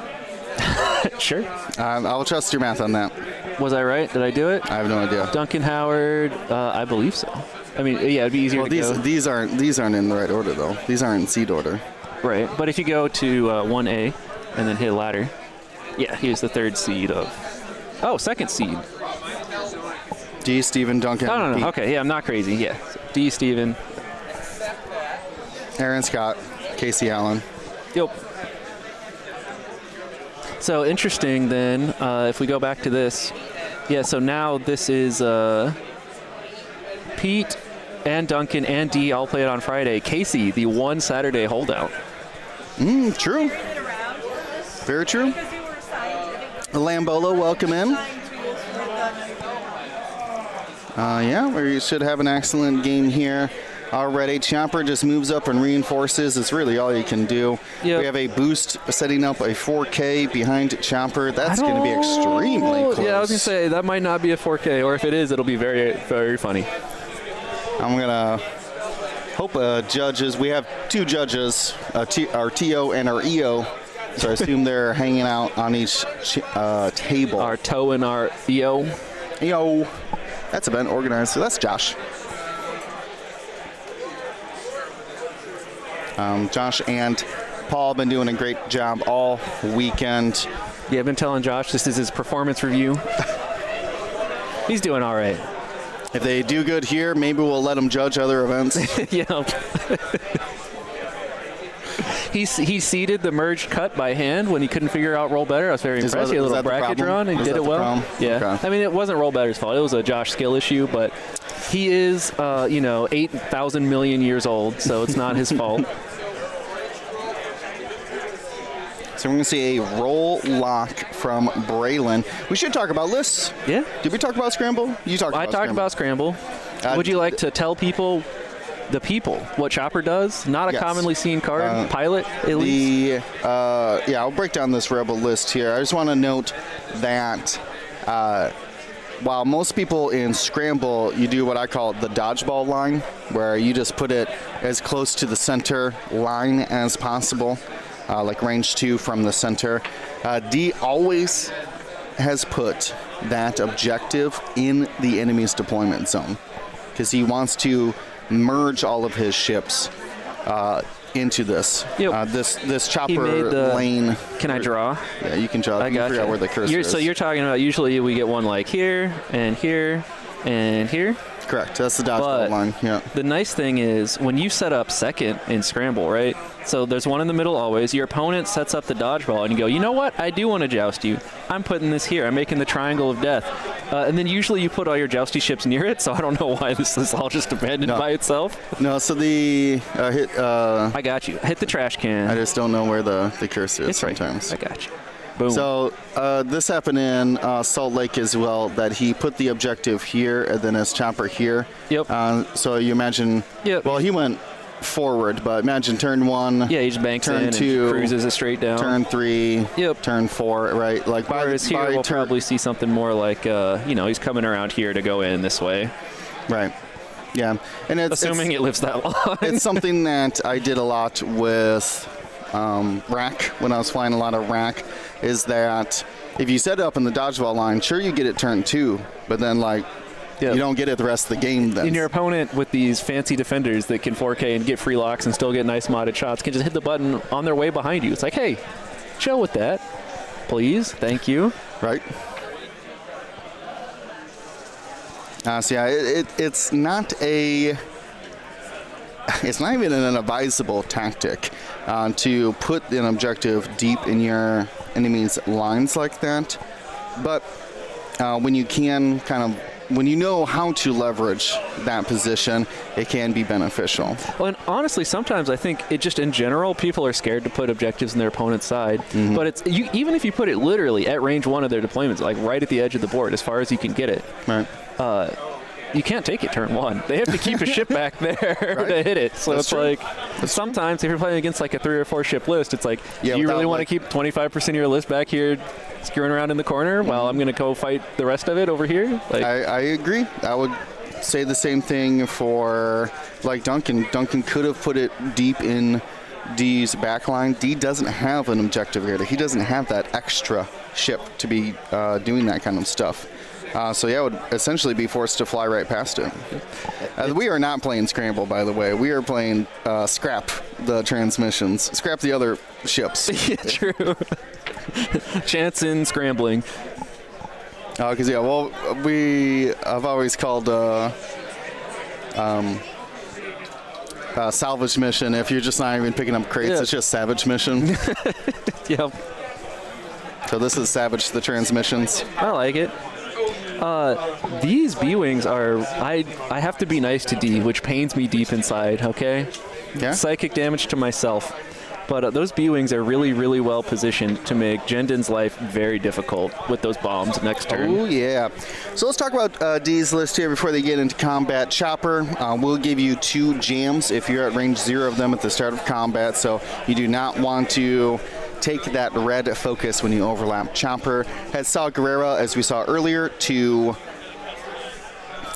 Sure. I'll trust your math on that. Was I right? Did I do it? I have no idea. Duncan Howard, I believe so. I mean, yeah, it'd be easier to go. These aren't in the right order though. These aren't in seed order. Right, but if you go to 1A and then hit a ladder, yeah, he was the third seed of. Oh, second seed. D. Steven Duncan. Oh, no. Pete. Okay, yeah, I'm not crazy. Yeah, so D. Steven. Aaron Scott, Casey Allen. Yep. So interesting then, if we go back to this. Yeah, so now this is Pete and Duncan and D all played on Friday. Casey, the one Saturday holdout. True. Very true. Lambola, welcome in. Yeah, we should have an excellent game here already. Chopper just moves up and reinforces. It's really all you can do. Yep. We have a boost setting up a 4K behind Chopper. That's going to be extremely close. Yeah, I was going to say, that might not be a 4K, or if it is, it'll be very, very funny. I'm going to hope judges. We have two judges, our TO and our EO. So I assume they're hanging out on each table. Our toe and our EO. EO. That's event organized. So that's Josh. Josh and Paul have been doing a great job all weekend. Yeah, I've been telling Josh this is his performance review. He's doing all right. If they do good here, maybe we'll let them judge other events. Yeah. He seeded the merged cut by hand when he couldn't figure out roll better. I was very impressed. He had a little bracket drawn and did it well. Yeah. Okay. I mean, it wasn't roll better's fault. It was a Josh skill issue, but he is, 8,000 million years old, so it's not his fault. So we're going to see a roll lock from Braylon. We should talk about lists. Yeah. Did we talk about Scramble? You talked about Scramble. I talked about Scramble. Would you like to tell people what Chopper does? Not a Yes. commonly seen card. Pilot, at least. I'll break down this Rebel list here. I just want to note that while most people in Scramble, you do what I call the dodgeball line, where you just put it as close to the center line as possible, like range 2 from the center. D always has put that objective in the enemy's deployment zone because he wants to merge all of his ships into this. Yep. This chopper lane. Can I draw? Yeah, you can draw. I got you. Where the cursor is. So you're talking about usually we get one like here and here and here. Correct. That's the dodgeball line. Yeah. The nice thing is when you set up second in Scramble, right? So there's one in the middle always. Your opponent sets up the dodgeball, and you go, you know what? I do want to joust you. I'm putting this here. I'm making the triangle of death. And then usually you put all your jousty ships near it, so I don't know why this is all just abandoned by itself. No, so the hit... I got you. Hit the trash can. I just don't know where the cursor is It's sometimes. Right. I got you. Boom. So this happened in Salt Lake as well, that he put the objective here and then his chopper here. Yep. So you imagine... Yep. Well, he went forward, but imagine turn 1. Yeah, he just banks turn in 2, and cruises it straight down. Turn 3. Yep. Turn 4, right? Like Whereas here we'll probably see something more like, he's coming around here to go in this way. Right. Yeah. And Assuming it lives that long. It's something that I did a lot with rack when I was flying a lot of rack, is that if you set it up in the dodgeball line, sure you get it turn 2, but then you don't get it the rest of the game then. And your opponent with these fancy defenders that can 4K and get free locks and still get nice modded shots can just hit the button on their way behind you. It's like, hey, chill with that, please. Thank you. Right. So yeah, it's not even an advisable tactic to put an objective deep in your enemy's lines like that. But when you know how to leverage that position, it can be beneficial. Well, and honestly, sometimes I think it just in general, people are scared to put objectives in their opponent's side. Mm-hmm. But even if you put it literally at range 1 of their deployments, like right at the edge of the board, as far as you can get it. Right. you can't take it turn 1. They have to keep a ship back there to hit it. So That's it's true. like sometimes if you're playing against like a 3 or 4 ship list, it's like, Yeah, do you really without, want to like- keep 25% of your list back here skewing around in the corner while I'm going to go fight the rest of it over here? Like, I agree. I would say the same thing for like Duncan. Duncan could have put it deep in D's backline. D doesn't have an objective here. He doesn't have that extra ship to be doing that kind of stuff. So yeah, would essentially be forced to fly right past it. We are not playing Scramble, by the way. We are playing Scrap the transmissions. Scrap the other ships. yeah, true. Chance in scrambling. Because I've always called salvage mission. If you're just not even picking up crates, it's just savage mission. Yep. So this is savage the transmissions. I like it. These B-Wings are, I have to be nice to D, which pains me deep inside, okay? Yeah. Psychic damage to myself. But those B-Wings are really, really well positioned to make Jendin's life very difficult with those bombs next turn. Oh, yeah. So let's talk about D's list here before they get into combat. Chopper will give you 2 jams if you're at range 0 of them at the start of combat, so you do not want to take that red focus when you overlap. Chopper has Saw Gerrera, as we saw earlier, to...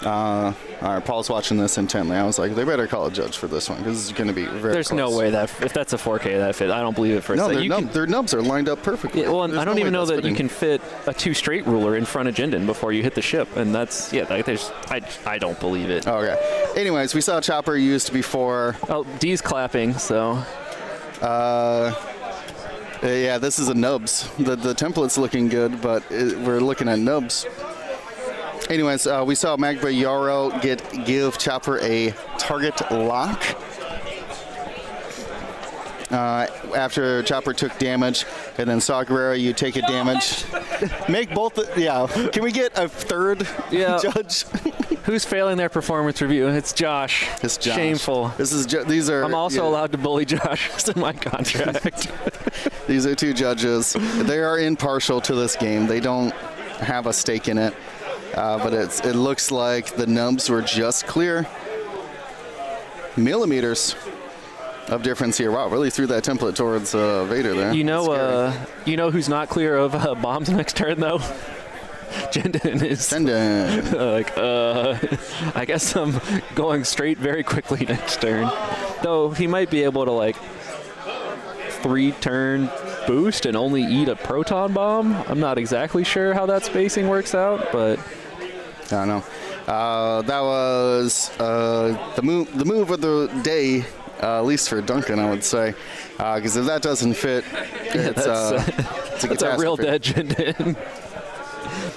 all right, Paul's watching this intently. I was like, they better call a judge for this one because this is going to be very There's close. no way that, if that's a 4K that fit, I don't believe it for a No, second. their nubs are lined up perfectly. Yeah, well, There's I don't no even way know that's that you fitting. can fit a 2 straight ruler in front of Jendin before you hit the ship, and that's, yeah, like there's, I don't believe it. Okay. Anyways, we saw Chopper used before. Oh, D's clapping, so. Yeah, this is a nubs. The template's looking good, but we're looking at nubs. Anyways, we saw Magba Yarrow give Chopper a target lock. After Chopper took damage, and then Saw Gerrera, you take a damage. Make both, Can we get a third judge? Who's failing their performance review? It's Josh. It's Josh. Shameful. These are. I'm also allowed to bully Josh. It's in my contract. These are 2 judges. They are impartial to this game. They don't have a stake in it. But it looks like the nubs were just clear. Millimeters of difference here. Wow, really threw that template towards Vader there. You know who's not clear of bombs next turn though? Jendin is. I guess I'm going straight very quickly next turn. Though he might be able to like 3-turn boost and only eat a proton bomb. I'm not exactly sure how that spacing works out, but I don't know. That was the move of the day, at least for Duncan, I would say. Because if that doesn't fit, it's a real dead Jendin.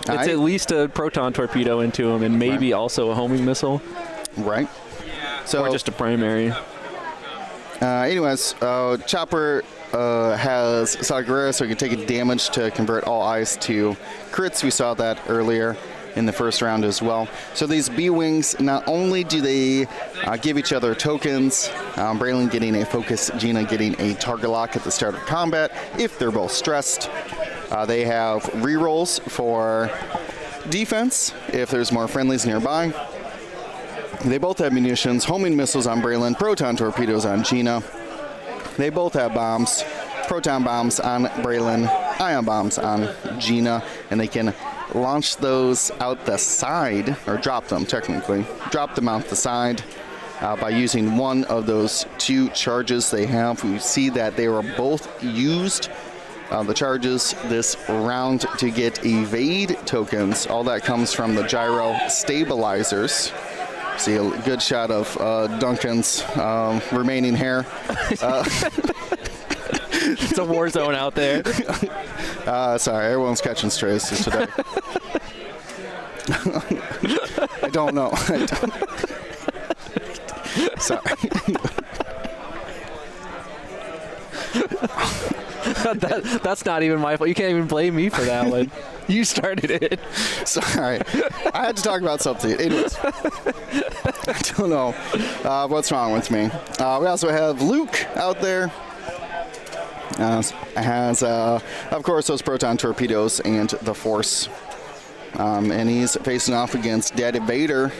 It's at least a proton torpedo into him and maybe also a homing missile. Right. So, or just a primary. Anyways, Chopper has Saw Gerrera, so he can take a damage to convert all eyes to crits. We saw that earlier in the first round as well. So these B-Wings, not only do they give each other tokens, Braylon getting a focus, Gina getting a target lock at the start of combat if they're both stressed. They have rerolls for defense if there's more friendlies nearby. They both have munitions, homing missiles on Braylon, proton torpedoes on Gina. They both have bombs, proton bombs on Braylon, ion bombs on Gina, and they can launch those out the side, or drop them technically, drop them out the side by using one of those 2 charges they have. We see that they were both used, the charges this round, to get evade tokens. All that comes from the gyro stabilizers. See a good shot of Duncan's remaining hair. It's a war zone out there. Sorry, everyone's catching strays today. I don't know. Sorry. That's not even my fault. You can't even blame me for that one. You started it. Sorry. I had to talk about something. Anyways. I don't know what's wrong with me. We also have Luke out there. Has, of course, those proton torpedoes and the Force. And he's facing off against Daddy Vader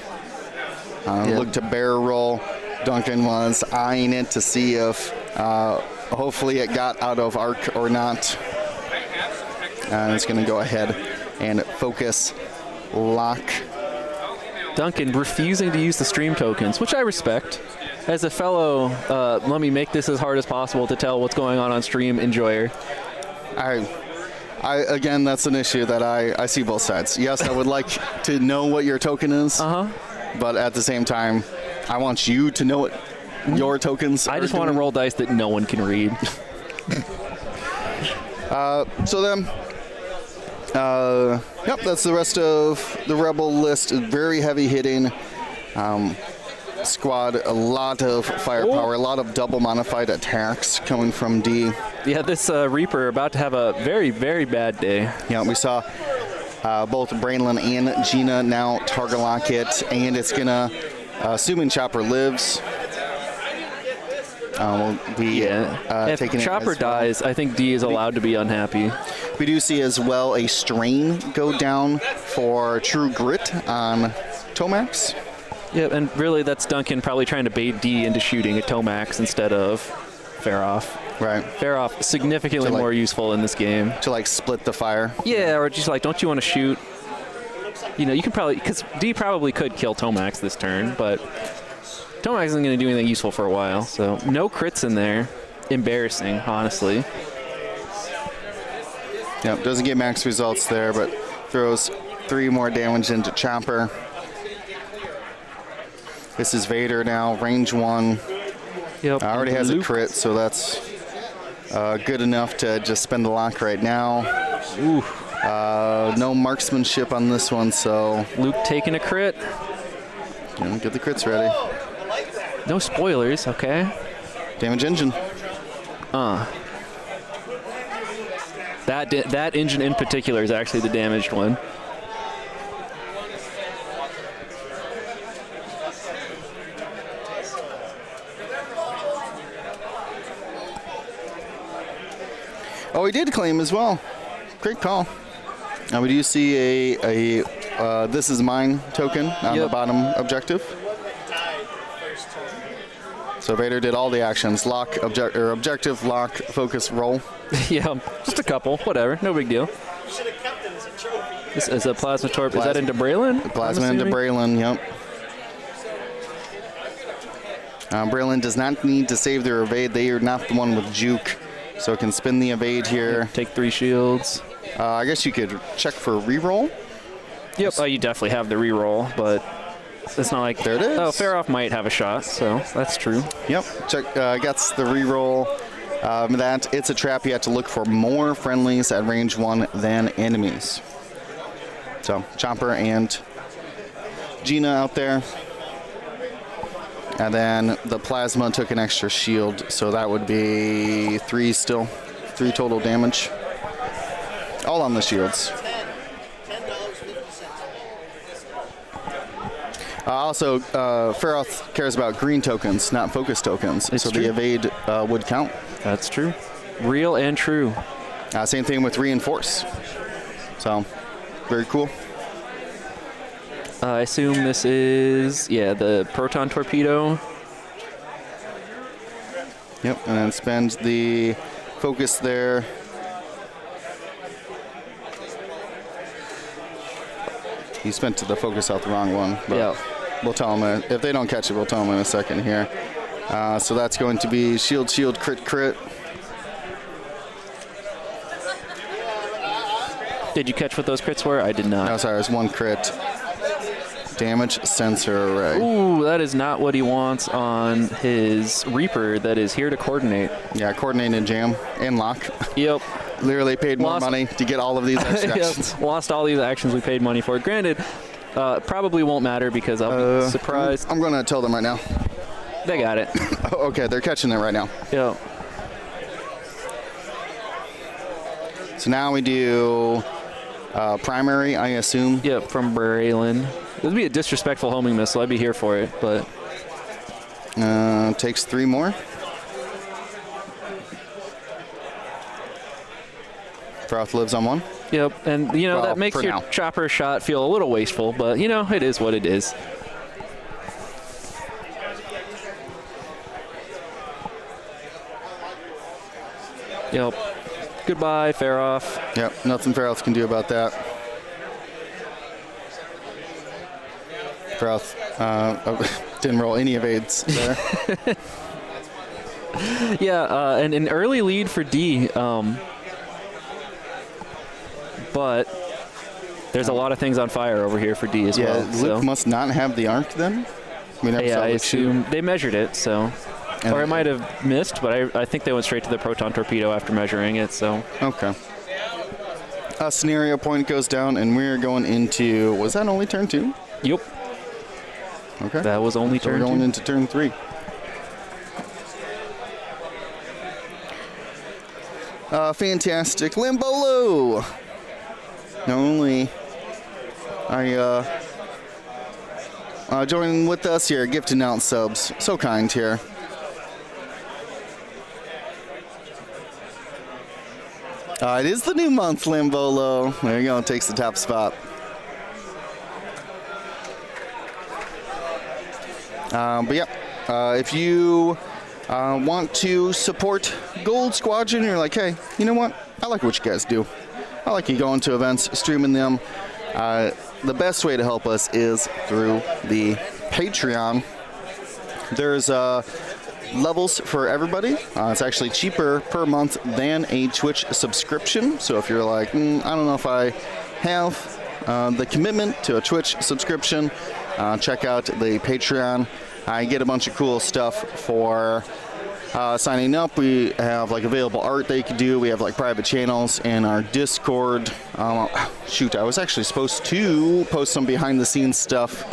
Look to barrel roll. Duncan was eyeing it to see if hopefully it got out of arc or not. And it's going to go ahead and focus lock. Duncan refusing to use the stream tokens, which I respect. As a fellow, let me make this as hard as possible to tell what's going on stream enjoyer. Again, that's an issue that I see both sides. Yes, I would like to know what your token is, but at the same time, I want you to know what your tokens are. I just want to roll dice that no one can read. So then, yep, that's the rest of the Rebel list. Very heavy hitting squad, a lot of firepower, a lot of double modified attacks coming from D. Yeah, this Reaper about to have a very, very bad day. Yeah, we saw both Brainlin and Gina now target lock it, and it's gonna, assuming Chopper lives, will be if taking Chopper it as well. dies, I think D is allowed to be unhappy. We do see as well a strain go down for True Grit on Tomax. Yeah, and really that's Duncan probably trying to bait D into shooting at Tomax instead of Faroff. Right. Faroff significantly more useful in this game. To like split the fire. Yeah, or just like, don't you want to shoot? You know, you can probably, because D probably could kill Tomax this turn, but Tomax isn't going to do anything useful for a while. So no crits in there. Embarrassing, honestly. Yep, doesn't get max results there, but throws 3 more damage into Chopper. This is Vader now, range 1. Yep. Already has a crit, so that's good enough to just spend the lock right now. Ooh. No marksmanship on this one, so Luke taking a crit. get the crits ready. No spoilers, okay. Damage engine. That engine in particular is actually the damaged one. Oh, he did claim as well. Great call. Now we do see a this is mine token on the bottom objective. So Vader did all the actions: lock, objective, lock, focus, roll. Yeah, just a couple, whatever, no big deal. This is a plasma torp. Is that into Braylon? Plasma into Braylon. Yep. Braylon does not need to save their evade. They are not the one with juke. So it can spin the evade here. Take 3 shields. I guess you could check for reroll. Yep. Oh, you definitely have the reroll, but it's not like... There it is. Oh, Faroff might have a shot, so that's true. Yep. Check. Gets the reroll. It's a trap. You have to look for more friendlies at range 1 than enemies. So Chopper and Gina out there. And then the plasma took an extra shield, so that would be 3 still. 3 total damage. All on the shields. Also, Faroth cares about green tokens, not focus tokens. It's so true. The evade would count. That's true. Real and true. Same thing with reinforce. So, very cool. I assume this is, the proton torpedo. Yep, and then spend the focus there. He spent the focus out the wrong one. But we'll tell him, if they don't catch it, we'll tell him in a second here. So that's going to be shield, shield, crit, crit. Did you catch what those crits were? I did not. No, sorry, it was 1 crit. Damage sensor array. Ooh, that is not what he wants on his Reaper that is here to coordinate. Yeah, coordinate and jam and lock. Yep. Literally paid more money to get all of these extra actions. Lost all these actions we paid money for. Granted, probably won't matter because I'll be surprised. I'm going to tell them right now. They got it. Oh, okay, they're catching it right now. Yep. So now we do primary, I assume. Yep, from Braylon. This would be a disrespectful homing missile. I'd be here for it, but... Takes 3 more. Froth lives on 1. Yep, and, that makes your chopper shot feel a little wasteful, but, it is what it is. Yep. Goodbye, fair off. Yep, nothing Faroth can do about that. Faroth didn't roll any evades there. Yeah, and an early lead for D. But there's a lot of things on fire over here for D as well. Yeah, Luke must not have the arc then. We never saw I Luke assume shoot. they measured it, so. Or it might have missed, but I think they went straight to the proton torpedo after measuring it, so. Okay. Scenario point goes down, and we're going into, was that only turn 2? Yep. Okay. That was only So turn we're going 2. into turn 3. Fantastic Limbolo. Not only joining with us here, gift announce subs. So kind here. It is the new month, Limbolo. There you go, takes the top spot. But yeah, if you want to support Gold Squadron, you're like, hey, you know what? I like what you guys do. I like you going to events, streaming them. The best way to help us is through the Patreon. There's levels for everybody. It's actually cheaper per month than a Twitch subscription. So if you're like, I don't know if I have the commitment to a Twitch subscription, check out the Patreon. I get a bunch of cool stuff for signing up. We have like available art that you can do. We have like private channels in our Discord. Shoot, I was actually supposed to post some behind the scenes stuff,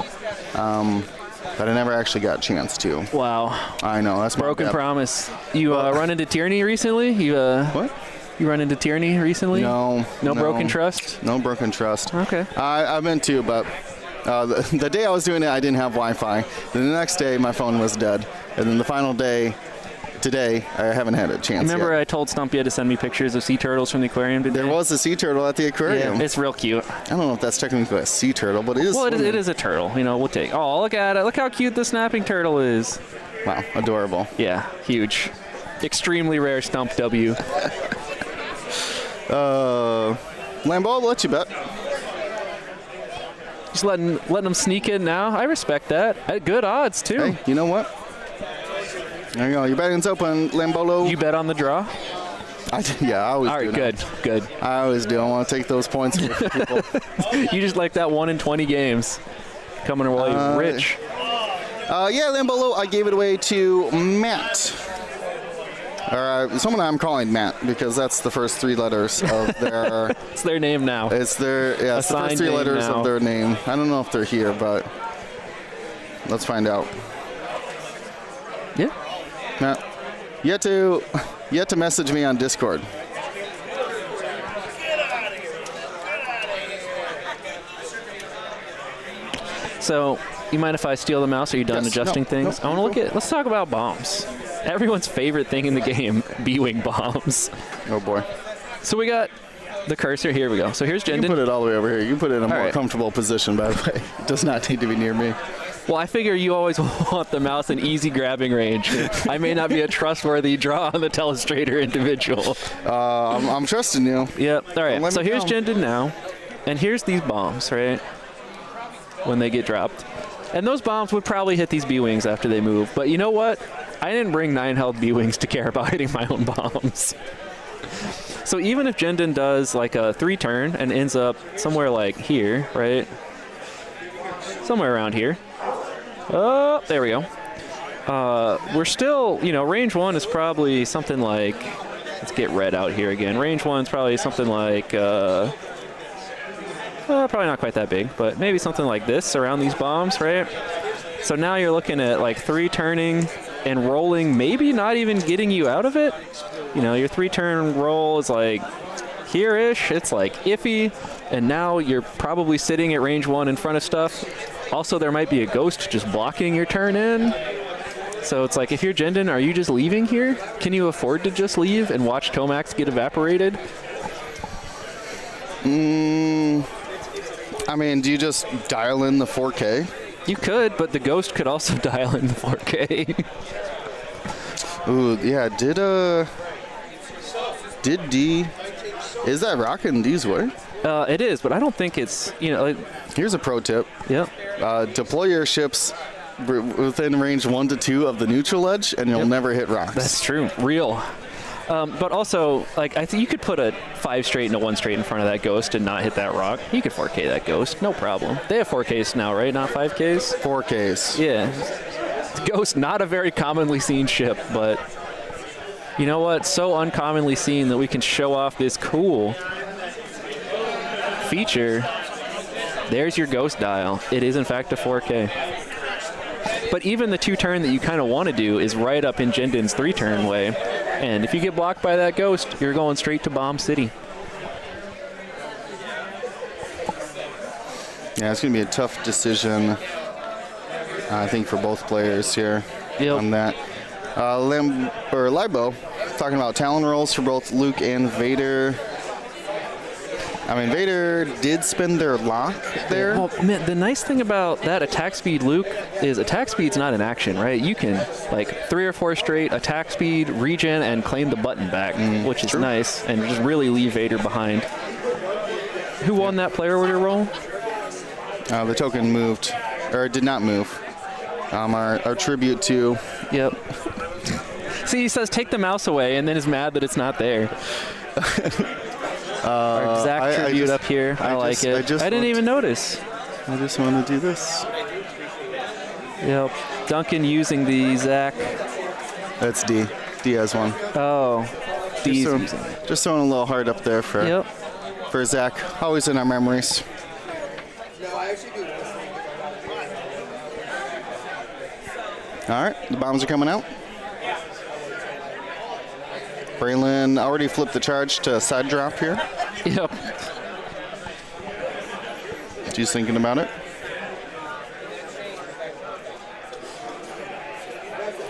but I never actually got a chance to. Wow. I know, that's my Broken bad. promise. You run into Tierney recently? What? You run into Tierney recently? No. No broken trust? No broken trust. Okay. I've been to, but the day I was doing it, I didn't have Wi-Fi. Then the next day, my phone was dead. And then the final day, today, I haven't had a chance Remember yet. I told Stumpy to send me pictures of sea turtles from the aquarium today? There was a sea turtle at the aquarium. Yeah, it's real cute. I don't know if that's technically a sea turtle, but it is. Well, it swimming. is a turtle. You know, we'll take. Oh, look at it. Look how cute the snapping turtle is. Wow, adorable. Yeah, huge. Extremely rare Stump W. Lambeau, I'll let you bet. Just letting them sneak in now. I respect that. At good odds, too. Hey, you know what? There you go. Your betting's open, Lambolo. You bet on the draw? Yeah, I always do. All right, that. good. I always do. I want to take those points from people. You just like that 1 in 20 games. Coming away rich. Yeah, Lambolo, I gave it away to Matt. Someone I'm calling Matt because that's the first 3 letters of their. It's their name now. It's their it's the first 3 name letters now. of their name. I don't know if they're here, but let's find out. Yeah. Matt, you have to message me on Discord. So, you mind if I steal the mouse? Are you done Yes, adjusting no, things? no, I want to look at. Let's talk about bombs. Everyone's favorite thing in the game: B-wing bombs. Oh boy. So we got the cursor. Here we go. So here's You can Jendon. put it all the way over here. You can put it in a more right. comfortable position, by the way. It does not need to be near me. Well, I figure you always want the mouse in easy grabbing range. I may not be a trustworthy draw on the telestrator individual. I'm trusting you. Yep. All right. Let So me here's know. Jendon now, and here's these bombs, right? When they get dropped. And those bombs would probably hit these B-wings after they move. But you know what? I didn't bring 9 held B-wings to care about hitting my own bombs. So even if Jendon does like a 3-turn and ends up somewhere like here, right? Somewhere around here. Oh, there we go. We're still, range 1 is probably something like, let's get red out here again. Range 1 is probably something like, probably not quite that big, but maybe something like this around these bombs, right? So now you're looking at like 3 turning and rolling, maybe not even getting you out of it. Your 3-turn roll is like here-ish. It's like iffy. And now you're probably sitting at range 1 in front of stuff. Also, there might be a ghost just blocking your turn in. So it's like, if you're Jendon, are you just leaving here? Can you afford to just leave and watch Tomax get evaporated? I mean, do you just dial in the 4K? You could, but the ghost could also dial in the 4K. Ooh, yeah, Did D... Is that rock in D's way? It is, but I don't think it's, Here's a pro tip. Yep. Deploy your ships within range 1 to 2 of the neutral edge, and you'll never hit rocks. That's true. Real. But also, like, I think you could put a 5 straight and a 1 straight in front of that ghost and not hit that rock. You could 4K that ghost, no problem. They have 4Ks now, right? Not 5Ks? 4Ks. Yeah. Ghost, not a very commonly seen ship, but you know what? So uncommonly seen that we can show off this cool feature. There's your ghost dial. It is, in fact, a 4K. But even the 2-turn that you kind of want to do is right up in Jindin's 3-turn way. And if you get blocked by that ghost, you're going straight to Bomb City. Yeah, it's going to be a tough decision, I think, for both players here on that. Libo talking about Talon rolls for both Luke and Vader. I mean, Vader did spend their lock there. Well, man, the nice thing about that attack speed Luke is attack speed's not in action, right? You can, like, 3 or 4 straight attack speed, regen, and claim the button back, which is nice, and just really leave Vader behind. Who won that player order roll? The token moved, or did not move. Our tribute to... Yep. See, he says take the mouse away, and then is mad that it's not there. Our exact tribute up here. I like it. I didn't even notice. I just want to do this. Yep. Duncan using the Zach. That's D. D has one. Oh. D's just throwing a little heart up there for Zach. Always in our memories. All right, the bombs are coming out. Braylon already flipped the charge to a side drop here. Yep. She's thinking about it.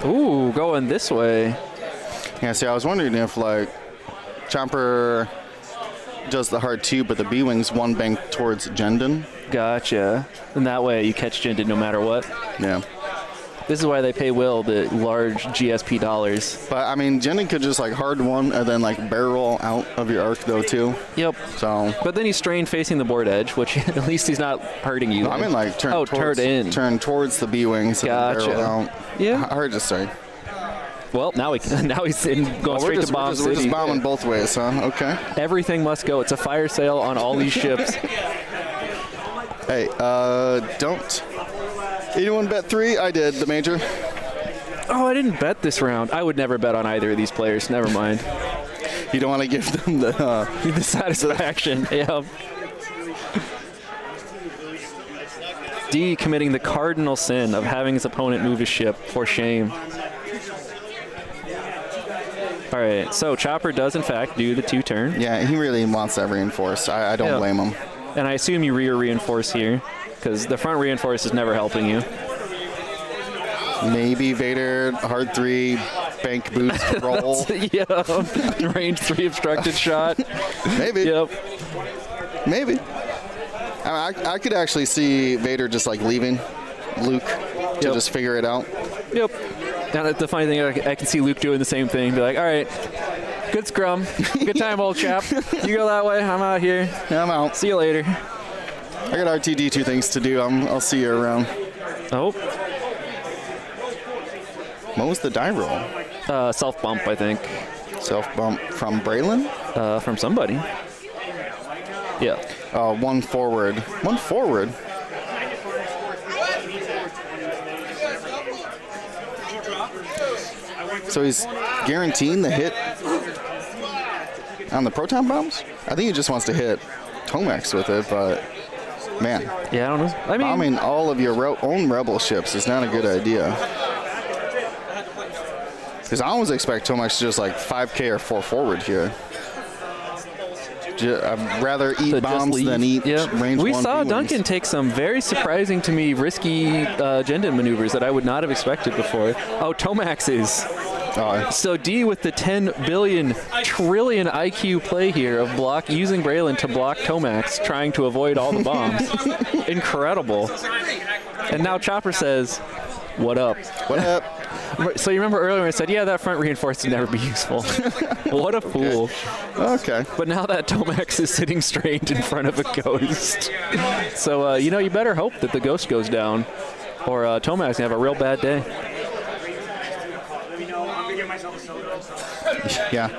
Ooh, going this way. Yeah, see, I was wondering if, like, Chomper does the hard 2, but the B-Wing's 1 bank towards Jindin. Gotcha. And that way you catch Jindin no matter what. Yeah. This is why they pay Will the large GSP dollars. But, I mean, Jindin could just, like, hard 1 and then, like, barrel out of your arc, though, too. Yep. So. But then he's strained facing the board edge, which at least he's not hurting you. No, I mean, like, turn towards the B-Wings and barrel out. Yeah. Hard to say. Well, now he's going straight to Bomb City. We're just bombing both ways, huh? Okay. Everything must go. It's a fire sale on all these ships. Hey, don't. Anyone bet 3? I did, the major. Oh, I didn't bet this round. I would never bet on either of these players. Never mind. You don't want to give them the satisfaction. Yeah. D committing the cardinal sin of having his opponent move his ship. For shame. All right, so Chopper does, in fact, do the 2-turn. Yeah, he really wants that reinforce. I don't blame him. And I assume you rear reinforce here, because the front reinforce is never helping you. Maybe Vader, hard 3, bank boost, roll. Yeah, range 3 obstructed shot. Maybe. Yep. Maybe. I could actually see Vader just, like, leaving Luke to just figure it out. Yep. Now, the funny thing, I can see Luke doing the same thing. Be like, all right, good scrum. Good time, old chap. You go that way. I'm out here. Yeah, I'm out. See you later. I got RTD 2 things to do. I'll see you around. Oh. What was the die roll? Self-bump, I think. Self-bump from Braylon? From somebody. Yeah. 1 forward. 1 forward? So he's guaranteeing the hit on the proton bombs? I think he just wants to hit Tomax with it, but man. Yeah, I don't know. I mean, bombing all of your own rebel ships is not a good idea. Because I always expect Tomax to just like 5K or 4 forward here. I'd rather eat bombs than eat range 1. We saw Duncan take some very surprising to me risky Jindin maneuvers that I would not have expected before. Oh, Tomax is. So D with the 10 billion trillion IQ play here of using Braylon to block Tomax, trying to avoid all the bombs. Incredible. And now Chopper says, what up? What up? So you remember earlier when I said, yeah, that front reinforced would never be useful. What a fool. Okay. But now that Tomax is sitting straight in front of a ghost. So, you better hope that the ghost goes down, or Tomax going to have a real bad day. Yeah.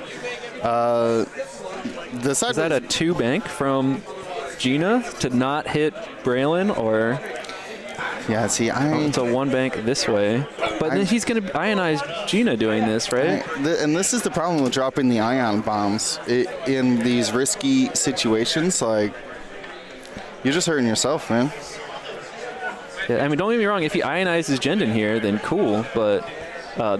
Is that a 2-bank from Gina to not hit Braylon, or... Yeah, see, it's a 1-bank this way. But then he's going to ionize Gina doing this, right? And this is the problem with dropping the ion bombs in these risky situations. Like, you're just hurting yourself, man. Yeah, I mean, don't get me wrong. If he ionizes Jendon here, then cool. But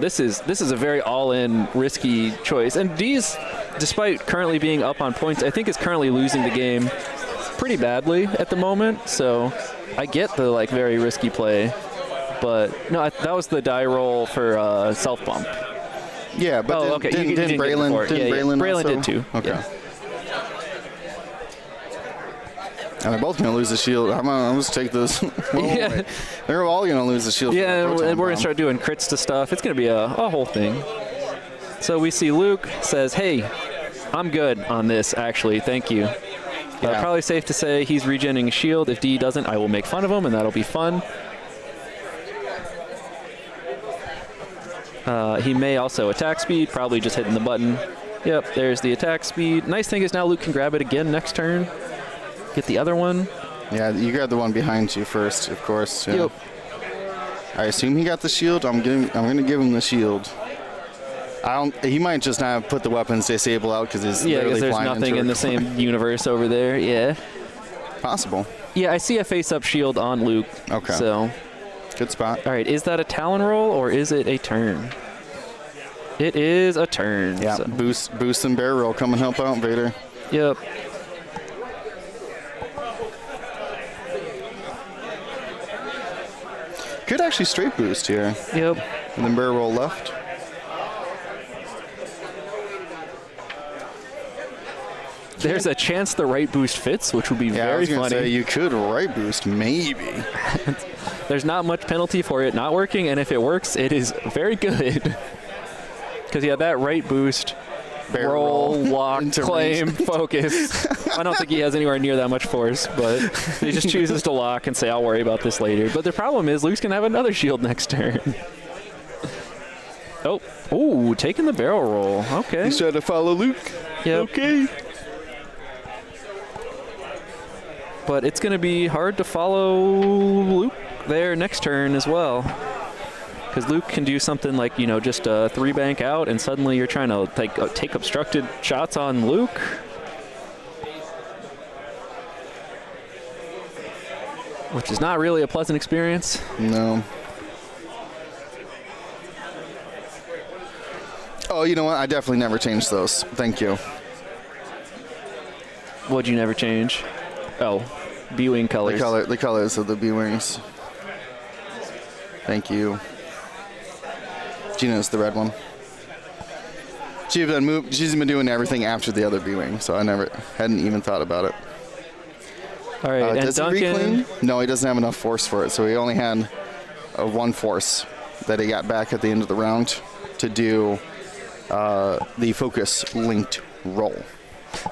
this is a very all-in risky choice. And D's, despite currently being up on points, I think is currently losing the game pretty badly at the moment. So I get the very risky play. But no, that was the die roll for self bump. Yeah, but okay. Didn't Braylon Braylon did too. Okay. Yeah. And they're both going to lose the shield. I'm going to take this. Yeah. They're all going to lose the shield. Yeah, and we're going to start doing crits to stuff. It's going to be a whole thing. So we see Luke says, hey, I'm good on this, actually. Thank you. Yeah. Probably safe to say he's regenerating shield. If D doesn't, I will make fun of him, and that'll be fun. He may also attack speed, probably just hitting the button. Yep, there's the attack speed. Nice thing is now Luke can grab it again next turn. Get the other one. Yeah, you grab the one behind you first, of course. Yeah. Yep. I assume he got the shield. I'm going to give him the shield. He might just not put the weapons disable out because he's literally there's flying nothing in the same universe over there. Yeah. Possible. Yeah, I see a face-up shield on Luke. Okay. So. Good spot. All right, is that a Talon roll or is it a turn? It is a turn. Yeah, so. boost and bear roll. Come and help out, Vader. Yep. Could actually straight boost here. Yep. And then bear roll left. There's a chance the right boost fits, which would be very funny. Say you could right boost, maybe. There's not much penalty for it not working, and if it works, it is very good. Because, yeah, that right boost, roll, lock, claim, focus. I don't think he has anywhere near that much force, but he just chooses to lock and say, I'll worry about this later. But the problem is Luke's going to have another shield next turn. Ooh, taking the barrel roll. Okay. He's trying to follow Luke. Yep. Okay. But it's going to be hard to follow Luke there next turn as well. Because Luke can do something like, just a 3-bank out, and suddenly you're trying to take obstructed shots on Luke. Which is not really a pleasant experience. No. Oh, you know what? I definitely never changed those. Thank you. What'd you never change? Oh, B-Wing colors. The colors of the B-Wings. Thank you. Gina's the red one. She's been doing everything after the other B-Wing, so I hadn't even thought about it. All right, and does Duncan. he reclaim? No, he doesn't have enough force for it, so he only had one force that he got back at the end of the round to do the focus linked roll.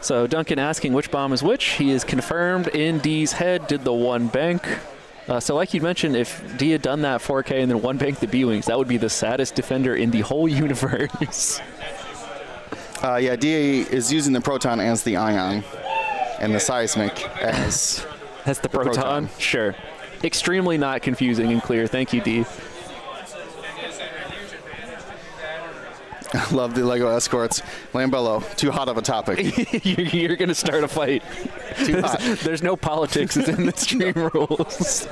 So Duncan asking which bomb is which. He is confirmed in D's head, did the 1-bank. So like you mentioned, if D had done that 4K and then 1-bank the B-Wings, that would be the saddest defender in the whole universe. Yeah, D is using the proton as the ion and the seismic as the proton. Sure. Extremely not confusing and clear. Thank you, D. I love the Lego escorts. Lambello, too hot of a topic. You're going to start a fight. Too hot. There's no politics. It's in the stream rules.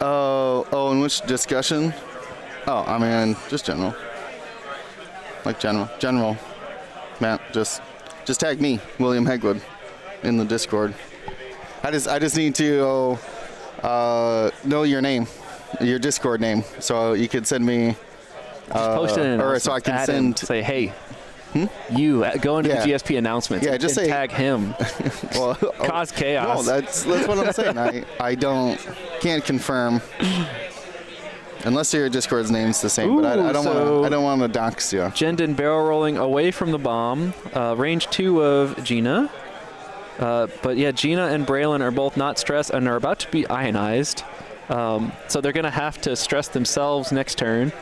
Oh, in which discussion? Oh, I mean, just general. Like general. Matt, just tag me, William Hegwood, in the Discord. I just need to know your name. your Discord name, so you could send me. Just post it in, or so I can add send. him, say, hey, you go into Yeah. the GSP announcements. Yeah, and just say- tag him. Well, Cause chaos. no, that's what I'm saying. I can't confirm unless your Discord's name's the same. But I don't want to dox you. Jendon barrel rolling away from the bomb. Range 2 of Gina. But yeah, Gina and Braylon are both not stressed and are about to be ionized. So they're going to have to stress themselves next turn.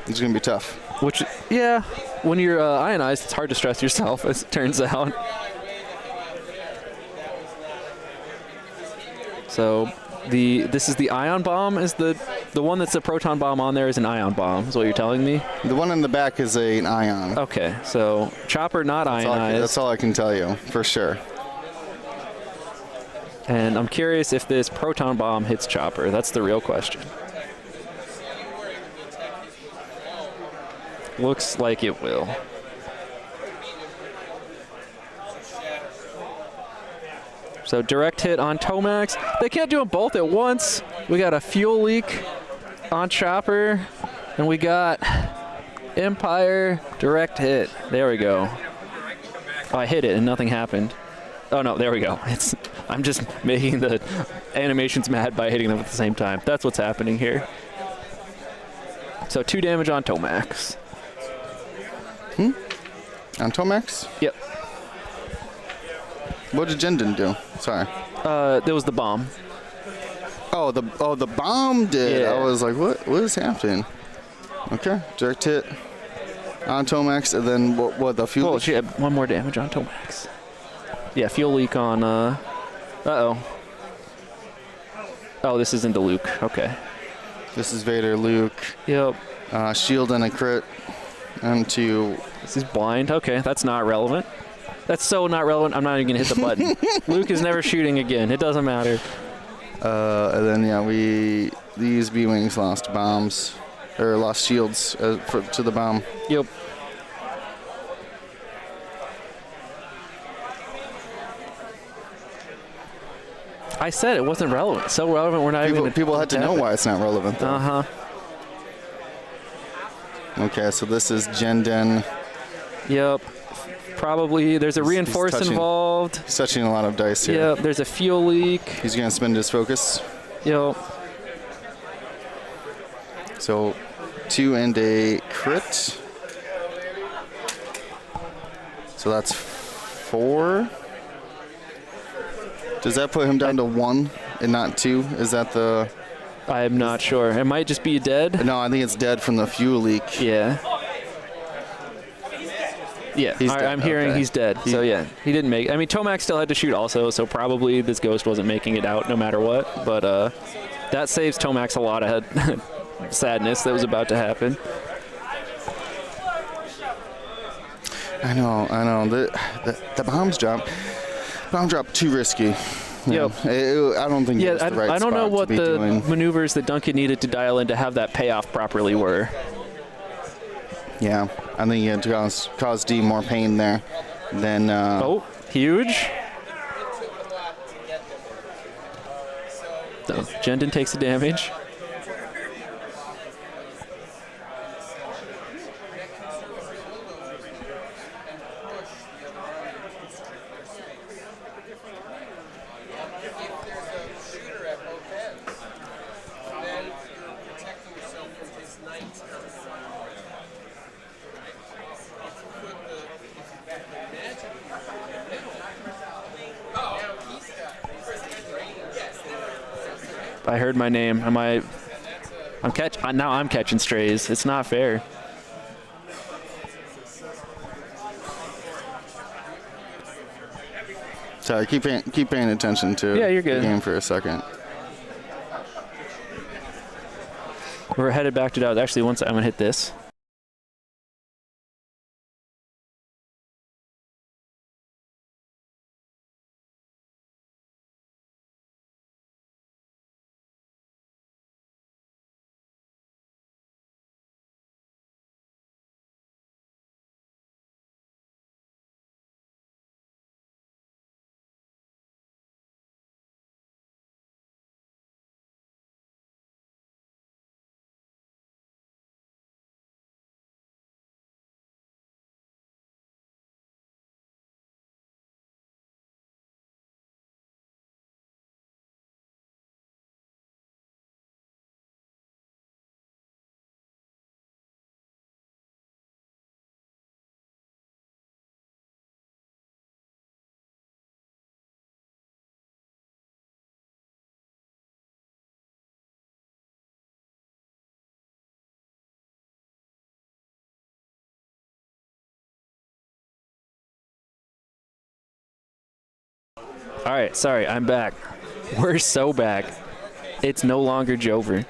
It's gonna be tough. Which, yeah, when you're ionized, it's hard to stress yourself, as it turns out. So this is the ion bomb. Is the one that's a proton bomb on there is an ion bomb, is what you're telling me? The one in the back is an ion. Okay, so Chopper not ionized. That's all I can tell you, for sure. And I'm curious if this proton bomb hits Chopper. That's the real question. Looks like it will. So direct hit on Tomax. They can't do them both at once. We got a fuel leak on Chopper, and we got Empire direct hit. There we go. Oh, I hit it and nothing happened. Oh no, there we go. I'm just making the animations mad by hitting them at the same time. That's what's happening here. So 2 damage on Tomax. On Tomax? Yep. What did Jendon do? Sorry. There was the bomb. Oh, the bomb did. Yeah. I was like, what is happening? Okay, direct hit on Tomax, and then what the fuel? Oh, she had 1 more damage on Tomax. Yeah, fuel leak on. Uh-oh. Oh, this isn't the Luke. Okay. This is Vader, Luke, Yep. shield and a crit, and to. This is blind. Okay, that's not relevant. That's so not relevant. I'm not even gonna hit the button. Luke is never shooting again. It doesn't matter. And then yeah, these B-wings lost bombs, or lost shields to the bomb. Yep. I said it wasn't relevant. So relevant, we're not even. People had to know why it's not relevant, though. Uh huh. Okay, so this is Jendon. Yep. Probably there's a reinforce touching. involved. He's touching a lot of dice here. Yep. There's a fuel leak. He's gonna spend his focus. Yep. So 2 and a crit. So that's 4. Does that put him down to 1 and not 2? Is that the? I'm not sure. It might just be dead. No, I think it's dead from the fuel leak. Yeah. Yeah, He's dead. I'm hearing Okay. he's dead. So yeah, he didn't make. I mean, Tomax still had to shoot also, so probably this ghost wasn't making it out no matter what. But that saves Tomax a lot of sadness that was about to happen. I know. The bomb drop too risky. Yep. I don't think. Yeah, it was the right I don't know spot to what be the doing. maneuvers that Duncan needed to dial in to have that payoff properly were. Yeah, I think it caused D more pain there than. Oh, huge. So Jendon takes the damage. I heard my name. I'm catching strays. It's not fair. Sorry, keep paying attention to Yeah, you're the good. game for a second. We're headed back to Dowd. Actually, once I'm gonna hit this. All right, sorry, I'm back. We're so back. It's no longer Jover.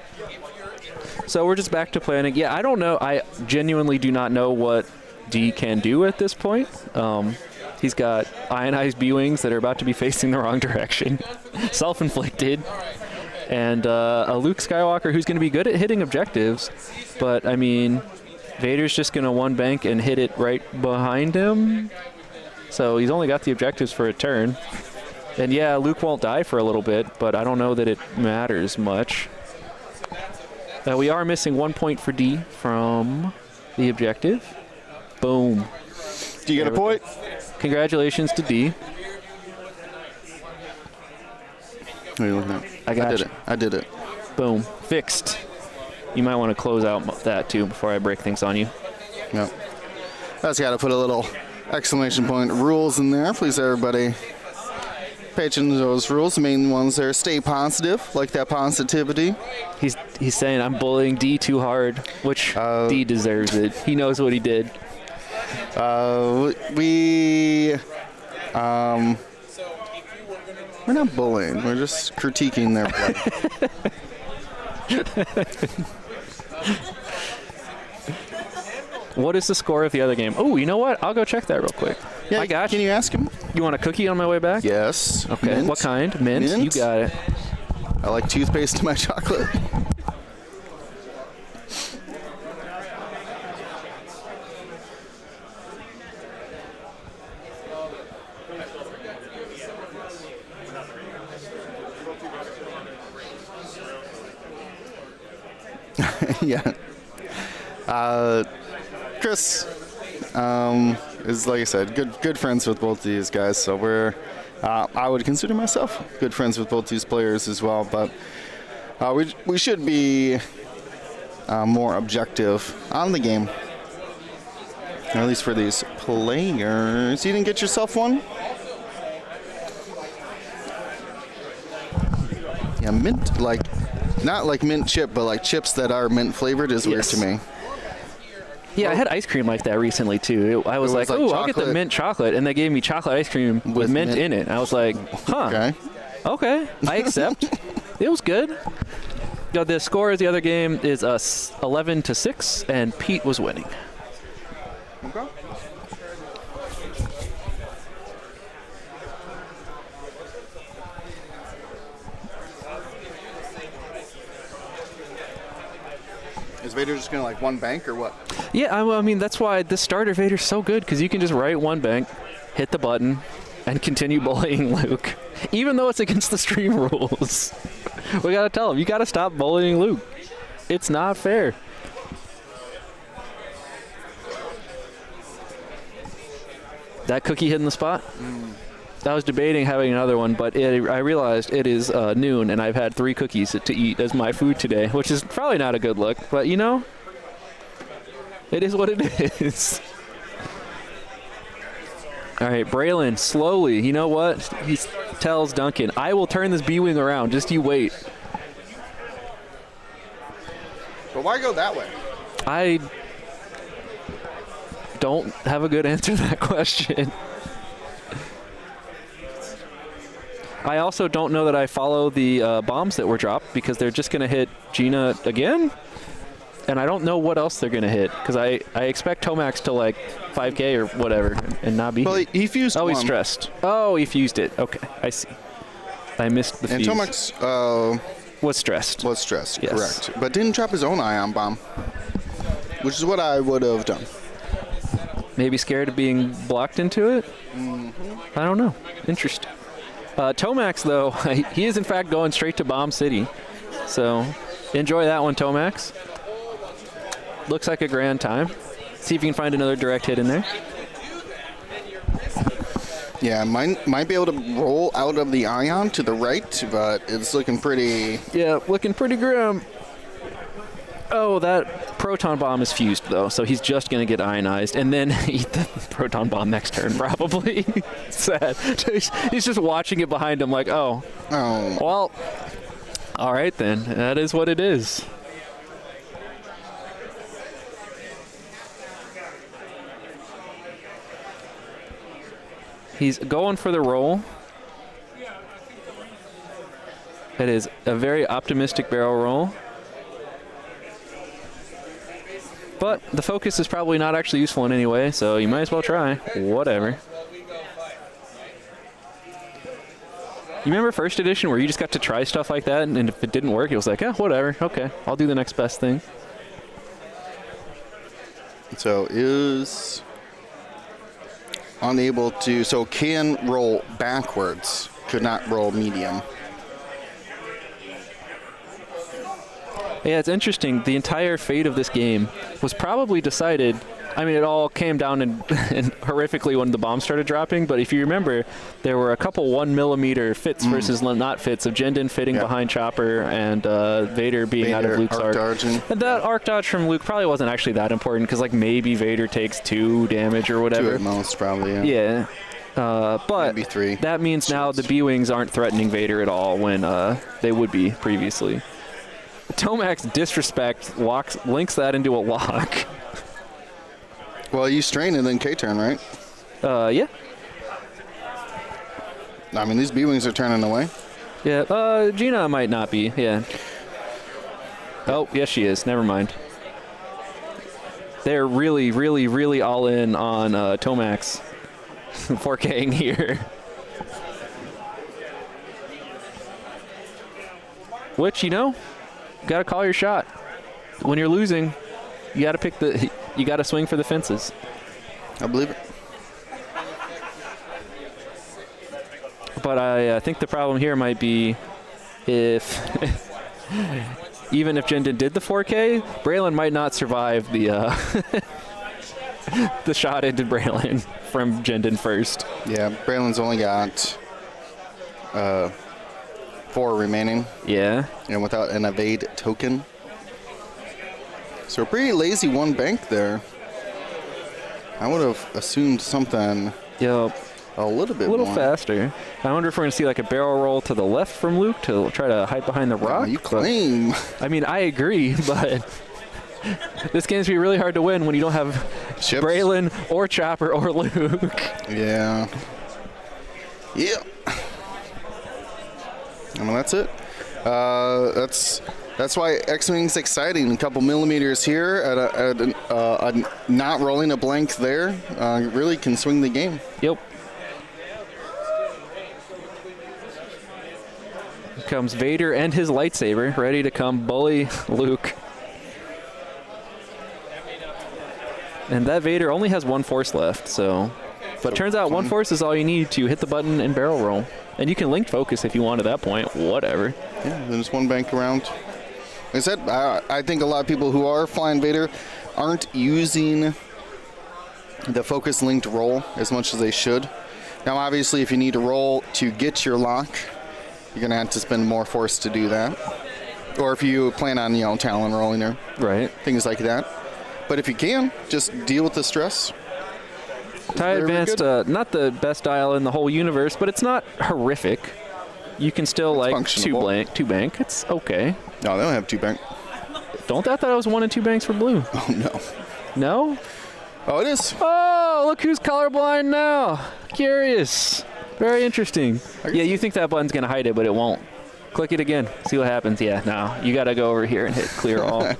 So we're just back to planning. Yeah, I don't know. I genuinely do not know what D can do at this point. He's got ionized B-Wings that are about to be facing the wrong direction. Self-inflicted. And a Luke Skywalker who's going to be good at hitting objectives. But, I mean, Vader's just going to one bank and hit it right behind him. So he's only got the objectives for a turn. And, yeah, Luke won't die for a little bit, but I don't know that it matters much. We are missing 1 point for D from the objective. Boom. Do you get a point? Congratulations to D. What are you looking at? I did it. Boom. Fixed. You might want to close out that too before I break things on you. Yep. I just got to put a little exclamation point rules in there. Please, everybody, pay attention to those rules. The main ones there: stay positive, like that positivity. He's saying I'm bullying D too hard, which D deserves it. He knows what he did. We're not bullying. We're just critiquing their play. What is the score of the other game? Oh, you know what? I'll go check that real quick. Yeah, I got Can you ask him? You want a cookie on my way back? Yes. Okay. Mint. What kind? Mint? Mint. You got it. I like toothpaste in my chocolate. Yeah. Chris is, like I said, good friends with both of these guys. So we're, I would consider myself good friends with both these players as well. But we should be more objective on the game, or at least for these players. You didn't get yourself one? Yeah, mint, not like mint chip, but like chips that are mint flavored is weird to me. Yeah, I had ice cream like that recently too. I was like, "Ooh, I'll get the mint chocolate," and they gave me chocolate ice cream with mint in it. I was like, "Huh, okay, I accept." It was good. The score of the other game is 11-6, and Pete was winning. Okay. Is Vader just going to one bank or what? Yeah, I mean, that's why this starter Vader's so good, because you can just write one bank, hit the button, and continue bullying Luke. Even though it's against the stream rules. We got to tell him, you got to stop bullying Luke. It's not fair. That cookie hitting the spot? I was debating having another one, but I realized it is noon, and I've had 3 cookies to eat as my food today, which is probably not a good look. But, you know, it is what it is. All right, Braylon, slowly. You know what? He tells Duncan, I will turn this B-Wing around. Just you wait. But why go that way? I don't have a good answer to that question. I also don't know that I follow the bombs that were dropped, because they're just going to hit Gina again. And I don't know what else they're going to hit, because I expect Tomax to 5K or whatever and not be. Well, he fused Oh, one. he's stressed. Oh, he fused it. Okay, I see. I missed the fuse. And Tomax was stressed. Was stressed, yes. Correct. But didn't drop his own ion bomb, which is what I would have done. Maybe scared of being blocked into it? I don't know. Interesting. Tomax, though, he is in fact going straight to Bomb City. So enjoy that one, Tomax. Looks like a grand time. See if you can find another direct hit in there. Yeah, might be able to roll out of the ion to the right, but it's looking pretty... Yeah, looking pretty grim. Oh, that proton bomb is fused, though, so he's just going to get ionized and then eat the proton bomb next turn, probably. Sad. He's just watching it behind him like, oh. Well, all right then. That is what it is. He's going for the roll. It is a very optimistic barrel roll. But the focus is probably not actually useful in any way, so you might as well try. Whatever. You remember first edition where you just got to try stuff like that, and if it didn't work, it was like, whatever, okay, I'll do the next best thing. So is unable to, so can roll backwards, could not roll medium. Yeah, it's interesting. The entire fate of this game was probably decided. I mean, it all came down and horrifically when the bombs started dropping. But if you remember, there were a couple 1 millimeter fits versus not fits of Jindin fitting behind Chopper and Vader being out of Luke's arc. And that arc dodge from Luke probably wasn't actually that important because, like, maybe Vader takes 2 damage or whatever. 2 at most, probably. Yeah. But maybe 3. That means now the B-Wings aren't threatening Vader at all when they would be previously. Tomac's disrespect links that into a lock. Well, you strain it in K-turn, right? Yeah. I mean, these B-Wings are turning away. Yeah, Gina might not be, yeah. Oh, yes, she is. Never mind. They're really, really, really all in on Tomac's 4King here. Which, you know, got to call your shot. When you're losing, you got to pick the... You got to swing for the fences. I believe it. But I think the problem here might be if even if Jindin did the 4K, Braylon might not survive the the shot into Braylon from Jindin first. Yeah, Braylon's only got 4 remaining. Yeah. And without an evade token. So a pretty lazy 1 bank there. I would have assumed something Yep. a little bit A little more. faster. I wonder if we're going to see like a barrel roll to the left from Luke to try to hide behind the rock. You claim. I mean, I agree, but this game's going to be really hard to win when you don't have Chips. Braylon or Chopper or Luke. Yeah. Yeah. I mean, that's it. That's why X-Wing's exciting. A couple millimeters here at a not rolling a blank there really can swing the game. Yep. Here comes Vader and his lightsaber, ready to come bully Luke. And that Vader only has 1 force left, so... But it turns out 1 force is all you need to hit the button and barrel roll. And you can link focus if you want at that point, whatever. Yeah, then just 1 bank around. Like I said, I think a lot of people who are flying Vader aren't using the focus linked roll as much as they should. Now, obviously, if you need to roll to get your lock, you're going to have to spend more force to do that. Or if you plan on, Talon rolling or things like that. But if you can, just deal with the stress. TIE Advanced, not the best dial in the whole universe, but it's not horrific. You can still, it's like, 2 bank. It's okay. No, they don't have 2 bank. Don't I thought it was 1 and 2 banks for blue. Oh, no. No? Oh, it is. Oh, look who's colorblind now. Curious. Very interesting. Yeah, you think that button's going to hide it, but it won't. Click it again. See what happens. Yeah, no. You got to go over here and hit clear all.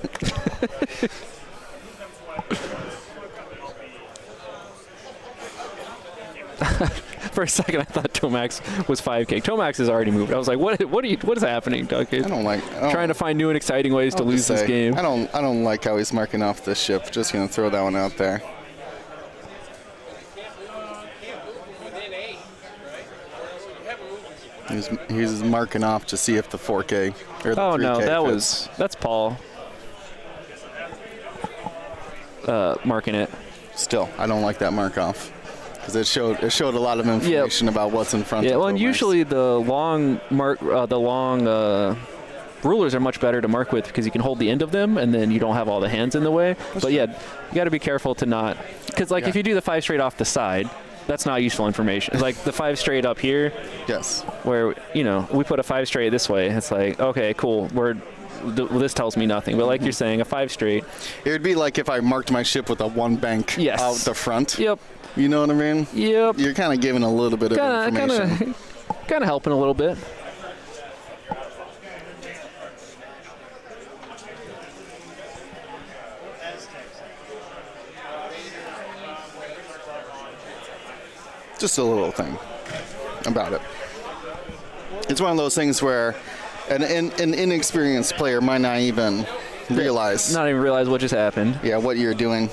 For a second, I thought Tomax was 5K. Tomax has already moved. I was like, what is happening, Doug? Trying to find new and exciting ways to lose this game. I don't like how he's marking off this ship. Just going to throw that one out there. He's marking off to see if the 4K or the 3K Oh, no, fits. that's Paul marking it. Still, I don't like that mark off. Because it showed a lot of information about what's in front of Yeah, well, and Tomax. usually the long rulers are much better to mark with because you can hold the end of them and then you don't have all the hands in the way. But yeah, you got to be careful to not, because if you do the 5 straight off the side, that's not useful information. It's like the 5 straight up here. Yes. Where we put a 5 straight this way. It's like, okay, cool. This tells me nothing. But like you're saying, a 5 straight. It would be like if I marked my ship with a 1 bank out the front. Yep. You know what I mean? Yep. You're kind of giving a little bit of information. Kind of helping a little bit. Just a little thing about it. It's one of those things where an inexperienced player might not even realize. Not even realize what just happened. Yeah, what you're doing.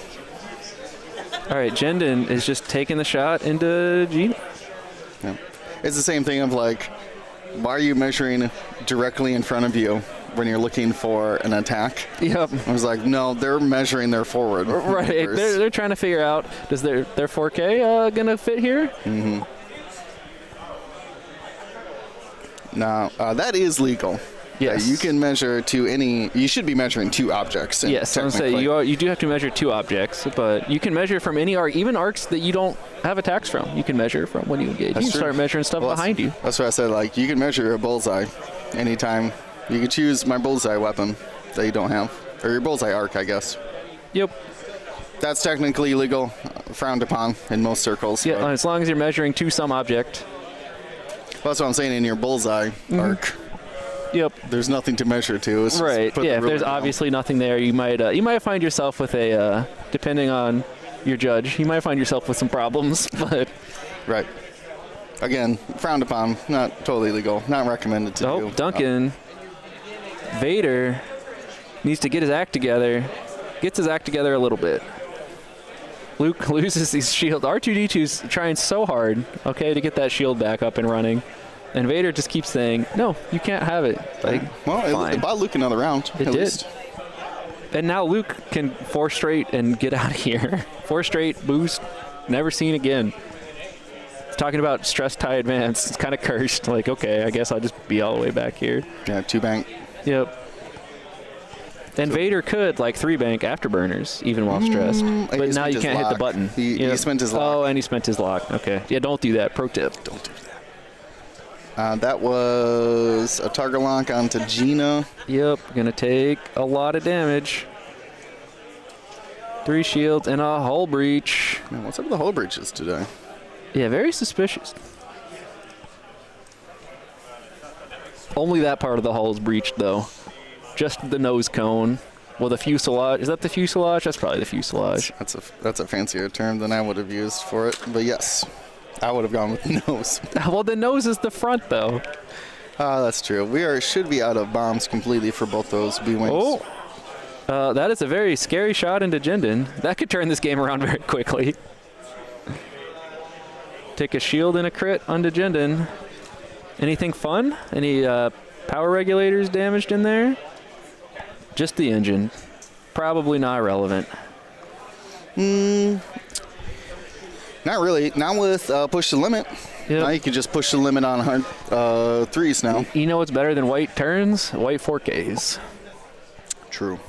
All right, Jendon is just taking the shot into Gina. Yeah. It's the same thing of like, why are you measuring directly in front of you when you're looking for an attack? Yep. I was like, no, they're measuring their forward. Right. They're trying to figure out, does their 4K gonna fit here? Mm-hmm. Now, that is legal. Yes. You can measure to any. You should be measuring 2 objects. Yes, I'm saying you do have to measure 2 objects, but you can measure from any arc, even arcs that you don't have attacks from. You can measure from when you engage. That's you can true. Start measuring stuff behind you. That's what I said. Like, you can measure a bullseye anytime. You can choose my bullseye weapon that you don't have, or your bullseye arc, I guess. Yep. That's technically illegal, frowned upon in most circles. Yeah, as long as you're measuring to some object. That's what I'm saying. In your bullseye arc. Yep. There's nothing to measure to. It's right. Yeah. If there's obviously nothing there, you might find yourself with a depending on your judge, you might find yourself with some problems. But right. Again, frowned upon. Not totally legal. Not recommended to do. Duncan. Vader needs to get his act together. Gets his act together a little bit. Luke loses his shield. R2-D2's trying so hard, to get that shield back up and running. And Vader just keeps saying, no, you can't have it. Like, well, it bought Luke another round. It did. Least. And now Luke can 4 straight and get out of here. 4 straight boost, never seen again. Talking about stress tie advance, it's kind of cursed. Like, okay, I guess I'll just be all the way back here. Yeah, 2 bank. Yep. And Vader could, 3 bank afterburners, even while stressed. But now you can't hit the button. He spent his lock. Oh, and he spent his lock. Okay. Yeah, don't do that. Pro tip. Don't do that. That was a target lock onto Gina. Yep. Going to take a lot of damage. 3 shields and a hull breach. Man, what's up with the hull breaches today? Yeah, very suspicious. Only that part of the hull is breached, though. Just the nose cone. Well, the fuselage. Is that the fuselage? That's probably the fuselage. That's a fancier term than I would have used for it. But yes, I would have gone with the nose. Well, the nose is the front, though. That's true. We should be out of bombs completely for both those B-wings. Oh. That is a very scary shot into Jendon. That could turn this game around very quickly. Take a shield and a crit onto Jendon. Anything fun? Any power regulators damaged in there? Just the engine. Probably not relevant. Not really. Not with push the limit. Yep. Now you can just push the limit on 3s now. You know what's better than white turns? White 4Ks. True.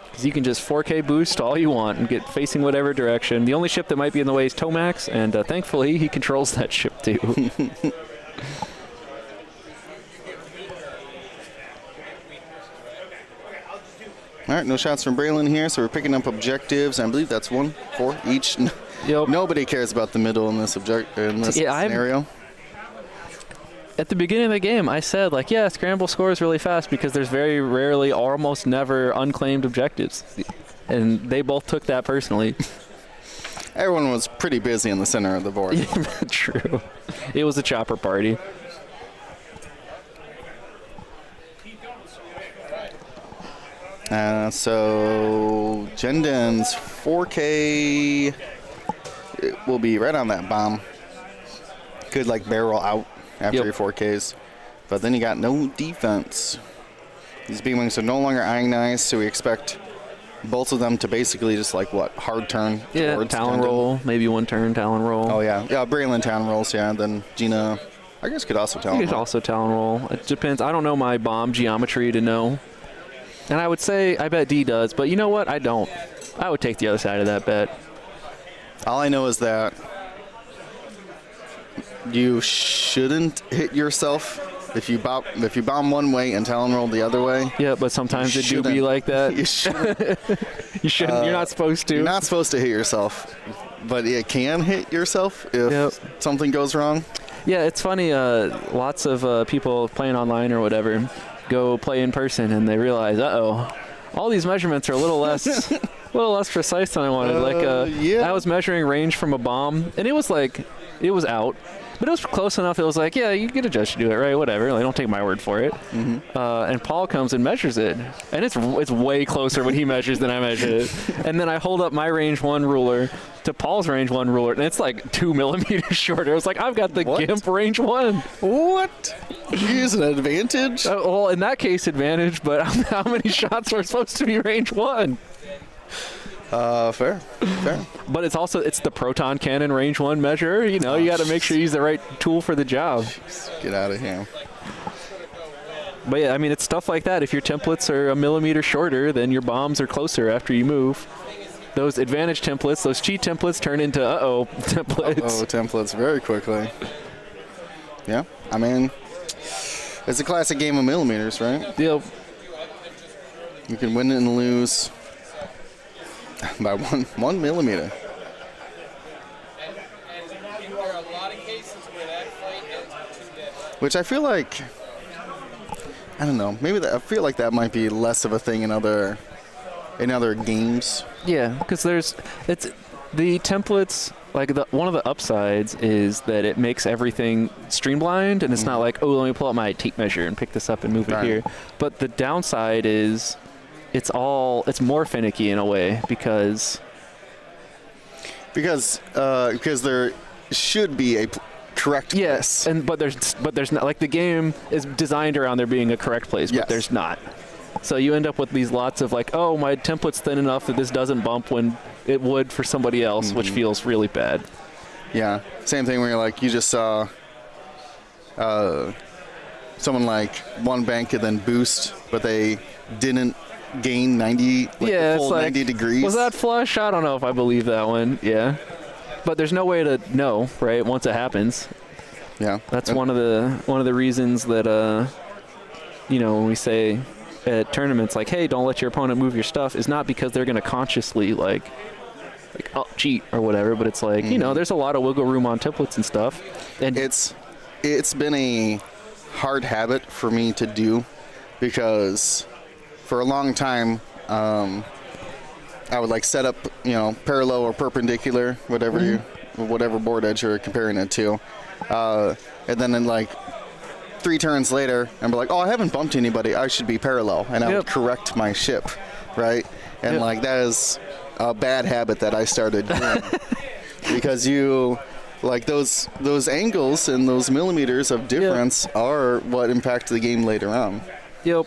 Because you can just 4K boost all you want and get facing whatever direction. The only ship that might be in the way is Tomax, and thankfully he controls that ship too. All right, no shots from Braylon here, so we're picking up objectives. I believe that's 1 for each. Yep. Nobody cares about the middle in this scenario. At the beginning of the game, I said, scramble scores really fast because there's very rarely, almost never, unclaimed objectives. And they both took that personally. Everyone was pretty busy in the center of the board. True. It was a chopper party. So Jendon's 4K will be right on that bomb. Could barrel out after your 4Ks. But then you got no defense. These B-wings are no longer ionized, so we expect both of them to basically just hard turn. Yeah, Talon roll, maybe 1 turn Talon roll. Oh yeah, Braylon Talon rolls, yeah. Then Gina, I guess could also Talon roll. Could also Talon roll. It depends. I don't know my bomb geometry to know. And I would say I bet D does, but you know what? I don't. I would take the other side of that bet. All I know is that you shouldn't hit yourself if you bomb one way and Talon roll the other way. Yeah, but sometimes it do be like that. You shouldn't. You shouldn't. You're not supposed to. You're not supposed to hit yourself, but it can hit yourself if something goes wrong. Yeah, it's funny. Lots of people playing online or whatever go play in person and they realize, all these measurements are a little less A little less precise than I wanted. Yeah. I was measuring range from a bomb, and it was out. But it was close enough. It was like, yeah, you get a judge to do it, right? Whatever. Like, don't take my word for it. And Paul comes and measures it, and it's way closer when he measures than I measure it. And then I hold up my range 1 ruler to Paul's range 1 ruler, and it's like 2 millimeters shorter. I was like, I've got the GIMP range 1. What? You use an advantage? Well, in that case, advantage. But how many shots were supposed to be range 1? Fair. But it's the proton cannon range 1 measure. You know, you got to make sure you use the right tool for the job. Get out of here. But yeah, I mean, it's stuff like that. If your templates are a millimeter shorter, then your bombs are closer after you move. Those advantage templates, those cheat templates turn into templates. Templates very quickly. Yeah, I mean, it's a classic game of millimeters, right? Yep. You can win and lose by one millimeter. Which I feel like, I don't know, I feel like that might be less of a thing in other games. Yeah, because it's the templates. Like one of the upsides is that it makes everything streamlined, and it's not like, oh, let me pull out my tape measure and pick this up and move it here. But the downside is it's more finicky in a way because there should be a correct place. But there's not, like, the game is designed around there being a correct place, but there's not. So you end up with these lots of like, oh, my template's thin enough that this doesn't bump when it would for somebody else, which feels really bad. Yeah, same thing where you're like, you just saw someone like one bank and then boost, but they didn't gain 90, the full 90 degrees. Was that flush? I don't know if I believe that one. Yeah, but there's no way to know, right? Once it happens. Yeah, that's one of the reasons that when we say at tournaments like, hey, don't let your opponent move your stuff, is not because they're going to consciously like cheat or whatever, but it's like, there's a lot of wiggle room on templates and stuff. And it's been a hard habit for me to do because for a long time I would like set up, parallel or perpendicular, whatever board edge you're comparing it to, and then in like 3 turns later, and be like, oh, I haven't bumped anybody, I should be parallel, and I would correct my ship, right? And like that is a bad habit that I started doing because those angles and those millimeters of difference are what impact the game later on. Yep.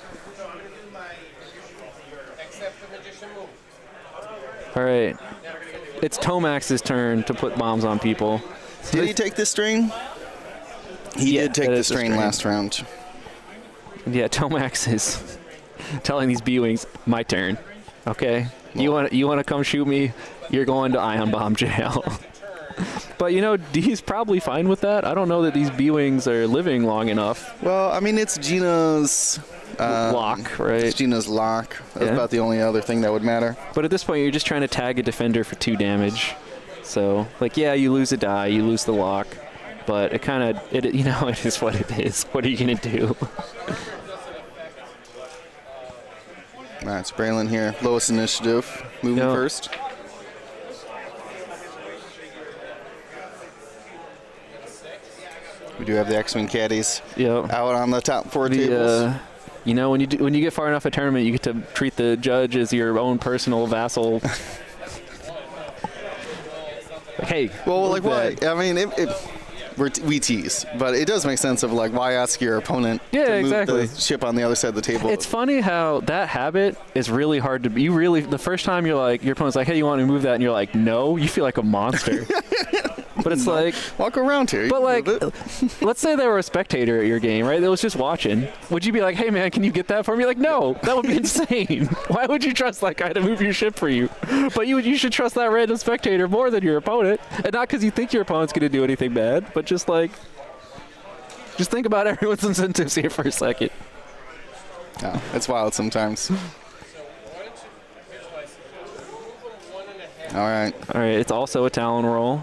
All right. It's Tomax's turn to put bombs on people. Did he take this strain? He did take the strain last round. Yeah, Tomax is telling these B-Wings, my turn. Okay? You want to come shoot me? You're going to ion bomb jail. But, D's probably fine with that. I don't know that these B-Wings are living long enough. Well, I mean, it's Gina's lock, right? It's Gina's lock. That's about the only other thing that would matter. But at this point, you're just trying to tag a defender for 2 damage. So, you lose a die, you lose the lock. But it is what it is. What are you going to do? All right, it's Braylon here. Lowest initiative. Moving first. We do have the X-Wing caddies out on the top 4 tables. When you get far enough a tournament, you get to treat the judge as your own personal vassal. Hey. Well, like what? I mean, we tease, but it does make sense of like why ask your opponent to move the ship on the other side of the table. It's funny how that habit is really hard to be. The first time you're like, your opponent's like, hey, you want to move that? And you're like, no, you feel like a monster. But it's like, walk around here. But like, let's say they were a spectator at your game, right? They was just watching. Would you be like, hey man, can you get that for me? Like, no, that would be insane. Why would you trust that guy to move your ship for you? But you should trust that random spectator more than your opponent, and not because you think your opponent's going to do anything bad, but just think about everyone's incentives here for a second. Yeah, it's wild sometimes. All right. It's also a Talon roll.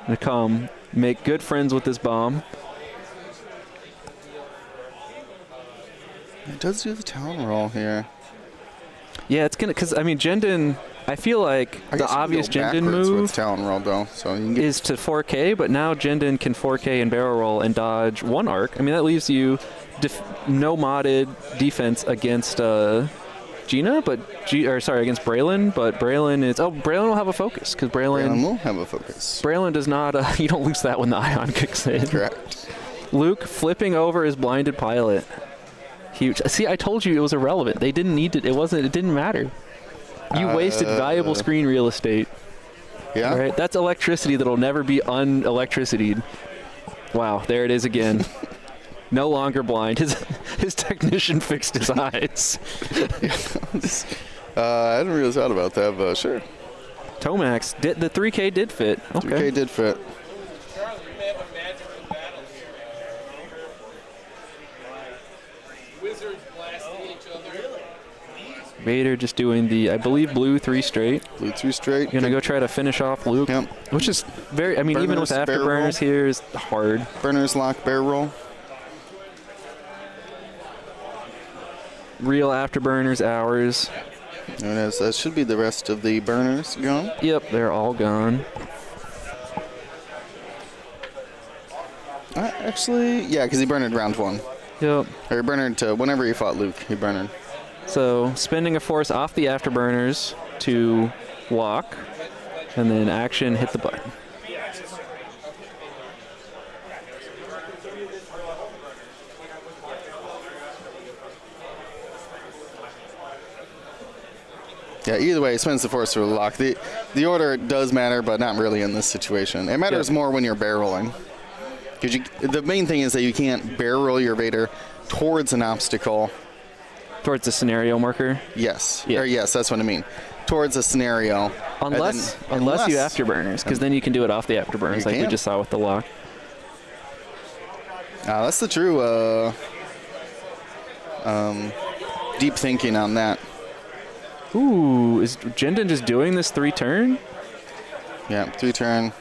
To come make good friends with this bomb. It does do the Talon roll here. Yeah, it's gonna, because I mean, Jendon I feel like I the guess you can obvious go Jindin backwards move with Talon Roll, though, so you can get is to 4K, but now Jindin can 4K and barrel roll and dodge one arc. I mean, that leaves you no modded defense against Gina, but against Braylon. But Braylon will have a focus because Braylon will have a focus. Braylon does not. You don't lose that when the ion kicks in. Correct. Luke flipping over his blinded pilot. Huge. See, I told you it was irrelevant. They didn't need it. It didn't matter. You wasted valuable screen real estate. Yeah. Right? That's electricity that'll never be unelectricityed. Wow, there it is again. No longer blind. His technician fixed his eyes. I hadn't really thought about that, but sure. Tomax, the 3K did fit. Okay. 3K did fit. Vader just doing the, I believe, blue 3 straight. Blue 3 straight. Gonna go try to finish off Luke. Yep. Which is very, I mean, Burners, even with afterburners here is hard. Burners lock, bear roll. Real afterburners, hours. There it is. That should be the rest of the burners gone. Yep, they're all gone. Actually, yeah, because he burned round 1. Yep. Or he burned to whenever he fought Luke, he burned. So spending a force off the afterburners to walk, and then action, hit the button. Yeah, either way, he spends the force to lock. The order does matter, but not really in this situation. It matters more when you're barreling. Because the main thing is that you can't barrel your Vader towards an obstacle. Towards the scenario marker? Yes. Yeah. Or yes, that's what I mean. Towards a scenario. Unless you afterburners, because then you can do it off the afterburners, like we just saw with the lock. That's the true deep thinking on that. Ooh, is Jindin just doing this 3-turn? Yeah, 3-turn.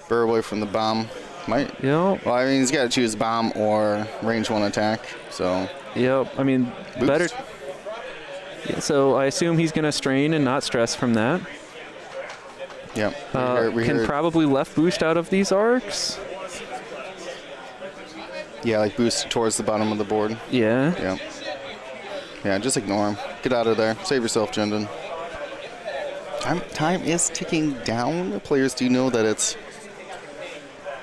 Burr away from the bomb. Might. Yep. Well, I mean, he's got to choose bomb or range 1 attack. So. Yep. I mean, Boost. better. Yeah, so I assume he's going to strain and not stress from that. Yep. Can probably left boost out of these arcs. Yeah, like boost towards the bottom of the board. Yeah. Yep. Yeah, just ignore him. Get out of there. Save yourself, Jindin. Time is ticking down. Players do know that it's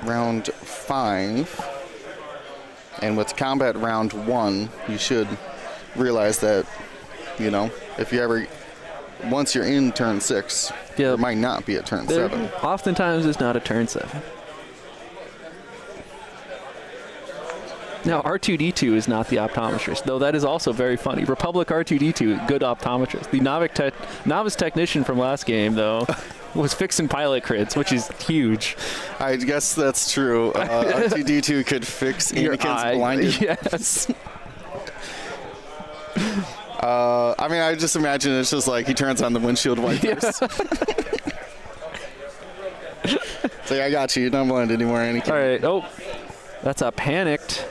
round 5. And with combat round 1, you should realize that, if you ever, once you're in turn 6, it might not be a turn 7. Oftentimes it's not a turn 7. Now, R2-D2 is not the optometrist, though that is also very funny. Republic R2-D2, good optometrist. The novice technician from last game, though, was fixing pilot crits, which is huge. I guess that's true. R2-D2 could fix Anakin's blinded. Yes. I mean, I just imagine it's just like he turns on the windshield wipers. Yeah. It's like, I got you. You're not blind anymore, Anakin. All right. Oh, that's a panicked.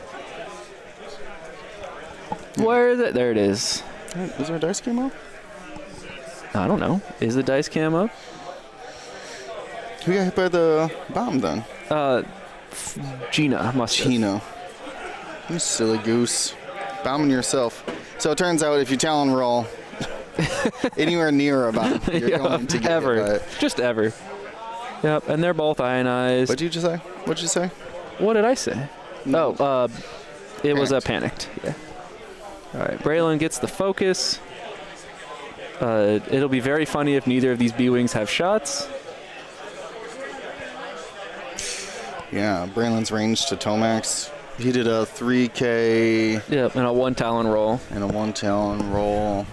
Where is it? There it is. Is there a dice cam up? I don't know. Is the dice cam up? Who got hit by the bomb then? Gina must have. Gina. You silly goose. Bombing yourself. So it turns out if you Talon roll anywhere near a bomb, you're going to get ever. hit by it. Just ever. Yep, and they're both ionized. What'd you just say? What'd you say? What did I say? No. Oh, it was panicked. Yeah. All right, Braylon gets the focus. It'll be very funny if neither of these B-Wings have shots. Yeah, Braylon's range to Tomax. He did a 3K. Yep, and a 1 Talon roll. And a 1 Talon roll.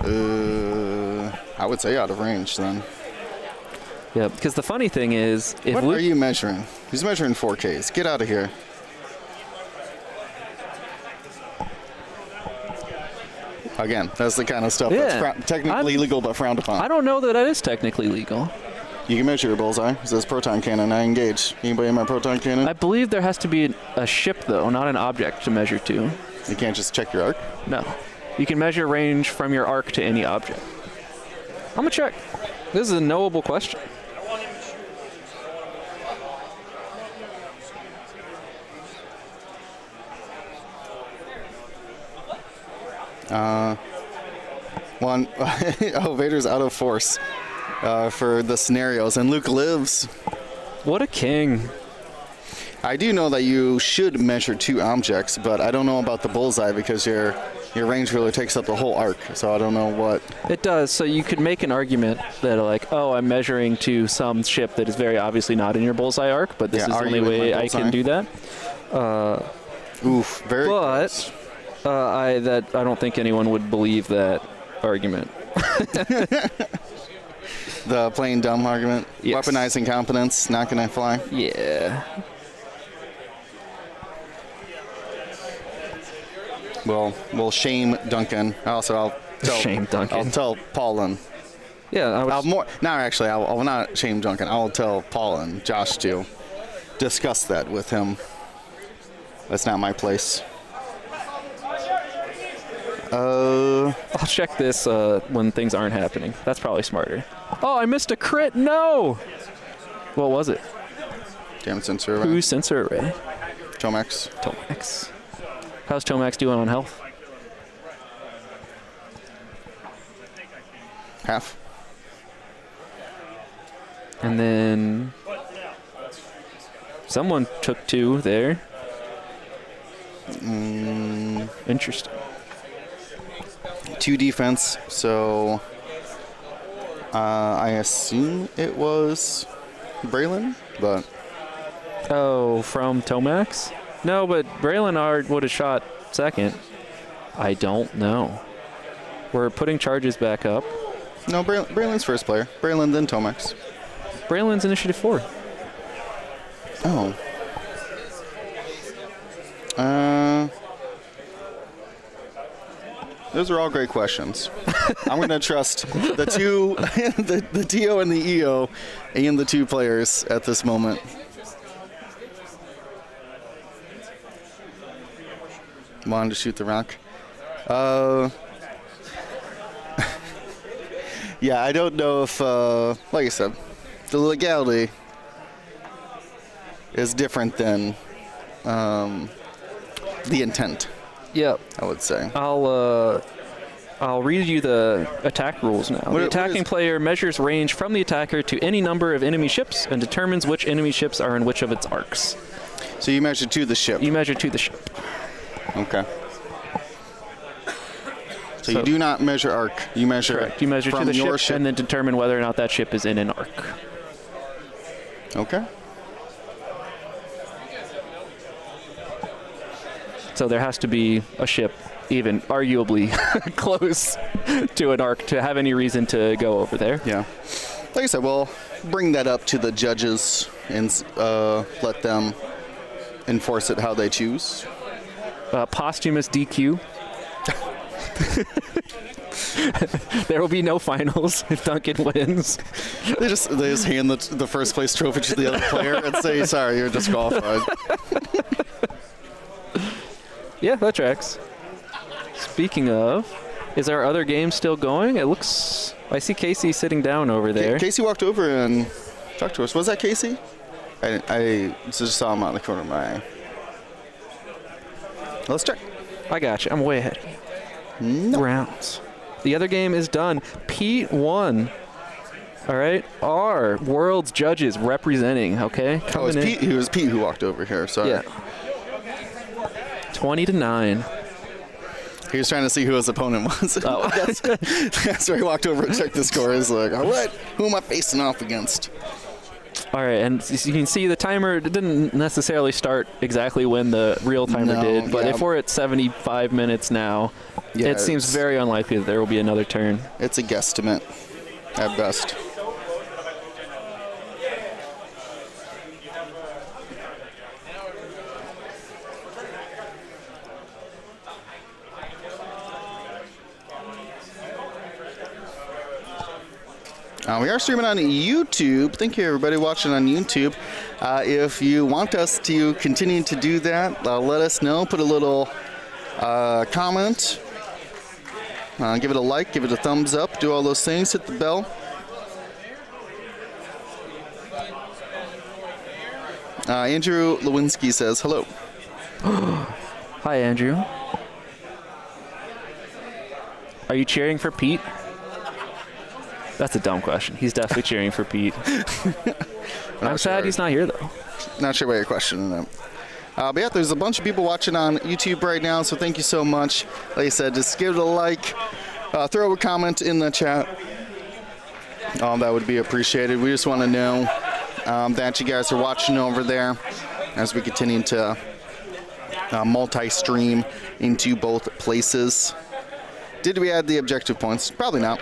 I would say out of range then. Yeah, because the funny thing is, if what are you measuring? He's measuring 4Ks. Get out of here. Again, that's the kind of stuff that's technically legal but frowned upon. I don't know that is technically legal. You can measure your bullseye. It says proton cannon. I engage. Anybody in my proton cannon? I believe there has to be a ship, though, not an object to measure to. You can't just check your arc? No. You can measure range from your arc to any object. I'm gonna check. This is a knowable question. One. Oh, Vader's out of force for the scenarios, and Luke lives. What a king. I do know that you should measure 2 objects, but I don't know about the bullseye because your range ruler takes up the whole arc, so I don't know what. It does. So you could make an argument that like, oh, I'm measuring to some ship that is very obviously not in your bullseye arc, but this is the only way I can do that. Oof, very close. I don't think anyone would believe that argument. The plain dumb argument. Yes. Weaponizing competence, not gonna fly. Yeah. We'll shame Duncan. Also, I'll tell Paulin. Yeah, I'll not shame Duncan. I'll tell Paul and Josh to discuss that with him. That's not my place. I'll check this when things aren't happening. That's probably smarter. Oh, I missed a crit. No. What was it? Damn sensor array. Who's sensor array? Tomax. Tomax. How's Tomax doing on health? Half. And then someone took 2 there. Interesting. 2 defense, so I assume it was Braylon, but... Oh, from Tomax? No, but Braylon would have shot second. I don't know. We're putting charges back up. No, Braylon's first player. Braylon, then Tomax. Braylon's initiative 4. Oh. Those are all great questions. I'm going to trust the 2, the TO and the EO, and the 2 players at this moment. Wanted to shoot the rock. Yeah, I don't know if, like I said, the legality is different than the intent. Yep. I would say. I'll read you the attack rules now. The attacking player measures range from the attacker to any number of enemy ships and determines which enemy ships are in which of its arcs. So you measure to the ship. You measure to the ship. Okay. So you do not measure arc. You measure. Correct. You measure to the ship and then determine whether or not that ship is in an arc. Okay. So there has to be a ship even arguably close to an arc to have any reason to go over there. Yeah. Like I said, we'll bring that up to the judges and let them enforce it how they choose. Posthumous DQ. There will be no finals if Duncan wins. They just hand the first place trophy to the other player and say, sorry, you're disqualified. Yeah, that tracks. Speaking of, is our other game still going? It looks... I see Casey sitting down over there. Casey walked over and talked to us. Was that Casey? I just saw him out of the corner of my eye. Let's check. I got you. I'm way ahead. No. Rounds. The other game is done. Pete won. All right. Our world's judges representing, okay? It was Pete who walked over here. Sorry. Yeah. 20-9. He was trying to see who his opponent was. Oh. That's where he walked over and checked the score. He's like, all right, who am I facing off against? All right, and you can see the timer didn't necessarily start exactly when the real timer did, but if we're at 75 minutes now, it seems very unlikely that there will be another turn. It's a guesstimate at best. We are streaming on YouTube. Thank you, everybody watching on YouTube. If you want us to continue to do that, let us know. Put a little comment Give it a like, give it a thumbs up, do all those things, hit the bell. Andrew Lewinsky says hello. Hi, Andrew. Are you cheering for Pete? That's a dumb question. He's definitely cheering for Pete. I'm sad he's not here, though. Not sure why you're questioning that. But yeah, there's a bunch of people watching on YouTube right now, so thank you so much. Like I said, just give it a like, throw a comment in the chat. That would be appreciated. We just want to know that you guys are watching over there as we continue to multi-stream into both places. Did we add the objective points? Probably not.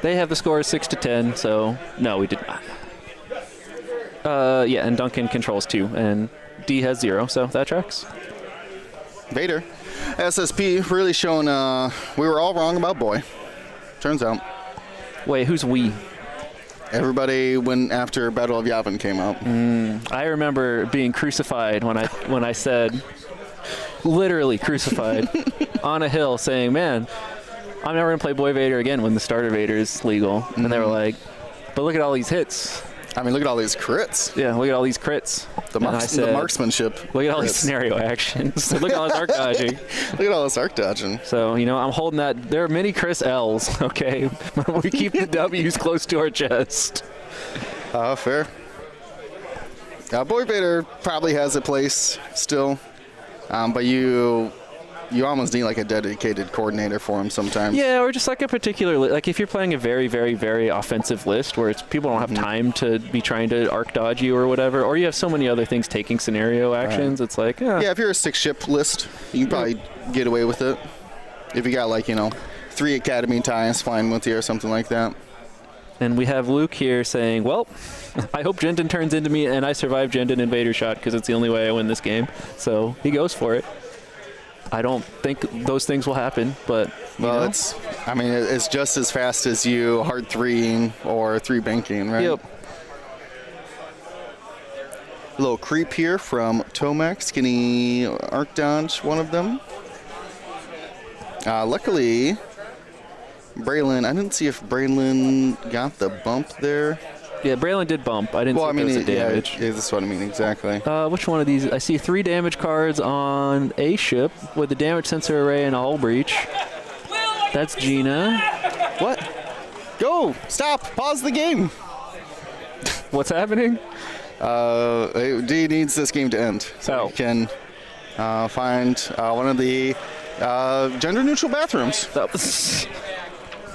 They have the score 6-10, so no, we did not. Yeah, and Duncan controls 2, and D has 0, so that tracks. Vader, SSP, really showing we were all wrong about Boy. Turns out. Wait, who's we? Everybody went after Battle of Yavin came out. I remember being crucified when I said, literally crucified, on a hill saying, man, I'm never going to play Boy Vader again when the starter Vader is legal. And they were like, but look at all these hits. I mean, look at all these crits. Yeah, look at all these crits. The marksmanship. Look at all these scenario actions. Look at all this arc dodging. Look at all this arc dodging. So, I'm holding that. There are many Chris L's, okay? We keep the W's close to our chest. Fair. Boy Vader probably has a place still, but you almost need like a dedicated coordinator for him sometimes. Yeah, or just like a particular, like if you're playing a very, very, very offensive list where people don't have time to be trying to arc dodge you or whatever, or you have so many other things taking scenario actions, it's like, yeah, if you're a 6-ship list, you can probably get away with it. If you got like, 3 Academy ties flying with you or something like that. And we have Luke here saying, well, I hope Jendon turns into me and I survive Jendon Invader shot because it's the only way I win this game. So he goes for it. I don't think those things will happen, but well, it's just as fast as you hard 3-ing or 3-banking, right? Yep. A little creep here from Tomax. Can he arc dodge one of them? Luckily, Braylon, I didn't see if Braylon got the bump there. Yeah, Braylon did bump. I didn't see if there was a damage. Yeah, that's what I mean, exactly. Which one of these? I see 3 damage cards on a ship with the damage sensor array and a hull breach. That's Gina. What? Go! Stop! Pause the game! What's happening? D needs this game to end. So he can find one of the gender-neutral bathrooms.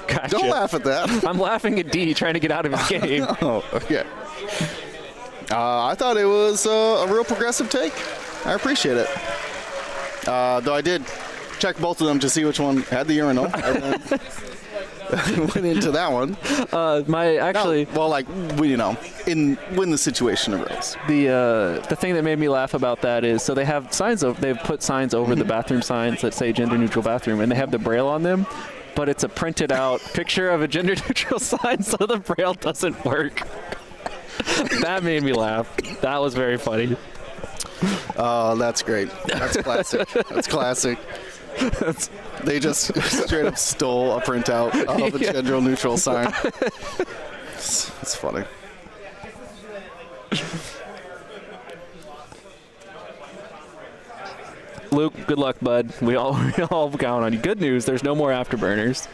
Gotcha. Don't laugh at that. I'm laughing at D trying to get out of his game. Oh, okay. I thought it was a real progressive take. I appreciate it. Though I did check both of them to see which one had the urinal. And then went into that one. When the situation arose. The thing that made me laugh about that is, so they have signs they've put signs over the bathroom signs that say gender neutral bathroom, and they have the braille on them. But it's a printed out picture of a gender neutral sign, so the braille doesn't work. That made me laugh. That was very funny. Oh, that's great. That's classic. That's classic. They just straight up stole a printout of the gender neutral sign. It's funny. Luke, good luck, bud. We all count on you. Good news, there's no more afterburners.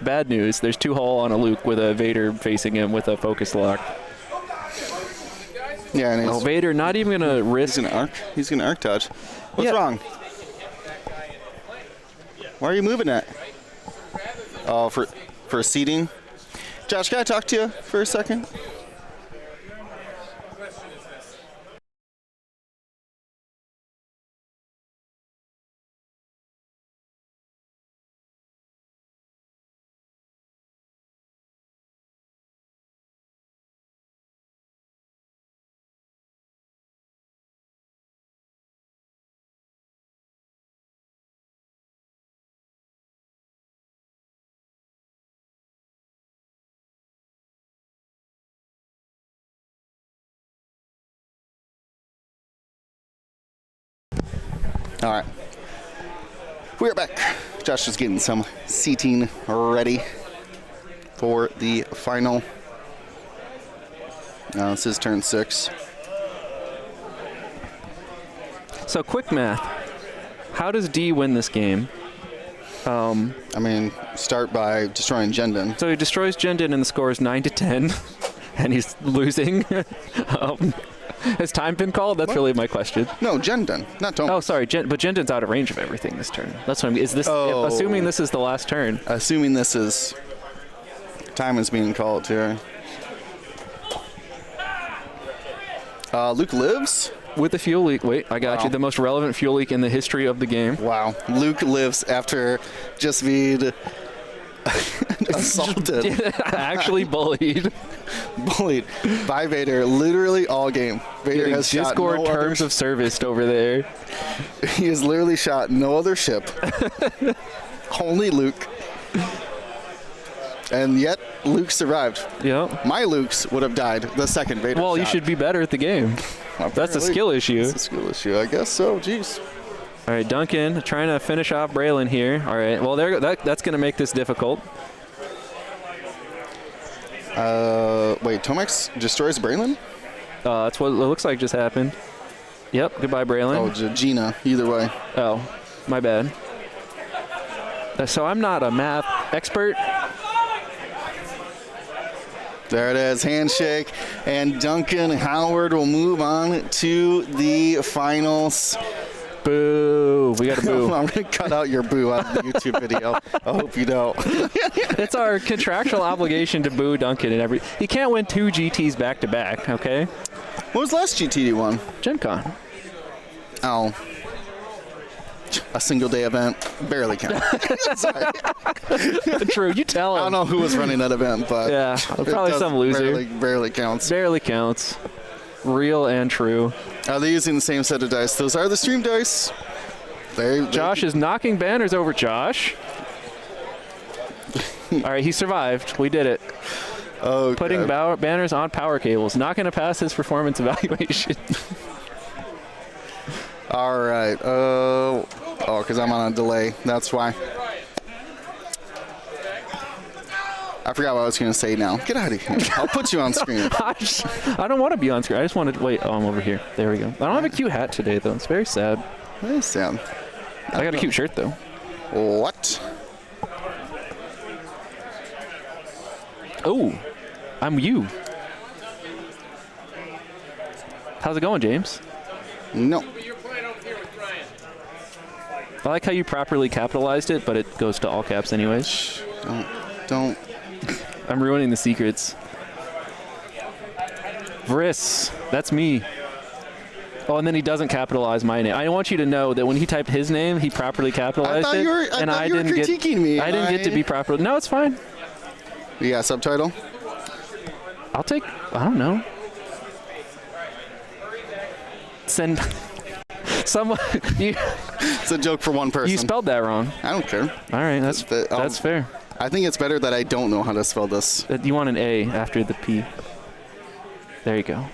Bad news, there's 2 hull on a Luke with a Vader facing him with a focus lock. Yeah, and Vader not even gonna risk. He's gonna arc dodge. What's wrong? Why are you moving that? Oh, for seating. Josh, can I talk to you for a second? All right. We're back. Josh is getting some seating ready for the final. Now this is turn 6. So quick math. How does D win this game? I mean, start by destroying Jendon. So he destroys Jendon and the score is 9-10, and he's losing. Has time been called? That's really my question. No, Jendon, not Tomas. Oh, sorry, but Jendon's out of range of everything this turn. That's what I mean. Is this assuming this is the last turn? Assuming this is time is being called here. Luke lives. With the fuel leak. Wait, I got Wow. you. The most relevant fuel leak in the history of the game. Wow, Luke lives after just being assaulted, Actually bullied. bullied by Vader literally all game. Vader Getting has shot Discord no terms of service over there. He has literally shot no other ship. Only Luke. And yet, Luke survived. Yep. My Lukes would have died the second Vader Well, shot. you should be better at the game. That's a skill issue. That's a skill issue, I guess so. Jeez. All right, Duncan trying to finish off Braylon here. All right, well, that's going to make this difficult. Wait, Tomax destroys Braylon? That's what it looks like just happened. Yep, goodbye, Braylon. Oh, Gina, either way. Oh, my bad. So I'm not a math expert. There it is, handshake, and Duncan Howard will move on to the finals. Boo. We got a boo. I'm going to cut out your boo out of the YouTube video. I hope you don't. It's our contractual obligation to boo Duncan and every. He can't win 2 GTs back to back, okay? What was the last GT you won? Gen Con. Oh. A single day event. Barely counts. Sorry. True, you tell him. I don't know who was running that event, but Yeah, probably some loser. Barely counts. Barely counts. Real and true. Are they using the same set of dice? Those are the stream dice. Josh is knocking banners over. Josh. All right, he survived. We did it. Oh, Putting banners on power cables. Not going to pass his performance evaluation. All right. Oh, because I'm on a delay. That's why. I forgot what I was going to say now. Get out of here. I'll put you on screen. I don't want to be on screen. I just wanted to wait. Oh, I'm over here. There we go. I don't have a cute hat today, though. It's very sad. Very sad. I got a cute shirt, though. What? Oh, I'm you. How's it going, James? No. I like how you properly capitalized it, but it goes to all caps anyways. Don't. I'm ruining the secrets. Vriss, that's me. Oh, and then he doesn't capitalize my name. I want you to know that when he typed his name, he properly capitalized I thought it. you were critiquing me. I didn't get to be proper. No, it's fine. You got a subtitle? I'll take, I don't know. Send someone. It's a joke for one person. You spelled that wrong. I don't care. All right, that's fair. I think it's better that I don't know how to spell this. You want an A after the P. There you go.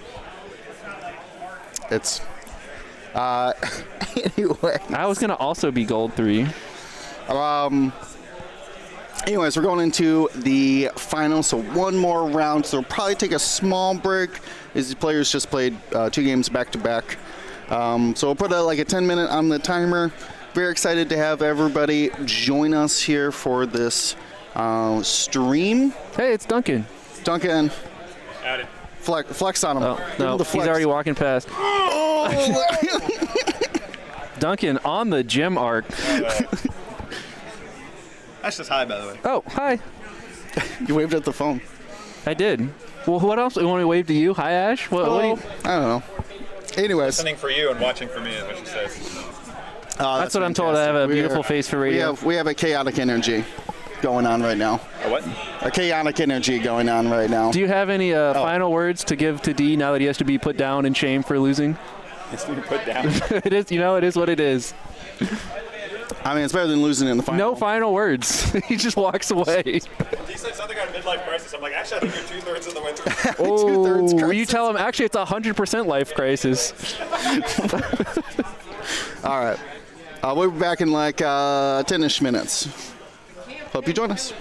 It's anyway. I was gonna also be gold 3. Anyways, we're going into the final, so one more round. So we'll probably take a small break as the players just played 2 games back to back. So we'll put like a 10-minute on the timer. Very excited to have everybody join us here for this stream. Hey, it's Duncan. Duncan, Added. flex on him. Oh, Give him no, the he's flex. already walking past. Oh! Duncan on the gym arc. That's just hi, by the way. Oh, hi. You waved at the phone. I did. Well, what else? You want me to wave to you? Hi, Ash. What do you? I don't know. Anyways, Listening for you and watching for me is what she says. That's what I'm told. I have a beautiful face for radio. We have a chaotic energy going on right now. A what? A chaotic energy going on right now. Do you have any final words to give to D now that he has to be put down in shame for losing? It's being put down. It is. It is what it is. I mean, it's better than losing in the final. No final words. He just walks away. He said something on midlife crisis. I'm like, actually, I think you're 2/3 of the way through. Oh, crisis. you tell him. Actually, it's 100% life crisis. All right. We'll be back in like 10-ish minutes. Hope you join us.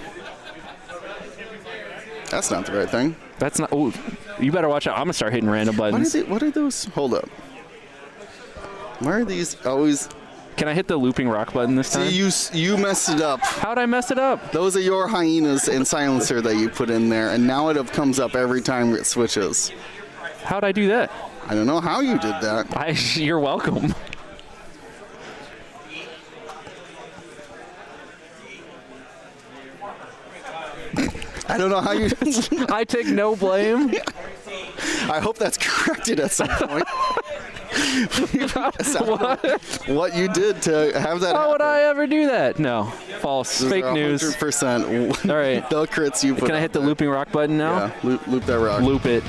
That's not the right thing. That's not. Oh, you better watch out. I'm gonna start hitting random buttons. What are those? Hold up. Why are these always? Can I hit the looping rock button this time? See, you messed it up. How'd I mess it up? Those are your hyenas and silencer that you put in there, and now it comes up every time it switches. How'd I do that? I don't know how you did that. You're welcome. I don't know how you. I take no blame. I hope that's corrected at some point. What you did to have that How would happen. I ever do that? No. False. Those Fake are news. 100%. All right. The crits you put Can I out hit the there. looping rock button now? Yeah, loop that rock. Loop it.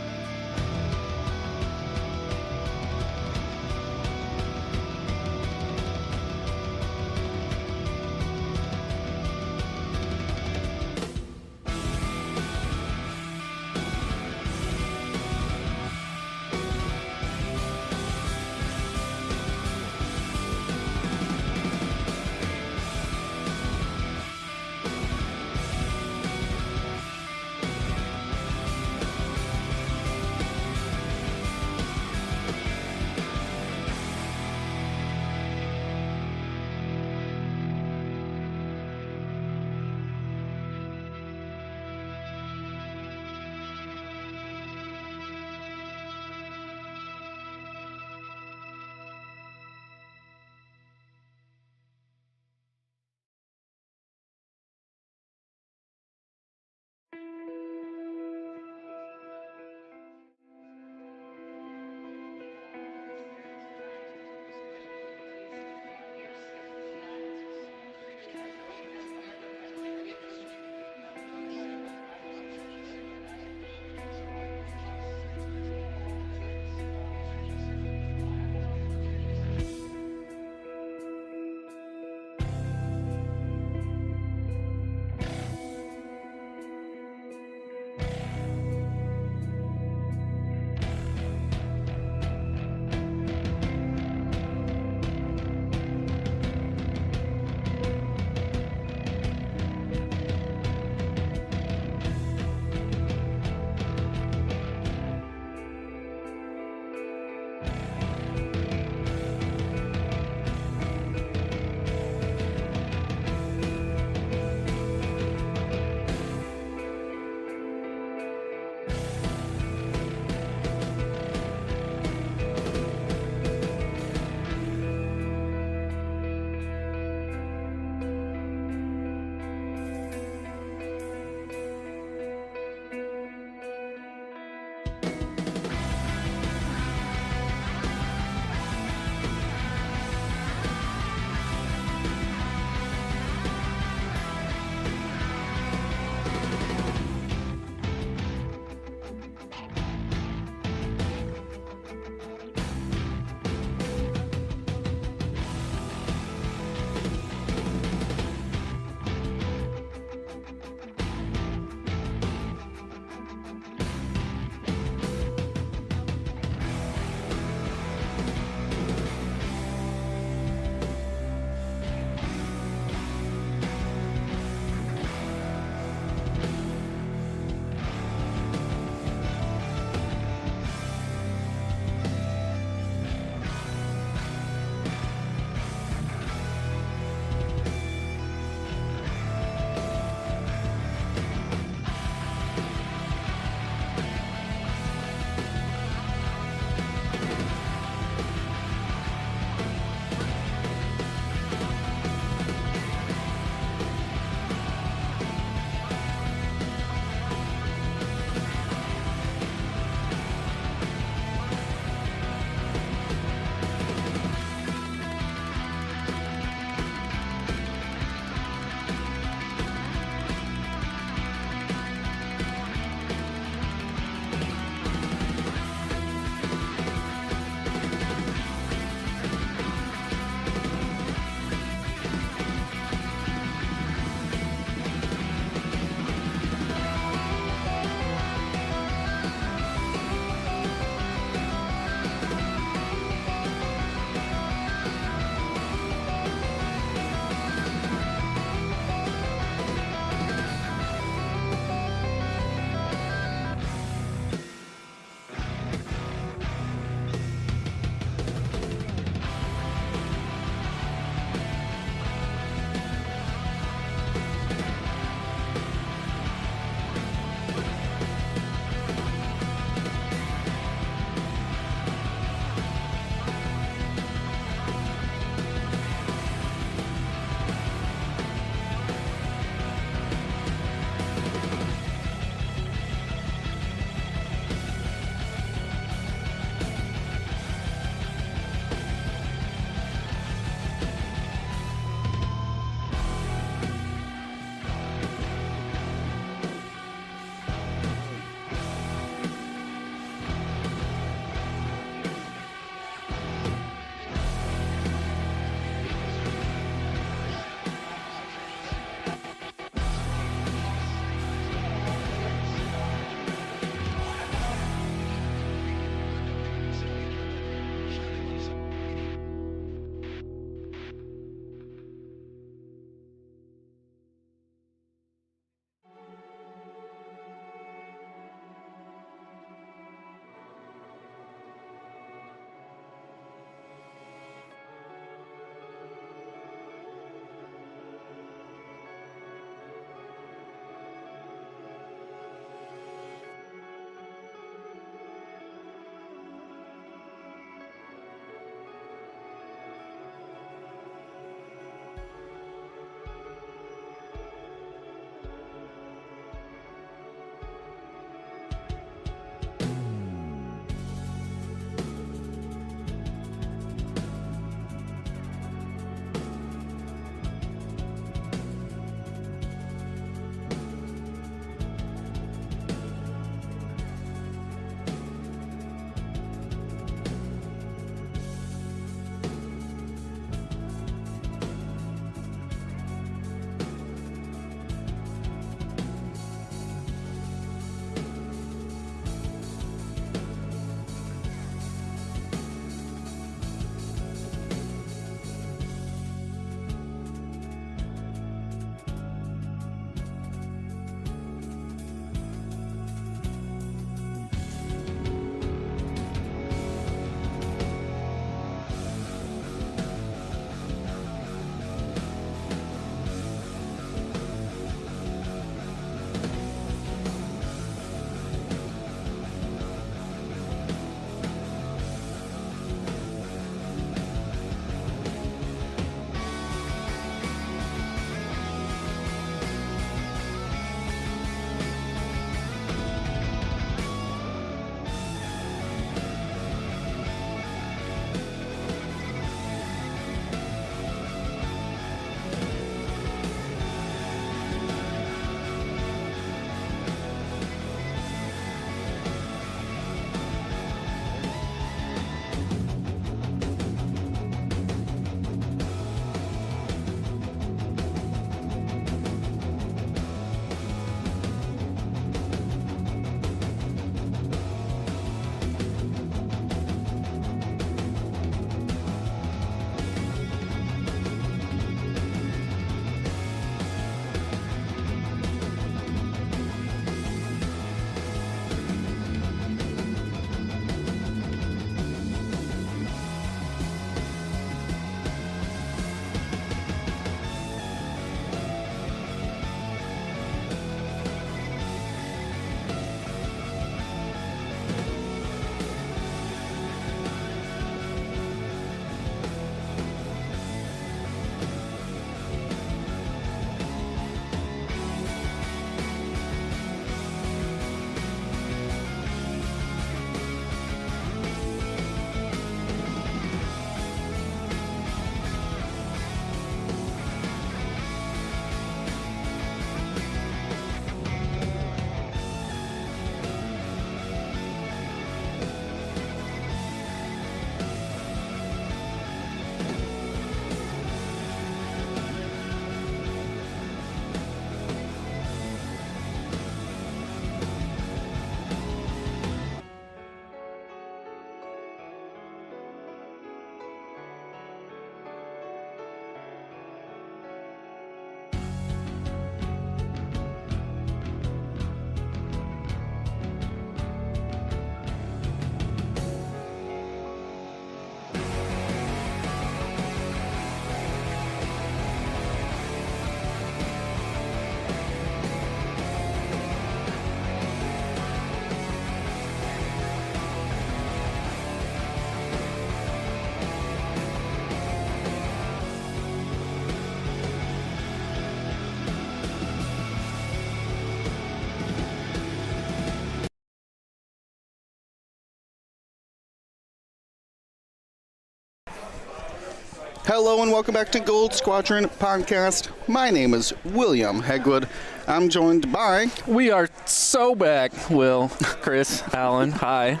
Hello and welcome back to Gold Squadron Podcast. My name is William Hegwood. I'm joined by... We are so back, Will, Chris, Alan, hi.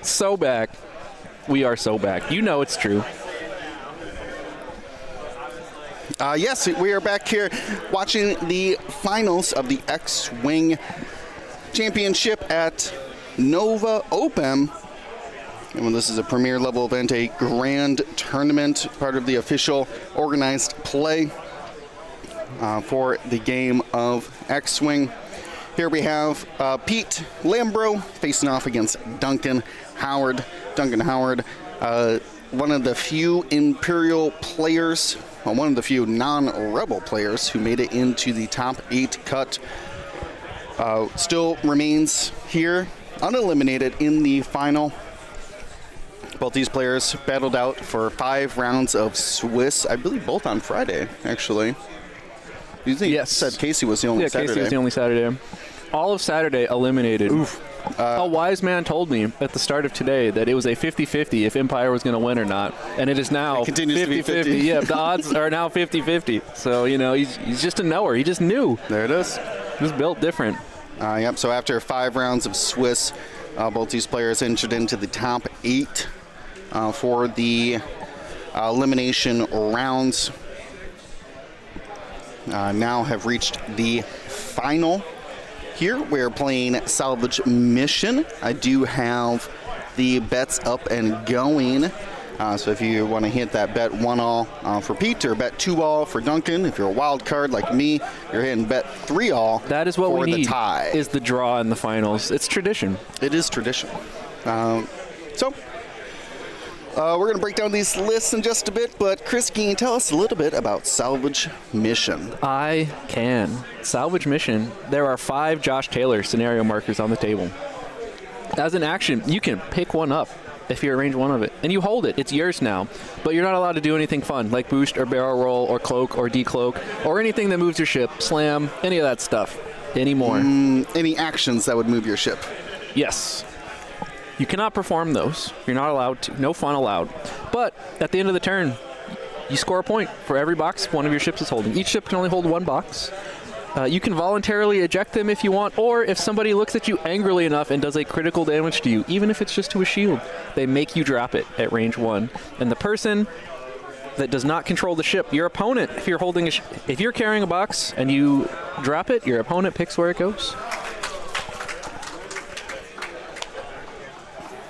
So back. We are so back. You know it's true. Yes, we are back here watching the finals of the X-Wing Championship at Nova Open. And this is a premier level event, a grand tournament, part of the official organized play for the game of X-Wing. Here we have Pete Lambro facing off against Duncan Howard. Duncan Howard, one of the few Imperial players, well, one of the few non-Rebel players who made it into the top 8 cut, still remains here uneliminated in the final. Both these players battled out for 5 rounds of Swiss, I believe both on Friday, actually. You think Yes. said Casey was the only Saturday? Yeah, Casey was the only Saturday. All of Saturday eliminated. Oof. A wise man told me at the start of today that it was a 50-50 if Empire was going to win or not. And it is now 50-50. Yeah, the odds are now 50-50. So, you know, he's just a knower. He just knew. There it is. He was built different. Yep, so after 5 rounds of Swiss, both these players entered into the top 8 for the elimination rounds. Now have reached the final. Here we're playing Salvage Mission. I do have the bets up and going. So if you want to hit that bet 1-all for Pete or bet 2-all for Duncan, if you're a wild card like me, you're hitting bet 3-all. That is what for we the need. tie. Is the draw in the finals. It's tradition. It is tradition. We're going to break down these lists in just a bit, but Chris, can you tell us a little bit about Salvage Mission? I can. Salvage Mission, there are 5 Josh Taylor scenario markers on the table. As an action, you can pick one up if you arrange one of it, and you hold it. It's yours now, but you're not allowed to do anything fun, like boost or barrel roll or cloak or decloak or anything that moves your ship, slam, any of that stuff anymore. Any actions that would move your ship? Yes. You cannot perform those. You're not allowed to. No fun allowed. But at the end of the turn, you score a point for every box one of your ships is holding. Each ship can only hold 1 box. You can voluntarily eject them if you want, or if somebody looks at you angrily enough and does a critical damage to you, even if it's just to a shield, they make you drop it at range 1. And the person that does not control the ship, your opponent, if you're holding if you're carrying a box and you drop it, your opponent picks where it goes.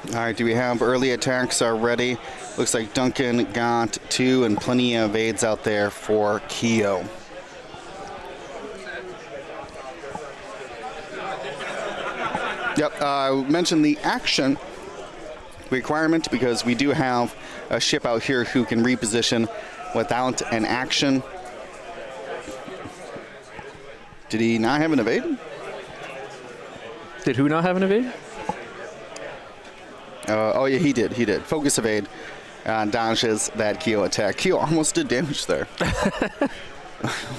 All right, do we have early attacks already? Looks like Duncan got 2 and plenty of aids out there for Keo. Yep, I mentioned the action requirement because we do have a ship out here who can reposition without an action. Did he not have an evade? Did who not have an evade? Oh, yeah, he did. Focus evade dodges that Keo attack. Keo almost did damage there.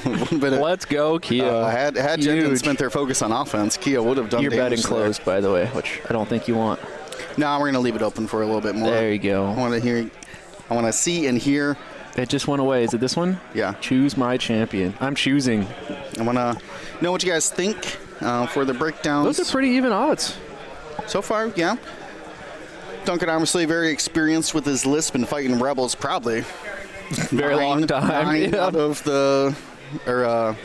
Let's go, Keo. Had Jennings spent their focus on offense, Keo would have done Your damage betting closed, by the way, which I don't think you want. No, we're going to leave it open for a little bit more. There you go. I want to see and hear. It just went away. Is it this one? Yeah. Choose my champion. I'm choosing. I want to know what you guys think for the breakdowns. Those are pretty even odds. So far, yeah. Duncan obviously very experienced with his list, been fighting Rebels probably Very long time. 9 Yeah. out of the, what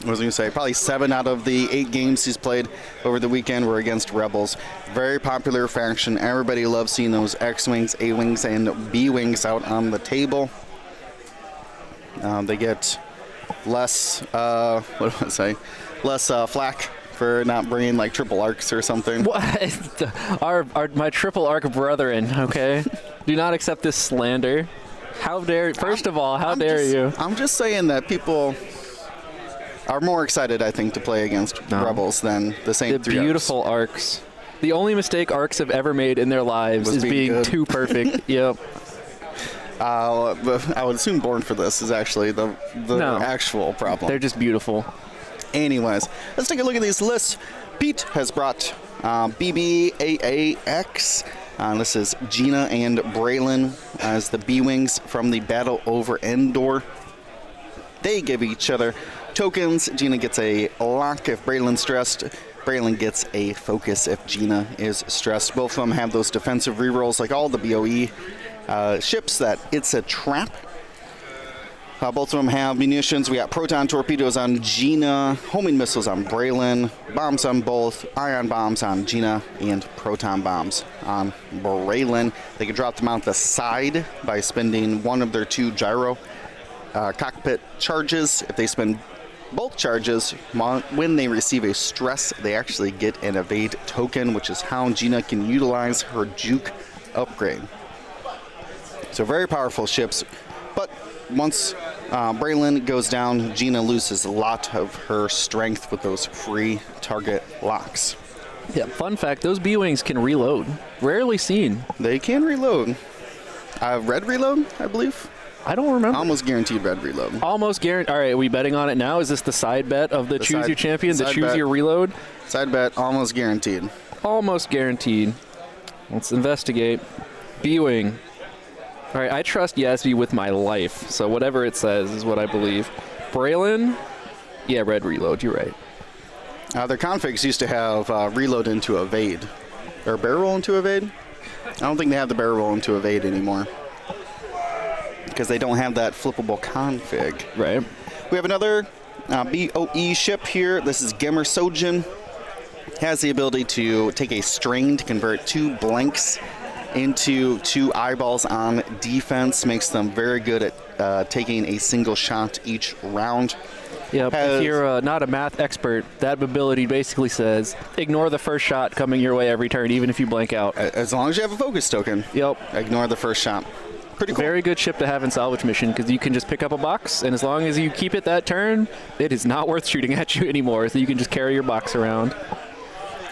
was I going to say? Probably 7 out of the 8 games he's played over the weekend were against Rebels. Very popular faction. Everybody loves seeing those X-Wings, A-Wings, and B-Wings out on the table. They get less, less flack for not bringing like triple arcs or something. What? My triple arc brethren, okay? Do not accept this slander. How dare, first of all, how dare you? I'm just saying that people are more excited, I think, to play against Rebels than the same The 3 beautiful arcs. The only mistake arcs have ever made in their lives is being too perfect. Yep. I would assume Born for this is actually the actual problem. They're just beautiful. Anyways, let's take a look at these lists. Pete has brought BBAAX This is Gina and Braylon as the B-Wings from the battle over Endor. They give each other tokens. Gina gets a lock if Braylon's stressed. Braylon gets a focus if Gina is stressed. Both of them have those defensive rerolls like all the BOE ships that it's a trap. Both of them have munitions. We got proton torpedoes on Gina, homing missiles on Braylon, bombs on both, ion bombs on Gina, and proton bombs on Braylon. They can drop them out the side by spending one of their 2 gyro cockpit charges. If they spend both charges, when they receive a stress, they actually get an evade token, which is how Gina can utilize her juke upgrade. So very powerful ships, but once Braylon goes down, Gina loses a lot of her strength with those free target locks. Yeah, fun fact, those B-Wings can reload. Rarely seen. They can reload. Red reload, I believe. I don't remember. Almost guaranteed red reload. Almost guaranteed. All right, are we betting on it now? Is this the side bet of the choose your champion, the choose your reload? Side bet, almost guaranteed. Almost guaranteed. Let's investigate. B-Wing. All right, I trust Yasby with my life, so whatever it says is what I believe. Braylon, yeah, red reload, you're right. Their configs used to have reload into evade. Or barrel roll into evade? I don't think they have the barrel roll into evade anymore. Because they don't have that flippable config. Right. We have another BOE ship here. This is Gemmer Sojin. Has the ability to take a strain to convert 2 blanks into 2 eyeballs on defense. Makes them very good at taking a single shot each round. Yep. If you're not a math expert, that ability basically says ignore the first shot coming your way every turn, even if you blank out. As long as you have a focus token. Yep. Ignore the first shot. Pretty cool. Very good ship to have in salvage mission because you can just pick up a box, and as long as you keep it that turn, it is not worth shooting at you anymore. So you can just carry your box around.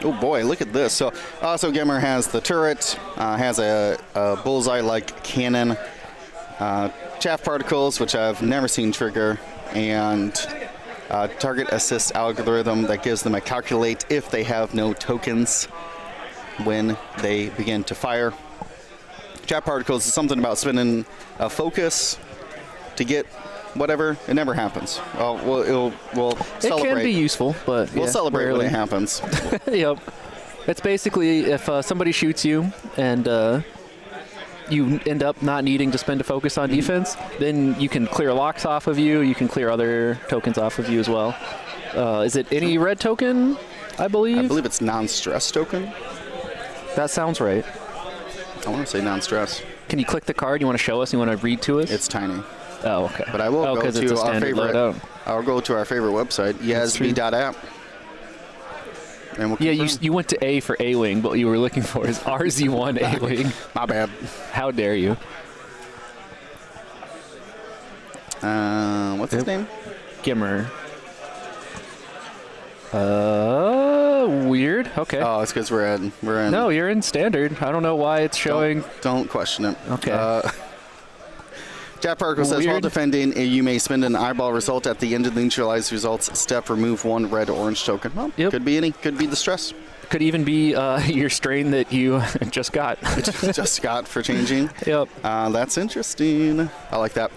Oh boy, look at this. So also Gemmer has the turret, has a bullseye-like cannon, chaff particles, which I've never seen trigger, and target assist algorithm that gives them a calculate if they have no tokens when they begin to fire. Chaff particles is something about spending a focus to get whatever. It never happens. We'll celebrate. It can be useful, but we'll celebrate rarely. when it happens. Yep. It's basically if somebody shoots you and you end up not needing to spend a focus on defense, then you can clear locks off of you. You can clear other tokens off of you as well. Is it any red token, I believe? I believe it's non-stress token. That sounds right. I want to say non-stress. Can you click the card? You want to show us? You want to read to us? It's tiny. Oh, okay. But I will go to our favorite. Loadout. I'll go to our favorite website, yasb.app. And we'll yeah, you went to A for A-Wing, but what you were looking for is RZ1 A-Wing. My bad. How dare you? What's his name? Gimmer. Weird. Okay. Oh, it's because we're in. No, you're in standard. I don't know why it's showing. Don't question it. Okay. Jack Parker says, while defending, you may spend an eyeball result at the end of the neutralized results step. Remove 1 red or orange token. Well, yep. Could be any. Could be the stress. Could even be your strain that you just got. Just got for changing. Yep. That's interesting. I like that.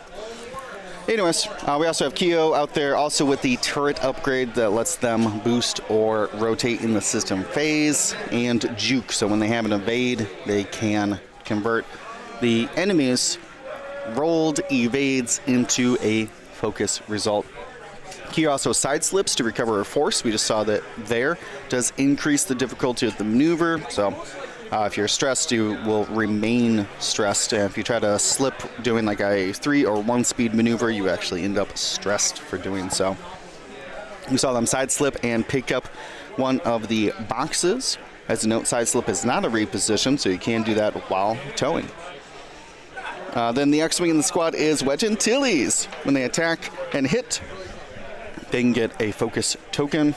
Anyways, we also have Kyo out there also with the turret upgrade that lets them boost or rotate in the system phase, and juke. So when they have an evade, they can convert the enemy's rolled evades into a focus result. Kyo also side slips to recover her force. We just saw that there. Does increase the difficulty of the maneuver. So if you're stressed, you will remain stressed. And if you try to slip doing like a 3 or 1 speed maneuver, you actually end up stressed for doing so. We saw them side slip and pick up one of the boxes. As a note, side slip is not a reposition, so you can do that while towing. Then the X-Wing in the squad is Wedge Antilles. When they attack and hit, they can get a focus token.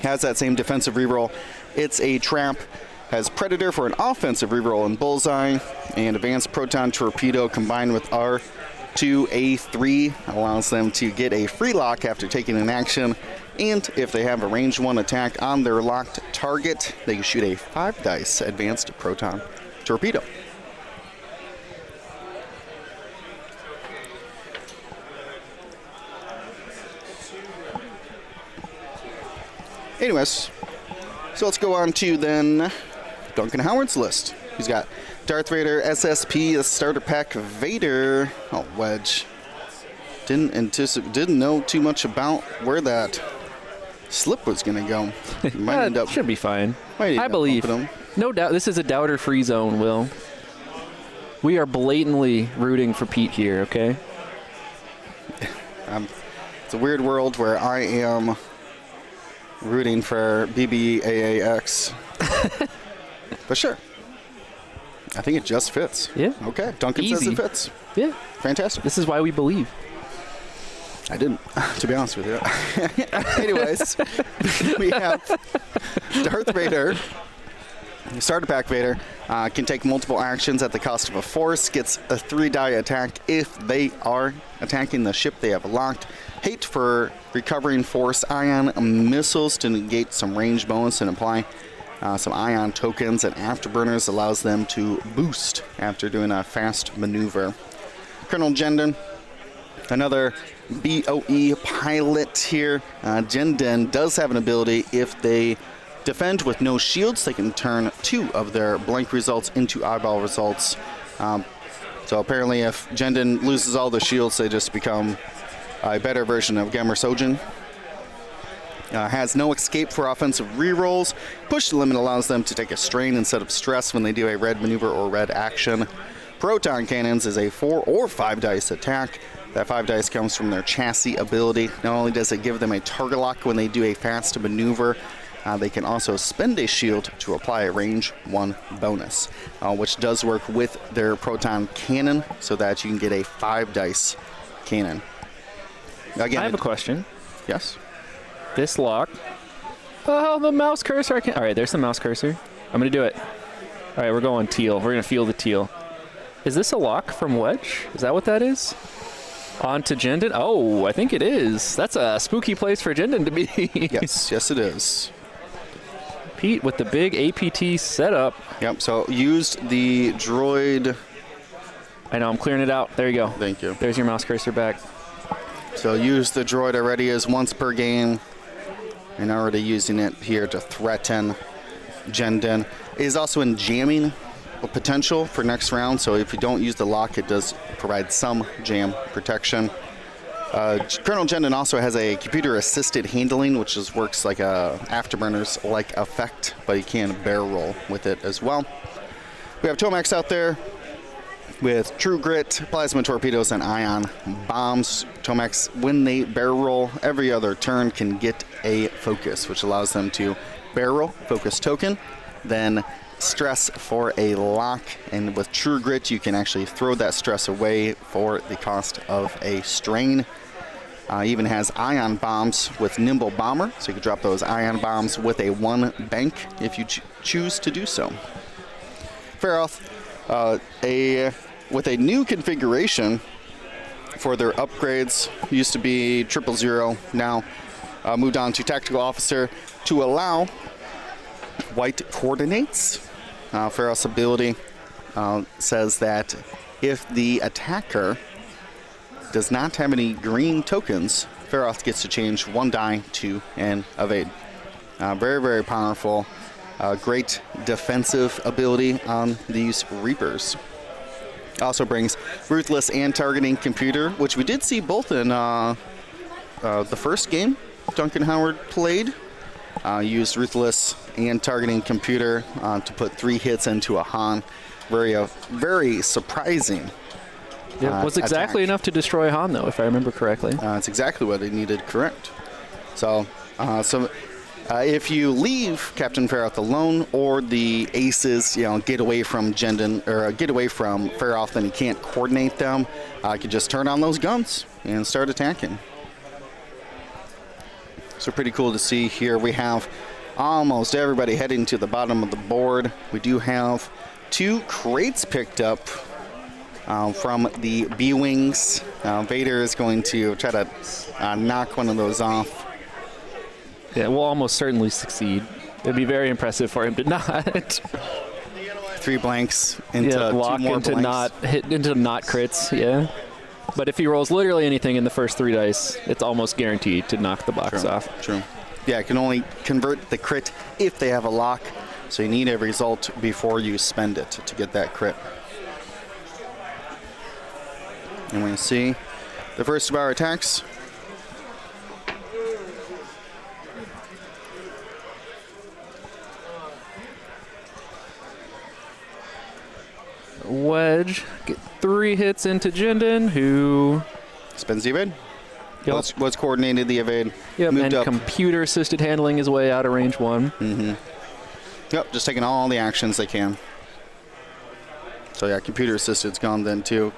Has that same defensive reroll. It's a trap. Has Predator for an offensive reroll and Bullseye, and Advanced Proton Torpedo combined with R2A3 allows them to get a free lock after taking an action. And if they have a range 1 attack on their locked target, they can shoot a 5 dice Advanced Proton torpedo. Anyways, so let's go on to then Duncan Howard's list. He's got Darth Vader, SSP, a starter pack, Vader. Oh, Wedge. Didn't know too much about where that slip was going to go. Might end up, should be fine. I believe. No doubt. This is a doubter-free zone, Will. We are blatantly rooting for Pete here, okay? It's a weird world where I am rooting for BBAAX. But sure. I think it just fits. Yeah. Okay. Duncan says Easy. it fits. Yeah. Fantastic. This is why we believe. I didn't, to be honest with you. Anyways, we have Darth Vader. Starter pack Vader can take multiple actions at the cost of a force, gets a 3-die attack if they are attacking the ship they have locked. Hate for recovering force ion missiles to negate some range bonus and apply some ion tokens, and afterburners allows them to boost after doing a fast maneuver. Colonel Jendon, another BOE pilot here. Jendon does have an ability if they defend with no shields, they can turn 2 of their blank results into eyeball results. So apparently if Jendon loses all the shields, they just become a better version of Gemmer Sojin. Has no escape for offensive rerolls. Push the limit allows them to take a strain instead of stress when they do a red maneuver or red action. Proton cannons is a 4 or 5 dice attack. That 5 dice comes from their chassis ability. Not only does it give them a target lock when they do a fast maneuver, they can also spend a shield to apply a range 1 bonus, which does work with their proton cannon so that you can get a 5 dice cannon. Again, I have a question. Yes? This lock. Oh, the mouse cursor. I can't. All right, there's the mouse cursor. I'm going to do it. All right, we're going teal. We're going to feel the teal. Is this a lock from Wedge? Is that what that is? On to Jendon? Oh, I think it is. That's a spooky place for Jendon to be. Yes, it is. Pete with the big APT setup. Yep, so used the droid. I know, I'm clearing it out. There you go. Thank you. There's your mouse cursor back. So used the droid already as once per game, and already using it here to threaten Jendon. It is also in jamming potential for next round, so if you don't use the lock, it does provide some jam protection. Colonel Jendon also has a computer-assisted handling, which works like a Afterburners-like effect, but you can barrel roll with it as well. We have Tomax out there with True Grit, Plasma Torpedoes, and Ion Bombs. Tomax, when they barrel roll every other turn, can get a focus, which allows them to barrel, focus token, then stress for a lock, and with True Grit you can actually throw that stress away for the cost of a strain. Even has ion bombs with Nimble Bomber, so you can drop those ion bombs with a 1 bank if you choose to do so. Feroth, with a new configuration for their upgrades, used to be 000, now moved on to Tactical Officer to allow white coordinates. Feroth's ability says that if the attacker does not have any green tokens, Feroth gets to change 1 die to an evade. Very, very powerful. Great defensive ability on these Reapers. Also brings Ruthless and Targeting Computer, which we did see both in the first game Duncan Howard played. Used Ruthless and Targeting Computer to put 3 hits into a Han. Very surprising. It was exactly enough to destroy Han, though, if I remember correctly. It's exactly what it needed, correct. So if you leave Captain Feroth alone, or the aces, get away from Jendon, or get away from Feroth, and you can't coordinate them, you can just turn on those guns and start attacking. So pretty cool to see here. We have almost everybody heading to the bottom of the board. We do have 2 crates picked up from the B-Wings. Vader is going to try to knock one of those off. Yeah, we'll almost certainly succeed. It'd be very impressive for him to not. 3 blanks into lock 2 more into blanks. into not crits, yeah. But if he rolls literally anything in the first 3 dice, it's almost guaranteed to knock the box off. True. Yeah, it can only convert the crit if they have a lock, so you need a result before you spend it to get that crit. And we see the first of our attacks. Wedge, get 3 hits into Jindin, who... Spends the evade. Yep. Was coordinated the evade. Yep, Moved and up. computer-assisted handling his way out of range 1. Yep, just taking all the actions they can. So yeah, computer assisted's gone then too.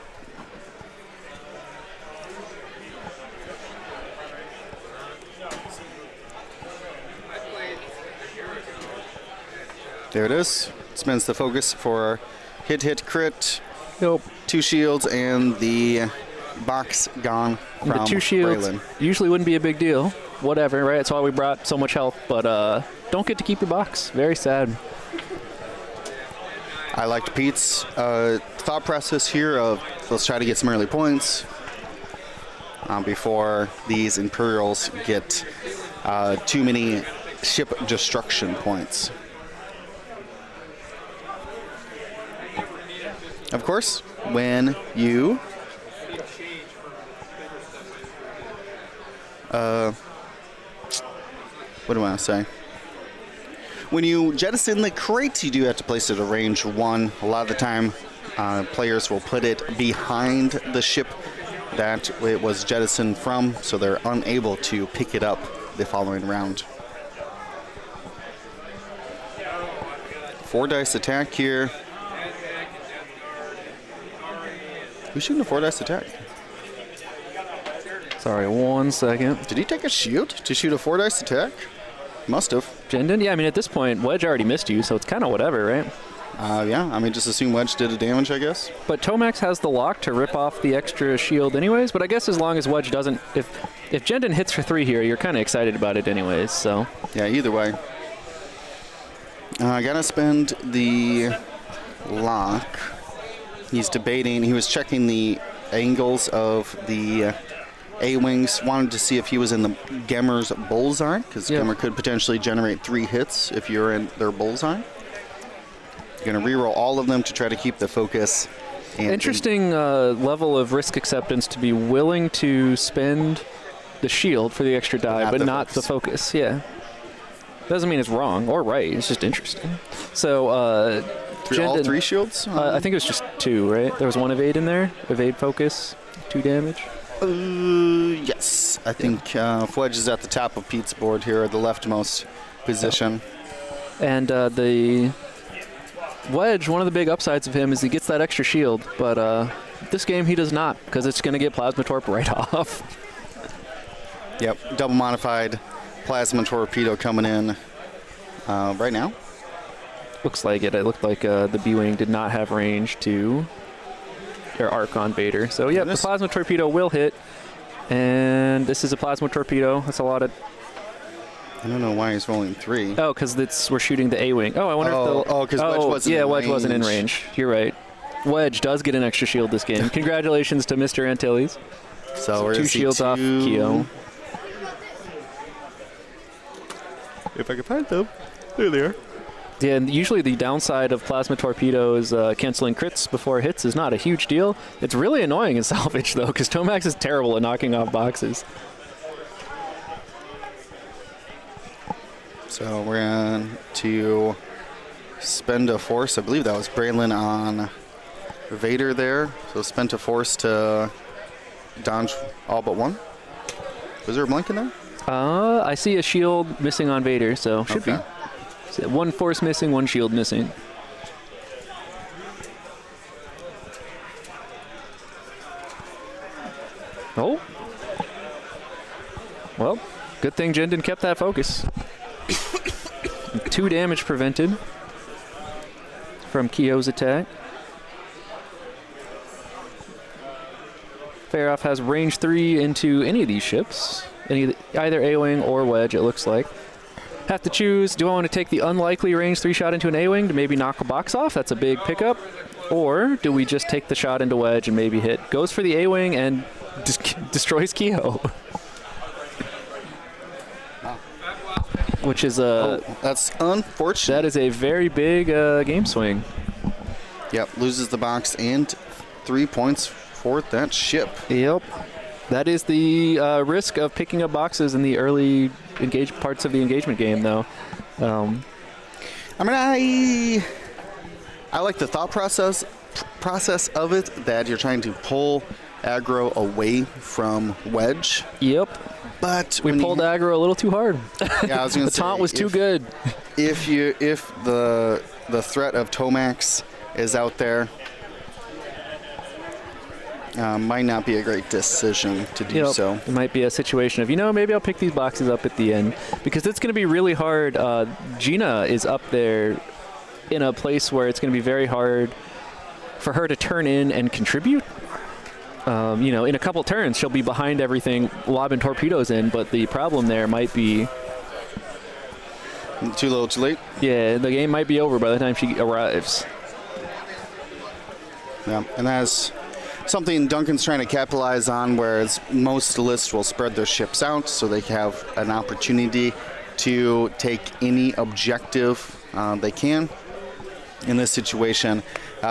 There it is. Spends the focus for hit, crit. Yep. 2 shields and the box gone from The 2 shields Braylon. usually wouldn't be a big deal. Whatever, right? That's why we brought so much health. But don't get to keep your box. Very sad. I liked Pete's thought process here of let's try to get some early points before these Imperials get too many ship destruction points. Of course, when you what do I want to say? When you jettison the crate, you do have to place it at range 1. A lot of the time, players will put it behind the ship that it was jettisoned from, so they're unable to pick it up the following round. 4 dice attack here. Who's shooting a 4 dice attack? Sorry, 1 second. Did he take a shield to shoot a 4 dice attack? Must have. Jindin? Yeah, I mean, at this point, Wedge already missed you, so it's kind of whatever, right? Yeah, I mean, just assume Wedge did a damage, I guess. But Tomax has the lock to rip off the extra shield anyways, but I guess as long as Wedge doesn't... If Jindin hits for 3 here, you're kind of excited about it anyways, so... Yeah, either way. I gotta spend the lock. He's debating. He was checking the angles of the A-Wings. Wanted to see if he was in the Gemmer's bullseye, because Gemmer could potentially generate 3 hits if you're in their bullseye. You're going to reroll all of them to try to keep the focus. And interesting level of risk acceptance to be willing to spend the shield for the extra die, but not the focus. Yeah. Doesn't mean it's wrong or right. It's just interesting. So, all 3 shields? I think it was just 2, right? There was 1 evade in there. Evade, focus, 2 damage. Yes. I think Wedge is at the top of Pete's board here, the leftmost position. And the Wedge, one of the big upsides of him is he gets that extra shield, but this game he does not, because it's going to get Plasma Torp right off. Yep, double modified Plasma Torpedo coming in right now. Looks like it. It looked like the B-Wing did not have range to their Archon Vader. So, yeah, the Plasma Torpedo will hit. And this is a Plasma Torpedo. That's a lot of... I don't know why he's rolling 3. Oh, because we're shooting the A-Wing. Oh, I wonder if they'll... Oh, because Wedge wasn't in range. Wedge wasn't in range. You're right. Wedge does get an extra shield this game. Congratulations to Mr. Antilles. So we're 2 shields off Keo. If I can find them. There they are. Yeah, and usually the downside of Plasma Torpedoes canceling crits before hits is not a huge deal. It's really annoying in Salvage, though, because Tomax is terrible at knocking off boxes. So we're going to spend a force. I believe that was Braylon on Vader there. So spent a force to dodge all but 1. Was there a blink in there? I see a shield missing on Vader, so should be. So 1 force missing, 1 shield missing. Oh. Well, good thing Jindin kept that focus. 2 damage prevented from Keo's attack. Faroff has range 3 into any of these ships. Either A-Wing or Wedge, it looks like. Have to choose, do I want to take the unlikely range 3 shot into an A-wing to maybe knock a box off? That's a big pickup. Or do we just take the shot into wedge and maybe hit? Goes for the A-wing and destroys Keo. Which is that's unfortunate. that is a very big game swing. Yep, loses the box and 3 points for that ship. Yep. That is the risk of picking up boxes in the early parts of the engagement game, though. I mean, I like the thought process of it, that you're trying to pull aggro away from wedge. Yep. But We pulled aggro a little too hard. Yeah, I was going to The say, taunt was too good. If the threat of Tomax is out there, might not be a great decision to do so. It might be a situation of, maybe I'll pick these boxes up at the end because it's going to be really hard. Gina is up there in a place where it's going to be very hard for her to turn in and contribute. In a couple turns, she'll be behind everything, lobbing torpedoes in, but the problem there might be... Too little, too late? Yeah, the game might be over by the time she arrives. Yeah, and that's something Duncan's trying to capitalize on, whereas most lists will spread their ships out so they have an opportunity to take any objective they can. In this situation,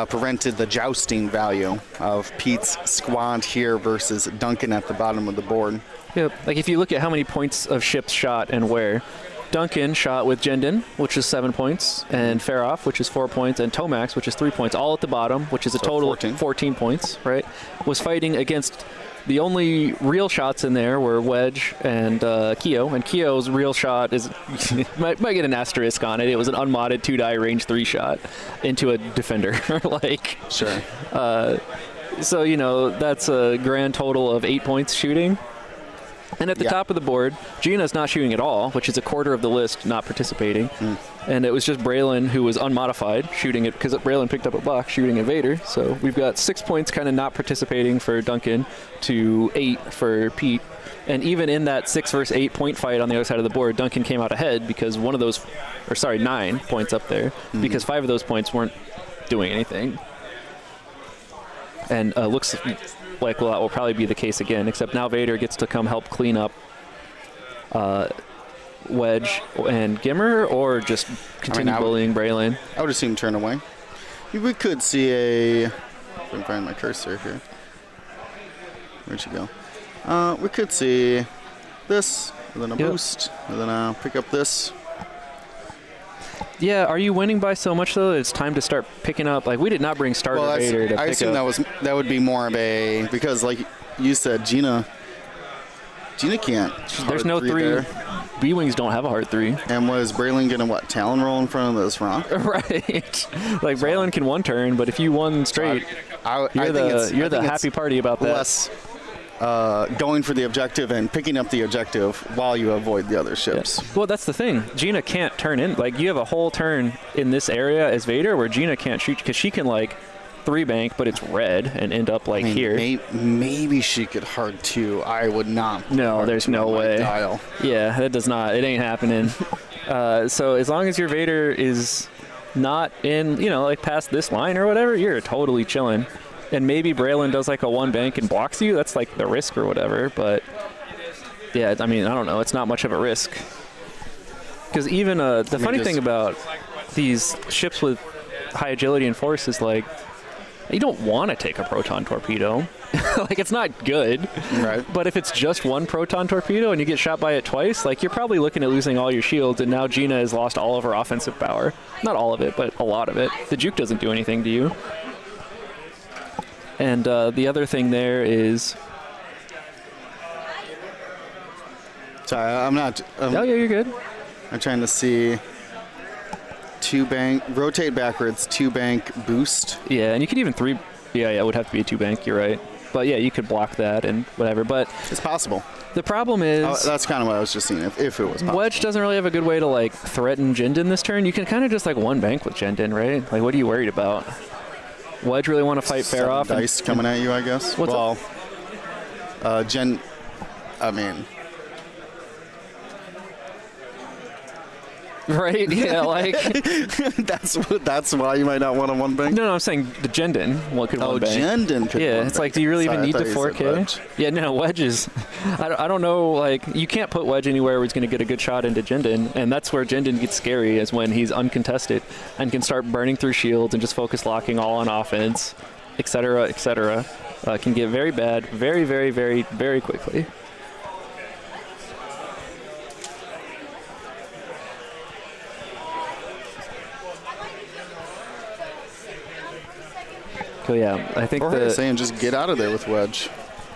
prevented the jousting value of Pete's squad here versus Duncan at the bottom of the board. Yep. Like if you look at how many points of ships shot and where, Duncan shot with Jendon, which is 7 points, and Faroff, which is 4 points, and Tomax, which is 3 points, all at the bottom, which is a total of 14 points, right? Was fighting against the only real shots in there were Wedge and Keo, and Keo's real shot is might get an asterisk on it. It was an unmodded 2-die range 3 shot into a defender. Sure. So, that's a grand total of 8 points shooting. And at the top of the board, Gina's not shooting at all, which is a quarter of the list not participating. And it was just Braylon, who was unmodified, shooting it, because Braylon picked up a box, shooting at Vader. So we've got 6 points kind of not participating for Duncan to 8 for Pete. And even in that 6 versus 8 point fight on the other side of the board, Duncan came out ahead because 9 points up there, because 5 of those points weren't doing anything. And looks like that will probably be the case again, except now Vader gets to come help clean up Wedge and Gimmer, or just continue bullying Braylon. I would assume turn away. We could see if I can find my cursor here. Where'd you go? We could see this, and then a boost, and then pick up this. Yeah, are you winning by so much though? It's time to start picking up. Like, we did not bring Starter Vader to pick up. I assume that would be more of a, because like you said, Gina can't. There's no 3. B-Wings don't have a hard 3. And was Braylon going to, Talon roll in front of this rock? Right. Like, Braylon can one turn, but if you won straight, you're the happy party about that. Less going for the objective and picking up the objective while you avoid the other ships. Yeah. Well, that's the thing. Gina can't turn in. Like, you have a whole turn in this area as Vader where Gina can't shoot because she can, 3 bank, but it's red and end up here. Maybe she could hard 2. I would not. No, there's no way. Dial. Yeah, that does not. It ain't happening. So as long as your Vader is not in, past this line or whatever, you're totally chilling. And maybe Braylon does a 1 bank and blocks you. That's the risk or whatever. But yeah, I mean, I don't know. It's not much of a risk. Because even the funny thing about these ships with high agility and force is you don't want to take a proton torpedo. It's not good. Right. But if it's just 1 proton torpedo and you get shot by it twice, you're probably looking at losing all your shields, and now Gina has lost all of her offensive power. Not all of it, but a lot of it. The juke doesn't do anything to you. And the other thing there is... Sorry, I'm not... oh, yeah, you're good. I'm trying to see... 2 bank, rotate backwards, 2 bank boost. Yeah, and you could even 3... Yeah, it would have to be a 2 bank, you're right. But yeah, you could block that and whatever, but... It's possible. The problem is... that's kind of what I was just seeing, if it was possible. Wedge doesn't really have a good way to, threaten Jendon this turn. You can kind of just, 1 bank with Jendon, right? What are you worried about? Wedge really want to fight Faroff? Dice coming at you, I guess. What's up? I mean... Right? Yeah, like that's why you might not want a one bank. no, I'm saying the Jendon. What could Oh, one bank? Jendon could Yeah, one it's bank. like, do you really even Sorry, I need thought the you said 4K? wedge. Yeah, no, wedges. I don't know, like, you can't put wedge anywhere where he's going to get a good shot into Jendon, and that's where Jendon gets scary, is when he's uncontested and can start burning through shields and just focus locking all on offense, etc., etc. Can get very bad very, very, very, very quickly. So yeah, I think Or saying just get out of there with wedge.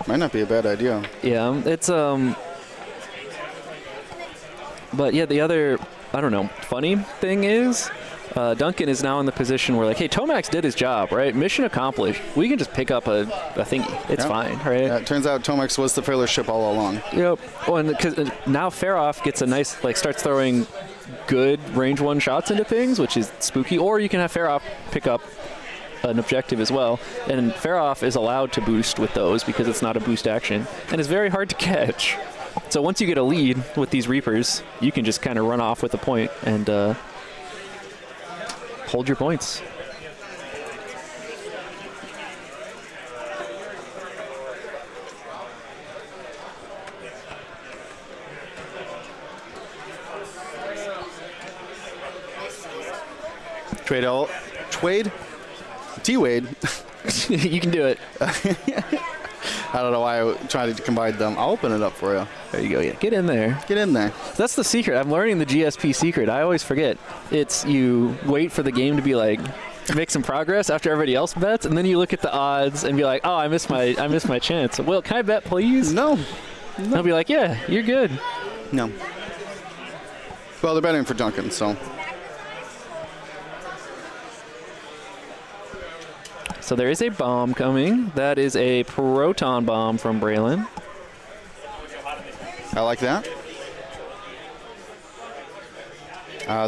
Might not be a bad idea. yeah, it's but yeah, the other, I don't know, funny thing is Duncan is now in the position where, like, hey, Tomax did his job, right? Mission accomplished. We can just pick up a thingy. It's Yeah. fine, right? It turns out Tomax was the failure ship all along. Yep. Oh, and because now Faroff gets a nice, like, starts throwing good range 1 shots into things, which is spooky. Or you can have Faroff pick up an objective as well. And Faroff is allowed to boost with those because it's not a boost action. And it's very hard to catch. So once you get a lead with these Reapers, you can just kind of run off with a point and hold your points. T-Wade. You can do it. I don't know why I tried to combine them. I'll open it up for you. There you go. Yeah, get in there. Get in there. That's the secret. I'm learning the GSP secret. I always forget. It's you wait for the game to be like make some progress after everybody else bets, and then you look at the odds and be like, "Oh, I missed my chance." Will, can I bet, please? No. I'll be like, "Yeah, you're good." No. Well, they're betting for Duncan, so. So there is a bomb coming. That is a proton bomb from Braylon. I like that.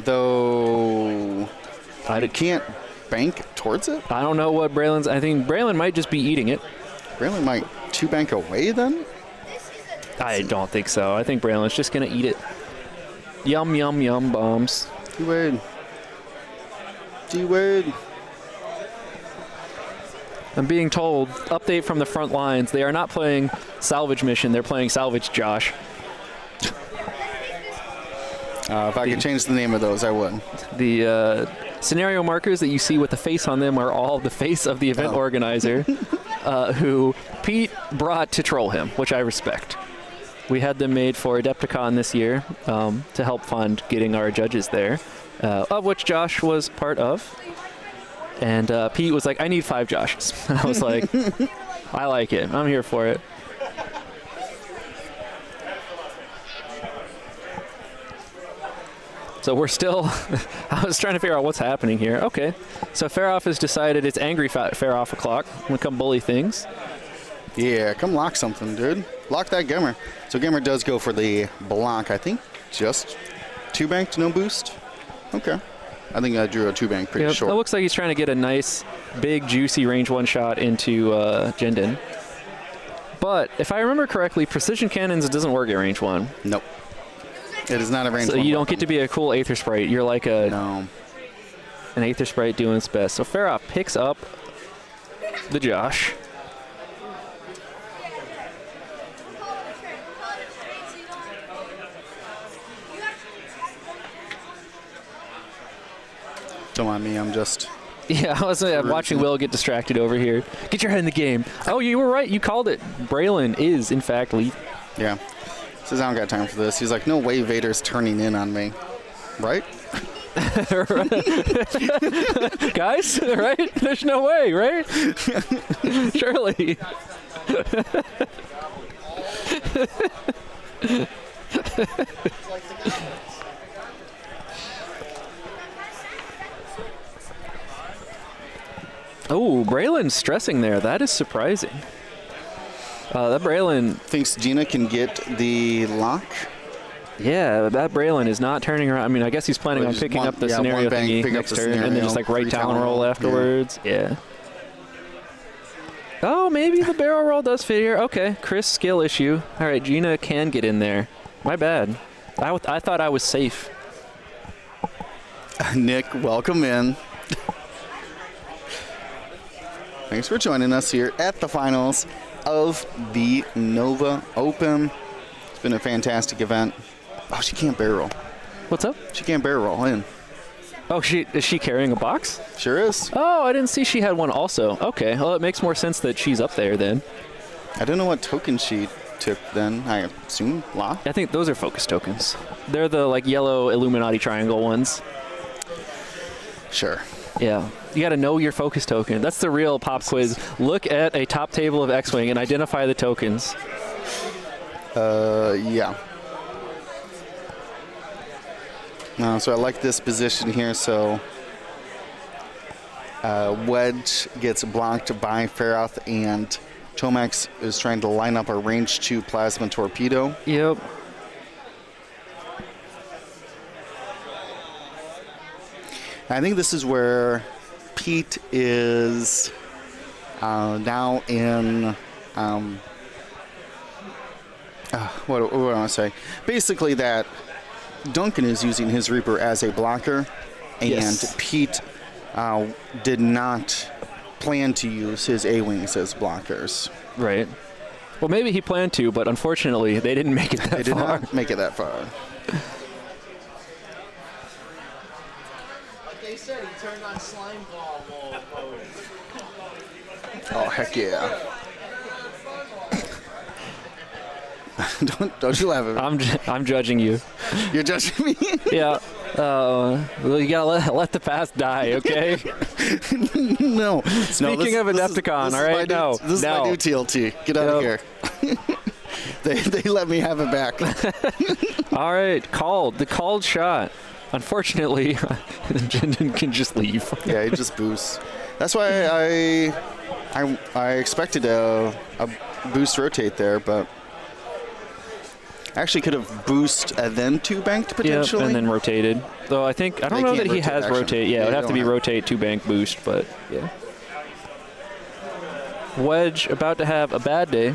Though I can't bank towards it. I don't know what Braylon's. I think Braylon might just be eating it. Braylon might 2-bank away then? I don't think so. I think Braylon's just going to eat it. Yum, yum, yum bombs. T-Wade. T-Wade. I'm being told, update from the front lines, they are not playing Salvage Mission, they're playing Salvage Josh. If I could change the name of those, I would. The scenario markers that you see with the face on them are all the face of the event organizer, who Pete brought to troll him, which I respect. We had them made for Adepticon this year to help fund getting our judges there, of which Josh was part of. And Pete was like, I need 5 Joshes. And I was like, I like it. I'm here for it. So we're still, I was trying to figure out what's happening here. Okay. So Faroff has decided it's angry Faroff o'clock. I'm going to come bully things. Yeah, come lock something, dude. Lock that Gamer. So Gamer does go for the block, I think. Just 2-banked, no boost. Okay. I think I drew a 2-bank pretty short. It looks like he's trying to get a nice, big, juicy range 1 shot into Jendon. But if I remember correctly, precision cannons doesn't work at range 1. Nope. It is not a range 1. So you don't get to be a cool Aether Sprite. You're like No. an Aether Sprite doing its best. So Faroff picks up the Josh. Don't mind me, I'm just... Yeah, I was watching Will get distracted over here. Get your head in the game. Oh, you were right. You called it. Braylon is, in fact, lead. Yeah. Says I don't got time for this. He's like, no way Vader's turning in on me. Right? Guys, right? There's no way, right? Surely. Oh, Braylon's stressing there. That is surprising. That Braylon... Thinks Gina can get the lock. Yeah, that Braylon is not turning around. I mean, I guess he's planning on just picking one- up the yeah, scenario one bang, thingy pick up next the turn, and then scenario, just like right free talent talent roll roll, afterwards. Yeah. Oh, maybe the barrel roll does fit here. Okay, Chris, skill issue. All right, Gina can get in there. My bad. I thought I was safe. Nick, welcome in. Thanks for joining us here at the finals of the Nova Open. It's been a fantastic event. Oh, she can't barrel. What's up? She can't barrel in. Oh, is she carrying a box? Sure is. Oh, I didn't see she had one also. Okay, well, it makes more sense that she's up there then. I don't know what token she took then. I assume lock. I think those are focus tokens. They're the like yellow Illuminati triangle ones. Sure. Yeah. You got to know your focus token. That's the real pop quiz. Look at a top table of X-Wing and identify the tokens. Yeah. So I like this position here. So Wedge gets blocked by Feroth, and Tomax is trying to line up a range 2 plasma torpedo. Yep. I think this is where Pete is now in, what do I want to say? Basically that Duncan is using his Reaper as a blocker, and Yes. Pete did not plan to use his A-Wings as blockers. Right. Well, maybe he planned to, but unfortunately, they didn't make it that They did far. not make it that far. Like they said, he turned on slime ball mode. Oh, heck yeah. don't you laugh at me. I'm judging you. You're judging me? Yeah. Well, you gotta let the past die, okay? No. Speaking of Adepticon, all right, no. This is my new TLT. Get out of here. They let me have it back. All right, the called shot. Unfortunately, Jindon can just leave. Yeah, it just boosts. That's why I expected a boost rotate there, but actually could have boost and then 2 banked potentially. Yep, and then rotated. Though I don't They know can't that he rotate has action. rotate. Yeah, it They would have to don't be have- rotate 2 bank boost, but yeah. Wedge about to have a bad day.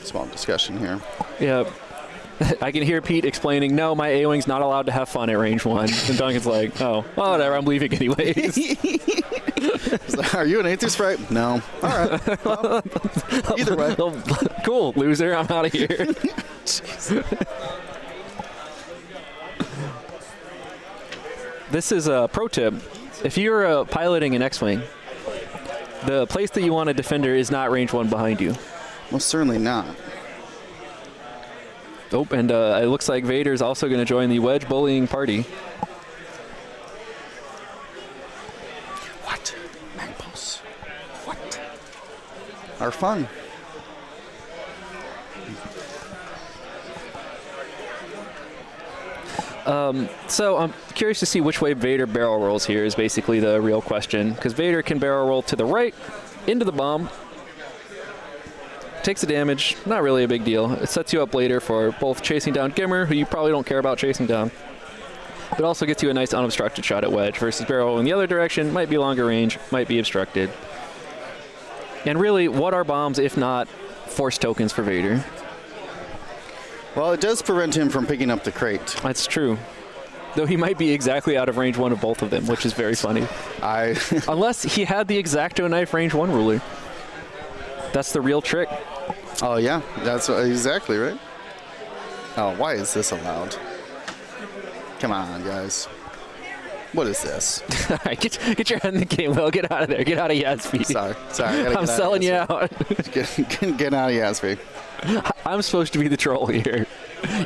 Small discussion here. Yep. I can hear Pete explaining, no, my A-Wing's not allowed to have fun at range 1. And Duncan's like, oh, well, whatever, I'm leaving anyways. Are you an Aether Sprite? No. All right. Well, either way. Cool, loser, I'm out of here. This is a pro tip. If you're piloting an X-Wing, the place that you want a defender is not range 1 behind you. Most certainly not. Oh, and it looks like Vader's also going to join the Wedge bullying party. What? Magpulse. What? Are fun. So I'm curious to see which way Vader barrel rolls here is basically the real question. Because Vader can barrel roll to the right, into the bomb. Takes the damage, not really a big deal. It sets you up later for both chasing down Gimmer, who you probably don't care about chasing down. But also gets you a nice unobstructed shot at Wedge versus barrel in the other direction. Might be longer range, might be obstructed. And really, what are bombs if not force tokens for Vader? Well, it does prevent him from picking up the crate. That's true. Though he might be exactly out of range 1 of both of them, which is very funny. Unless he had the X-Acto knife range 1 ruler. That's the real trick. Oh, yeah. That's exactly right. Oh, why is this allowed? Come on, guys. What is this? Get your head in the game, Will. Get out of there. Get out of Yazby. Sorry. I gotta I'm selling you out. Get out of Yazby. I'm supposed to be the troll here.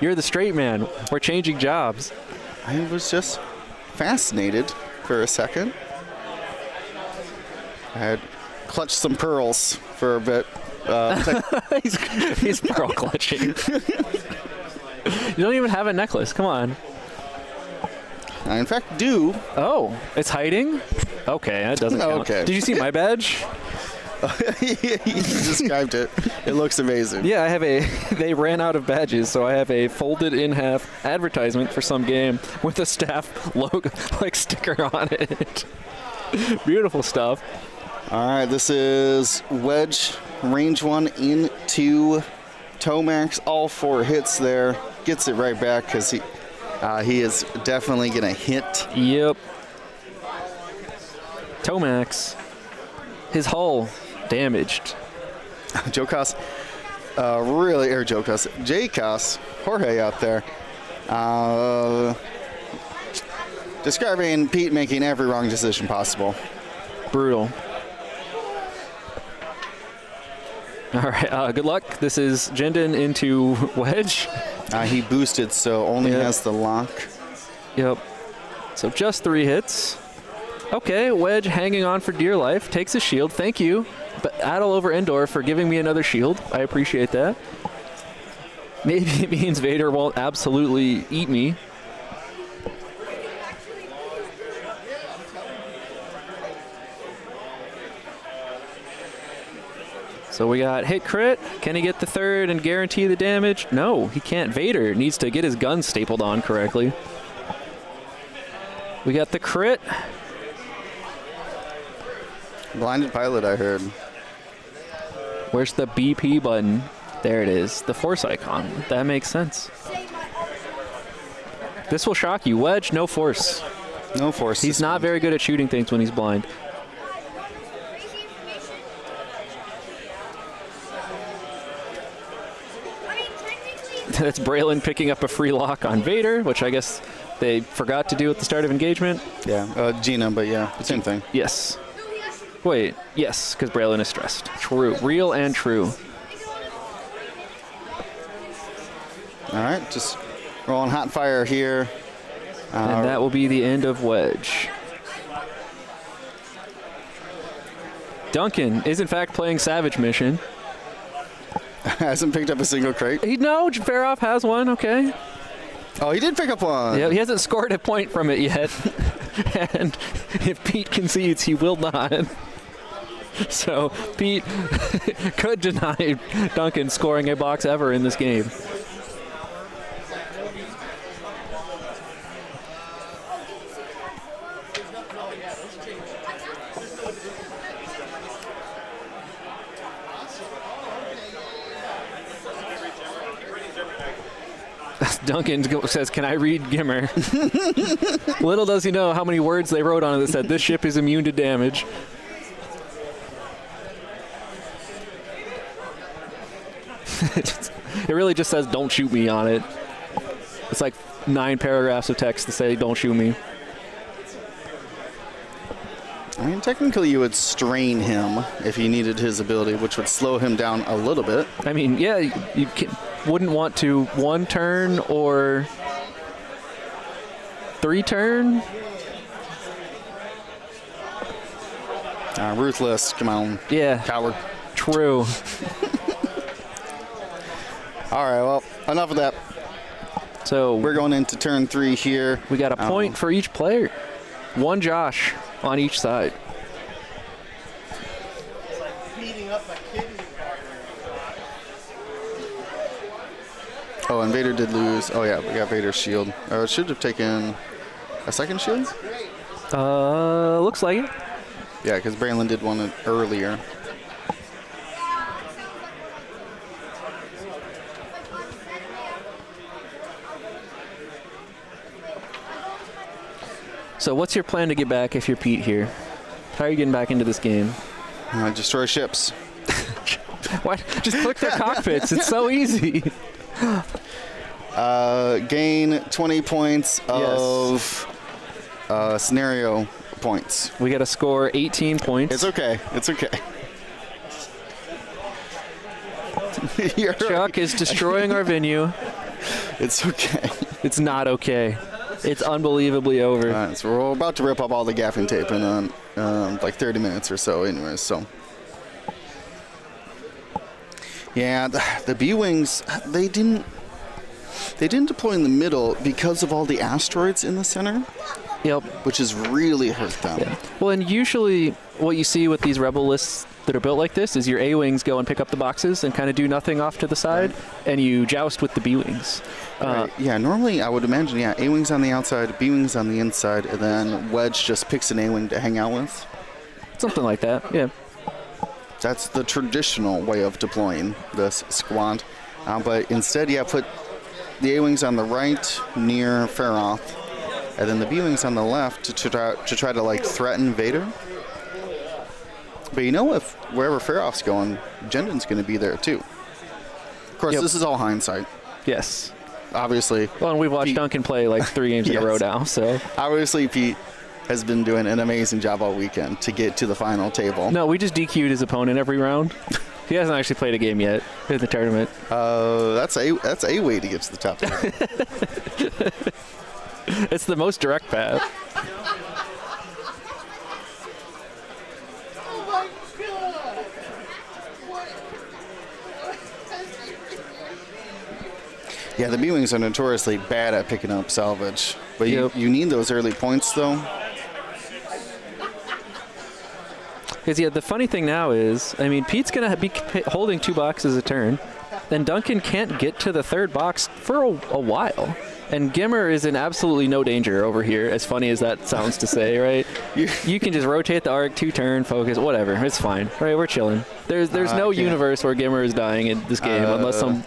You're the straight man. We're changing jobs. I was just fascinated for a second. I had clutched some pearls for a bit. He's pearl clutching. You don't even have a necklace. Come on. I, in fact, do. Oh, it's hiding? Okay, that doesn't count. Okay. Did you see my badge? You described it. It looks amazing. Yeah, I have they ran out of badges, so I have a folded in half advertisement for some game with a staff logo, like sticker on it. Beautiful stuff. All right, this is Wedge, range 1 into Tomax, all 4 hits there. Gets it right back because he is definitely going to hit. Yep. Tomax. His hull damaged. Jokos, Jacos, Jorge out there. Describing Pete making every wrong decision possible. Brutal. All right, good luck. This is Jendon into Wedge. He boosted, so only has the lock. Yep. So just 3 hits. Okay, Wedge hanging on for dear life. Takes a shield. Thank you, but Adel over Endor for giving me another shield. I appreciate that. Maybe it means Vader won't absolutely eat me. So we got hit crit. Can he get the 3rd and guarantee the damage? No, he can't. Vader needs to get his gun stapled on correctly. We got the crit. Blinded pilot, I heard. Where's the BP button? There it is. The force icon. That makes sense. This will shock you. Wedge, no force. No force. He's not very good at shooting things when he's blind. That's Braylon picking up a free lock on Vader, which I guess they forgot to do at the start of engagement. Yeah, Gina, but yeah, same thing. Yes. Wait, yes, because Braylon is stressed. True. Real and true. All right, just rolling hot fire here. And that will be the end of Wedge. Duncan is, in fact, playing Savage Mission. Hasn't picked up a single crate. No, Faroff has one, okay. Oh, he did pick up one. Yeah, he hasn't scored a point from it yet. And if Pete concedes, he will not. So Pete could deny Duncan scoring a box ever in this game. Duncan says, "Can I read Gimmer?" Little does he know how many words they wrote on it that said, "This ship is immune to damage." It really just says, "Don't shoot me" on it. It's like 9 paragraphs of text to say, "Don't shoot me." I mean, technically you would strain him if you needed his ability, which would slow him down a little bit. I mean, yeah, you wouldn't want to 1 turn or 3 turn. Ruthless, come on. Yeah. Coward. True. All right, well, enough of that. So We're going into turn 3 here. we got a point for each player. 1 Josh on each side. Beating up a kidney Oh, and Vader did lose. Oh, yeah, we got Vader's shield. It should have taken a second shield? Looks like it. Yeah, because Braylon did one earlier. So what's your plan to get back if you're Pete here? How are you getting back into this game? Destroy ships. What? Just click their cockpits. It's so easy. Gain 20 points of scenario points. We got to score 18 points. It's okay. It's okay. You're Chuck is destroying our venue. It's okay. It's not okay. It's unbelievably over. All right, so we're about to rip up all the gaffing tape in like 30 minutes or so anyways, so. Yeah, the B-Wings, they didn't deploy in the middle because of all the asteroids in the center. Yep. Which has really hurt them. Yeah. Well, and usually what you see with these rebel lists that are built like this is your A-Wings go and pick up the boxes and kind of do nothing off to the side, and you joust with the B-Wings. Right. Yeah, normally I would imagine, yeah, A-Wings on the outside, B-Wings on the inside, and then Wedge just picks an A-Wing to hang out with. Something like that, yeah. That's the traditional way of deploying this squad. But instead, yeah, put the A-Wings on the right near Feroth, and then the B-Wings on the left to try to like threaten Vader. But you know, if wherever Feroth's going, Jendon's going to be there too. Of course, this is all hindsight. Yes. Obviously. Well, and we've watched Pete, Duncan play like 3 games in a row now, so. Obviously, Pete has been doing an amazing job all weekend to get to the final table. No, we just DQ'd his opponent every round. He hasn't actually played a game yet in the tournament. That's a way to get to the top 10. It's the most direct path. Oh my god! Yeah, the B-Wings are notoriously bad at picking up salvage. But you need those early points, though. Because, yeah, the funny thing now is, I mean, Pete's going to be holding 2 boxes a turn, and Duncan can't get to the 3rd box for a while. And Gimmer is in absolutely no danger over here, as funny as that sounds to say, right? You can just rotate the arc, 2-turn, focus, whatever. It's fine, right? We're chilling. There's no universe where Gimmer is dying in this game unless some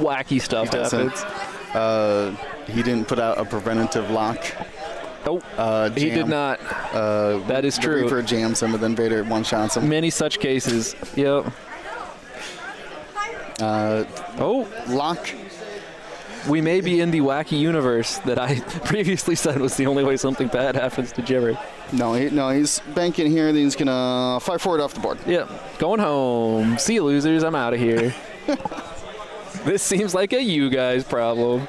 wacky stuff happens. He didn't put out a preventative lock. Nope, he did not. That is true. The Reaper jams him, and then Vader one-shots him. Many such cases. Yep. Lock. We may be in the wacky universe that I previously said was the only way something bad happens to Jimmer. No, he's banking here, and he's going to fly forward off the board. Yep. Going home. See you, losers. I'm out of here. This seems like a you guys problem.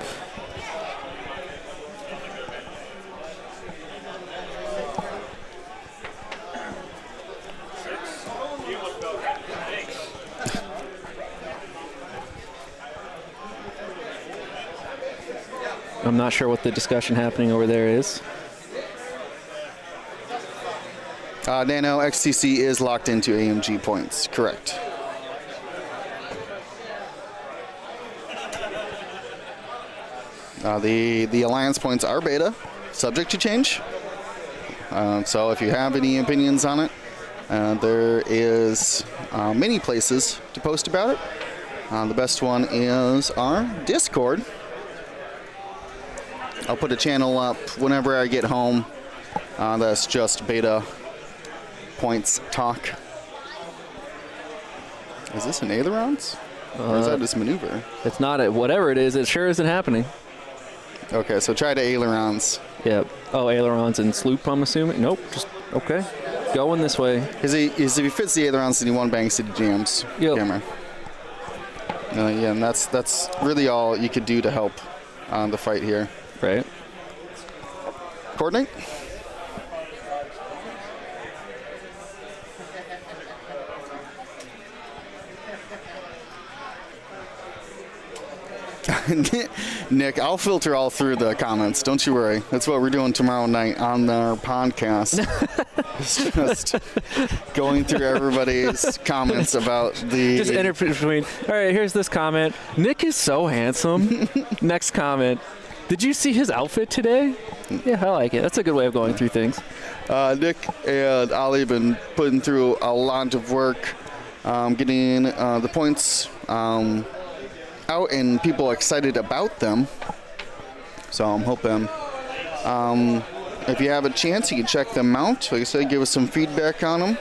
I'm not sure what the discussion happening over there is. Nano, XTC is locked into AMG points. Correct. The Alliance points are beta, subject to change. So if you have any opinions on it, there is many places to post about it. The best one is our Discord. I'll put a channel up whenever I get home. That's just beta points talk. Is this an ailerons? Or is that just maneuver? It's not. Whatever it is, it sure isn't happening. Okay, so try to ailerons. Yep. Oh, ailerons and sloop, I'm assuming? Nope. Just, okay. Going this way. If he fits the ailerons, then he one bang city jams. Yep. Camera. Yeah, and that's really all you could do to help the fight here. Right. Coordinate. Nick, I'll filter all through the comments. Don't you worry. That's what we're doing tomorrow night on our podcast. It's just going through everybody's comments about the... Just enter between, all right, here's this comment. Nick is so handsome. Next comment. Did you see his outfit today? Yeah, I like it. That's a good way of going through things. Nick and Ollie have been putting through a lot of work, getting the points out and people excited about them. So I'm hoping if you have a chance, you can check them out. Like I said, give us some feedback on them.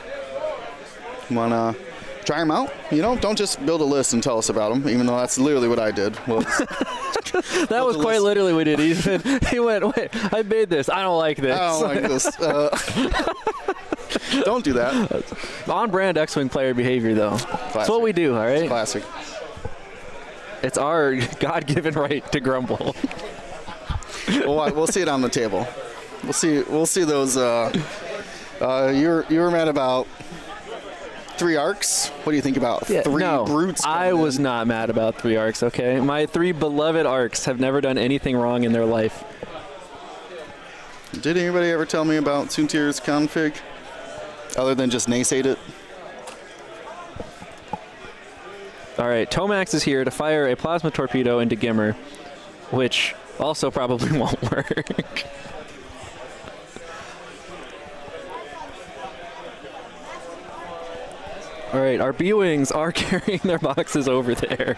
Want to try them out? You know, don't just build a list and tell us about them, even though that's literally what I did. Well, that was quite literally what he did. He went, wait, I made this. I don't like this. I don't like this. Don't do that. On-brand X-Wing player behavior, though. Classic. That's what we do, all right? Classic. It's our God-given right to grumble. We'll see it on the table. We'll see those. You were mad about 3 arcs. What do you think about 3 brutes? I was not mad about 3 arcs. Okay, my 3 beloved arcs have never done anything wrong in their life. Did anybody ever tell me about Soontir's config, other than just naysayed it? All right, Tomax is here to fire a plasma torpedo into Gimmer, which also probably won't work. All right, our B-Wings are carrying their boxes over there.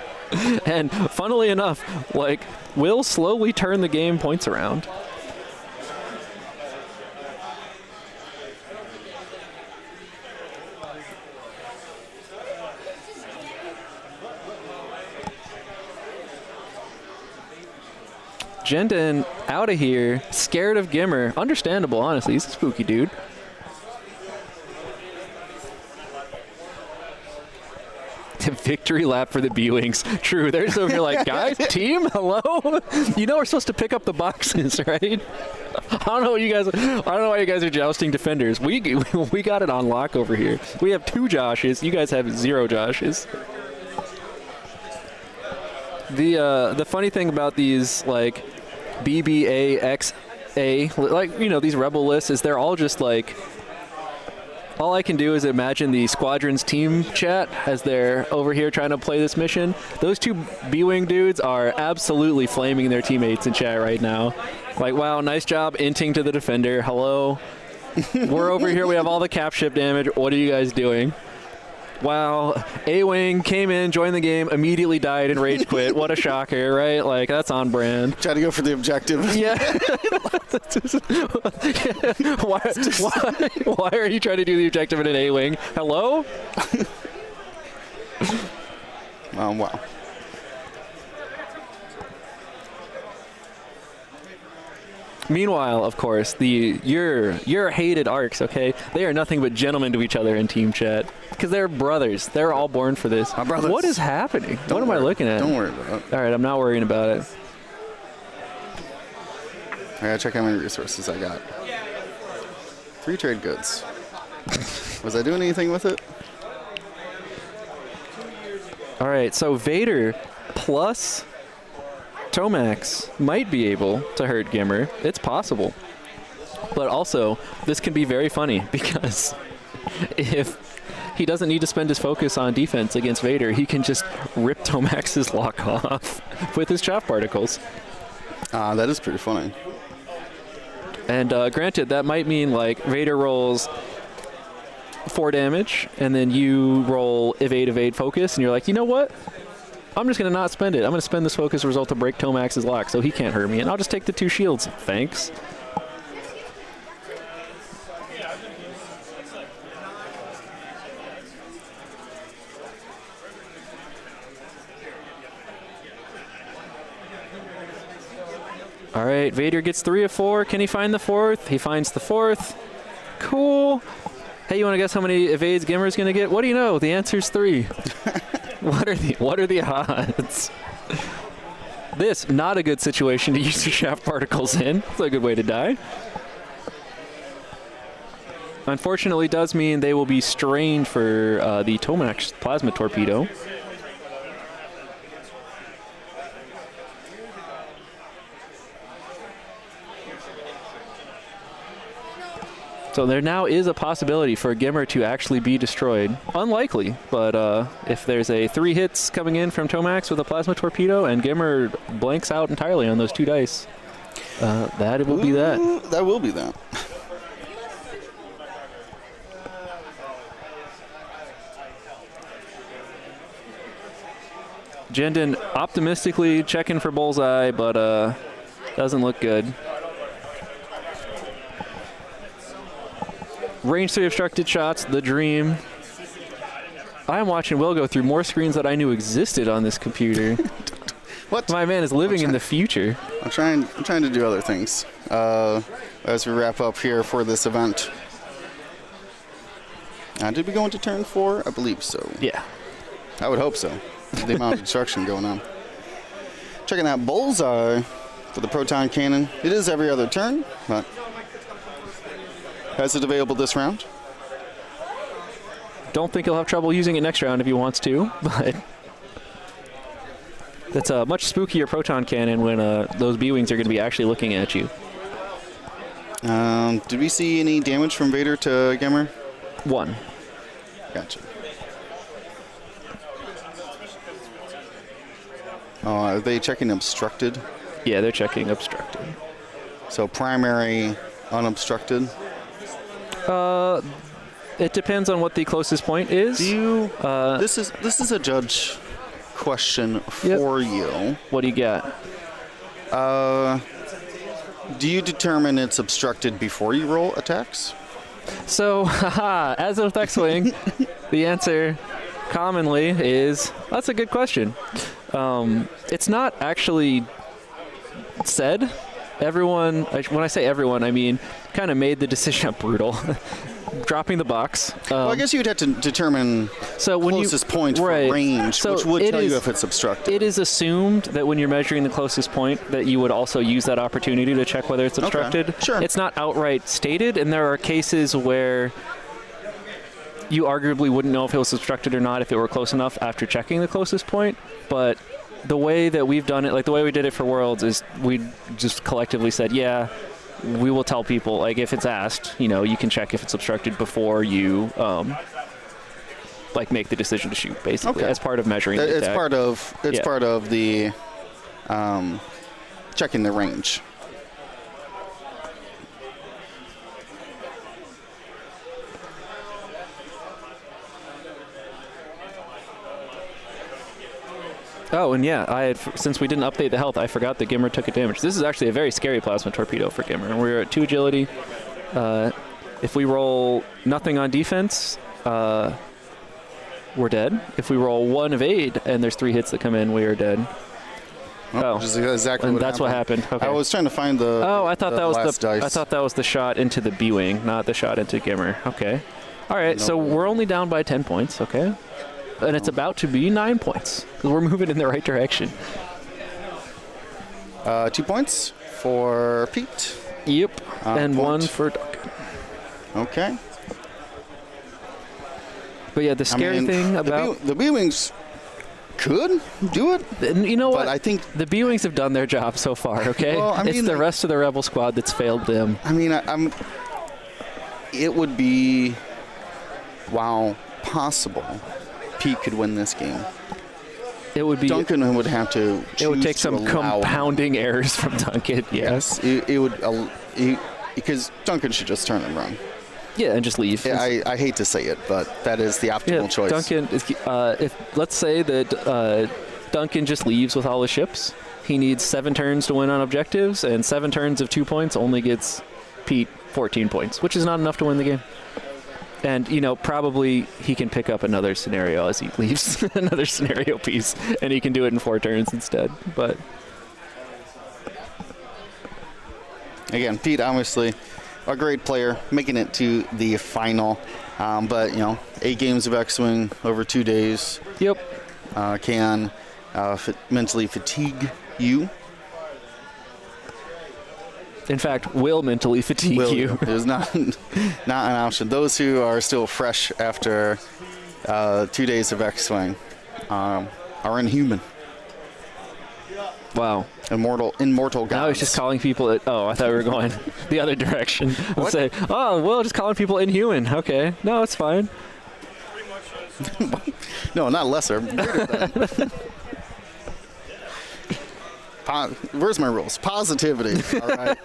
And funnily enough, like, will slowly turn the game points around. Jendon out of here, scared of Gimmer. Understandable, honestly. He's a spooky dude. Victory lap for the B-Wings. True, they're just over here like, guys, team, hello? You know we're supposed to pick up the boxes, right? I don't know why you guys are jousting defenders. We got it on lock over here. We have 2 Joshes. You guys have 0 Joshes. The funny thing about these, like, BBAXA, like, you know, these rebel lists is they're all just like, all I can do is imagine the squadron's team chat as they're over here trying to play this mission. Those 2 B-Wing dudes are absolutely flaming their teammates in chat right now. Like, wow, nice job inting to the defender. Hello. We're over here. We have all the cap ship damage. What are you guys doing? Wow, A-Wing came in, joined the game, immediately died and rage quit. What a shocker, right? Like, that's on brand. Try to go for the objective. Yeah. Why are you trying to do the objective in an A-Wing? Hello? Wow. Meanwhile, of course, your hated arcs, okay? They are nothing but gentlemen to each other in team chat because they're brothers. They're all born for this. My brothers. What is happening? What am I looking at? Don't worry about it. All right, I'm not worrying about it. I gotta check how many resources I got. 3 trade goods. Was I doing anything with it? All right, so Vader plus Tomax might be able to hurt Gimmer. It's possible. But also, this can be very funny because if he doesn't need to spend his focus on defense against Vader, he can just rip Tomax's lock off with his chaff particles. That is pretty funny. And granted, that might mean like Vader rolls 4 damage, and then you roll evade focus, and you're like, you know what? I'm just going to not spend it. I'm going to spend this focus result to break Tomax's lock so he can't hurt me, and I'll just take the 2 shields. Thanks. All right, Vader gets 3 of 4. Can he find the 4th? He finds the 4th. Cool. Hey, you want to guess how many evades Gimmer's going to get? What do you know? The answer's 3. What are the odds? This, not a good situation to use your shaft particles in. It's a good way to die. Unfortunately, does mean they will be strained for the Tomax plasma torpedo. So there now is a possibility for Gimmer to actually be destroyed. Unlikely, but if there's a 3 hits coming in from Tomax with a plasma torpedo and Gimmer blanks out entirely on those 2 dice, that will be that. That will be that. Jendon optimistically checking for bullseye, but doesn't look good. Range 3 obstructed shots, the dream. I'm watching Will go through more screens that I knew existed on this computer. What? My man is living in the future. I'm trying to do other things as we wrap up here for this event. Did we go into turn 4? I believe so. Yeah. I would hope so. The amount of destruction going on. Checking out bullseye for the proton cannon. It is every other turn, but has it available this round? Don't think he'll have trouble using it next round if he wants to, but that's a much spookier proton cannon when those B-Wings are going to be actually looking at you. Did we see any damage from Vader to Gimmer? 1. Gotcha. Are they checking obstructed? Yeah, they're checking obstructed. It depends on what the closest point is. Do you? This is a judge question for you. What do you got? Do you determine it's obstructed before you roll attacks? So, as with X-Wing, the answer commonly is, that's a good question. It's not actually said. Everyone, when I say everyone, I mean kind of made the decision brutal. Dropping the box. Well, I guess you'd have to determine closest point for range, which would tell you if it's obstructed. It is assumed that when you're measuring the closest point that you would also use that opportunity to check whether it's obstructed. Okay. Sure. It's not outright stated, and there are cases where you arguably wouldn't know if it was obstructed or not if it were close enough after checking the closest point. But the way that we've done it, like the way we did it for Worlds, is we just collectively said, yeah, we will tell people, like, if it's asked, you can check if it's obstructed before you, make the decision to shoot, basically, as part of measuring the attack. It's part of the checking the range. Oh, and yeah, since we didn't update the health, I forgot that Gimmer took a damage. This is actually a very scary plasma torpedo for Gimmer. We're at 2 agility. If we roll nothing on defense, we're dead. If we roll 1 of aid and there's 3 hits that come in, we are dead. Which is exactly and what that's happened. what happened. Okay. I was trying to find the. Oh, I thought that was dice. I thought that was the shot into the B-wing, not the shot into Gimmer. Okay. All right. So we're only down by 10 points. Okay. And it's about to be 9 points. We're moving in the right direction. 2 points for Pete. Yep. And point. 1 for Duncan. Okay. But yeah, the scary thing about the B-wings could do it. And you know what? But I think the B-wings have done their job so far. Okay. Well, I mean, it's the rest of the Rebel squad that's failed them. I mean, it would be possible Pete could win this game. It would be Duncan would have to. It would take some compounding errors from Duncan. Yes, it would. Because Duncan should just turn and run. Yeah, and just leave. Yeah, I hate to say it, but that is the optimal choice. Duncan, if let's say that Duncan just leaves with all his ships, he needs 7 turns to win on objectives, and 7 turns of 2 points only gets Pete 14 points, which is not enough to win the game. And, probably he can pick up another scenario as he leaves, another scenario piece, and he can do it in 4 turns instead. But again, Pete, obviously a great player, making it to the final. But, 8 games of X-Wing over 2 days. Yep. Can mentally fatigue you. In fact, will mentally fatigue you. It is not an option. Those who are still fresh after 2 days of X-Wing are inhuman. Wow. Immortal gods. Now he's just calling people. I thought we were going the other direction. Let's say, just calling people inhuman. Okay. No, it's fine. No, not lesser. Greater than. Where's my rules? Positivity. All right.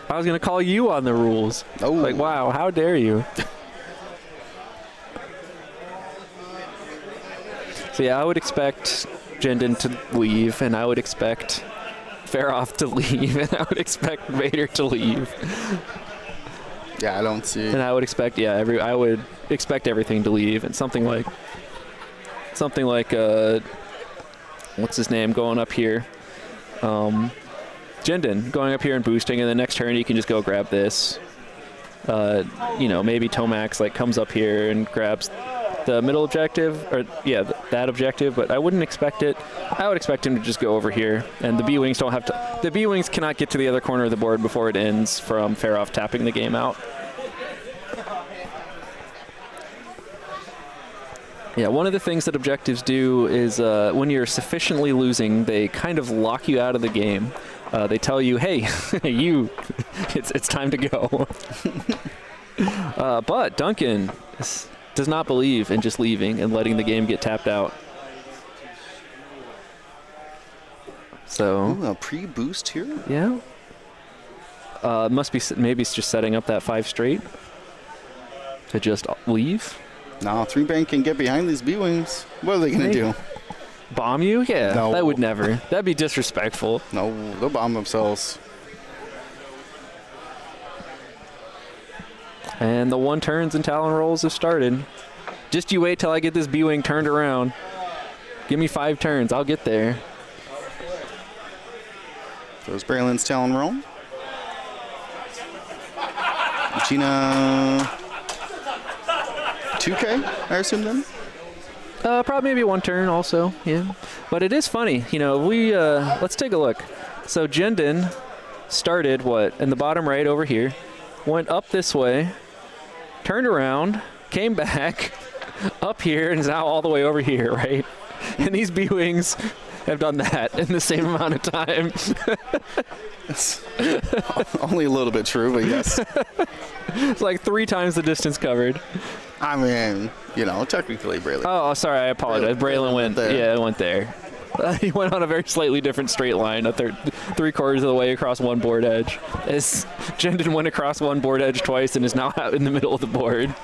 I was going to call you on the rules. Oh. Like, wow, how dare you? So, yeah, I would expect Jendon to leave, and I would expect Farroff to leave, and I would expect Vader to leave. Yeah, I don't see. And I would expect, I would expect everything to leave, and something like what's his name going up here, Jendon going up here and boosting, and the next turn you can just go grab this. Maybe Tomax comes up here and grabs the middle objective, or that objective, but I wouldn't expect it. I would expect him to just go over here, and the B-wings don't have to. The B-wings cannot get to the other corner of the board before it ends from Farroff tapping the game out. Yeah, one of the things that objectives do is when you're sufficiently losing, they kind of lock you out of the game. They tell you, hey, it's time to go. But Duncan does not believe in just leaving and letting the game get tapped out. So a pre-boost here? Yeah. Must be maybe it's just setting up that 5 straight to just leave. No, 3-bank can get behind these B-wings. What are they going to do? Bomb you? Yeah, No. that would never. That'd be disrespectful. No, they'll bomb themselves. And the 1 turns and Talon rolls have started. Just you wait till I get this B-wing turned around. Give me 5 turns. I'll get there. Throws Braylon's Talon roll. Gina 2K, I assume then? Probably maybe 1 turn also, yeah. But it is funny, you know, let's take a look. So Jendon started, in the bottom right over here, went up this way, turned around, came back, up here, and is now all the way over here, right? And these B-Wings have done that in the same amount of time. Only a little bit true, but yes. It's like 3 times the distance covered. I mean, you know, technically Braylon. Oh, sorry, I apologize. Braylon went there. Yeah, it went there. He went on a very slightly different straight line, 3/4 of the way across 1 board edge. As Jendon went across 1 board edge twice and is now out in the middle of the board.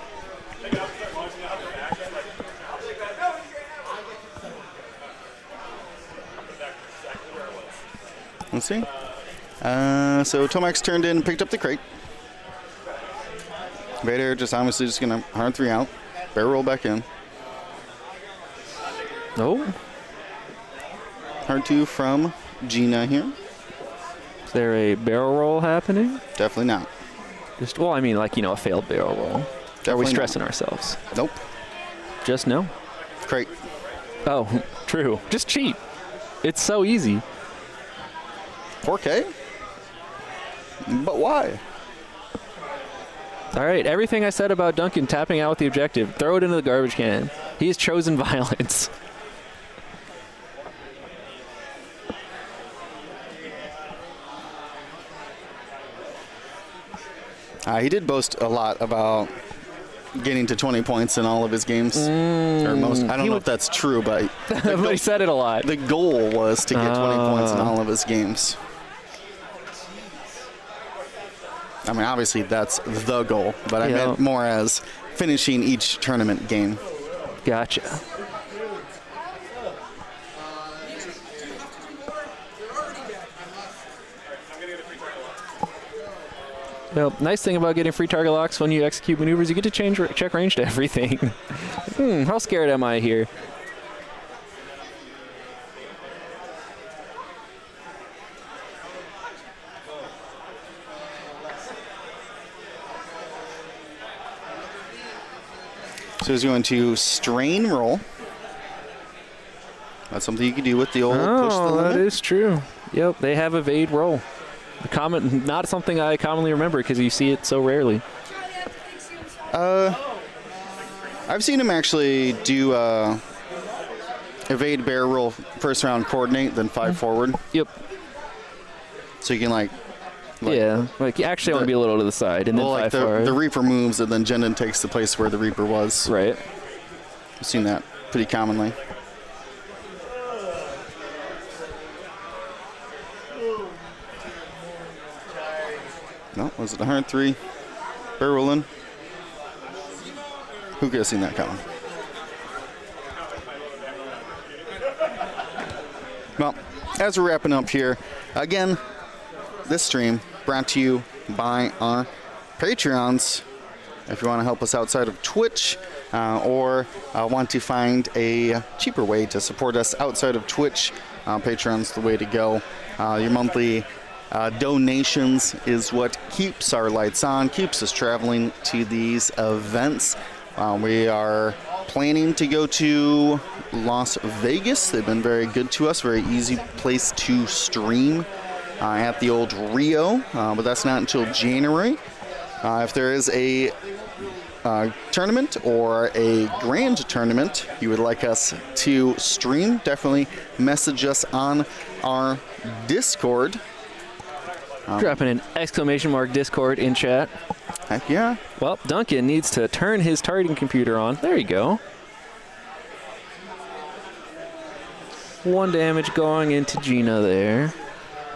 Let's see. So Tomac's turned in and picked up the crate. Vader just obviously just going to hard 3 out. Barrel roll back in. Oh. Hard 2 from Gina here. Is there a barrel roll happening? Definitely not. Well, I mean, like, you know, a failed barrel roll. Definitely Are we not. stressing ourselves? Nope. Just no. Crate. Oh, true. Just cheat. It's so easy. 4K? But why? All right, everything I said about Duncan tapping out with the objective, throw it into the garbage can. He has chosen violence. He did boast a lot about getting to 20 points in all of his games. Or most. I don't know if that's true, but But he said it a lot. the goal was to get 20 points in all of his games. I mean, obviously that's the goal, but I meant more as finishing each tournament game. Gotcha. Well, nice thing about getting free target locks when you execute maneuvers, you get to check range to everything. How scared am I here? So he's going to strain roll. That's something you can do with the old push the limit. That is true. Yep, they have evade roll. Not something I commonly remember because you see it so rarely. I've seen him actually do evade bear roll first round coordinate, then 5 forward. Yep. So you can like yeah, like actually I want to be a little to the side and then like 5 forward. the Reaper moves and then Jendon takes the place where the Reaper was. Right. I've seen that pretty commonly. No, was it 103? Bear rolling. Who could have seen that coming? Well, as we're wrapping up here, again, this stream brought to you by our Patreons. If you want to help us outside of Twitch or want to find a cheaper way to support us outside of Twitch, Patreon's the way to go. Your monthly donations is what keeps our lights on, keeps us traveling to these events. We are planning to go to Las Vegas. They've been very good to us, very easy place to stream at the old Rio, but that's not until January. If there is a tournament or a grand tournament you would like us to stream, definitely message us on our Discord. Dropping an exclamation mark Discord in chat. Heck yeah. Well, Duncan needs to turn his targeting computer on. There you go. 1 damage going into Gina there.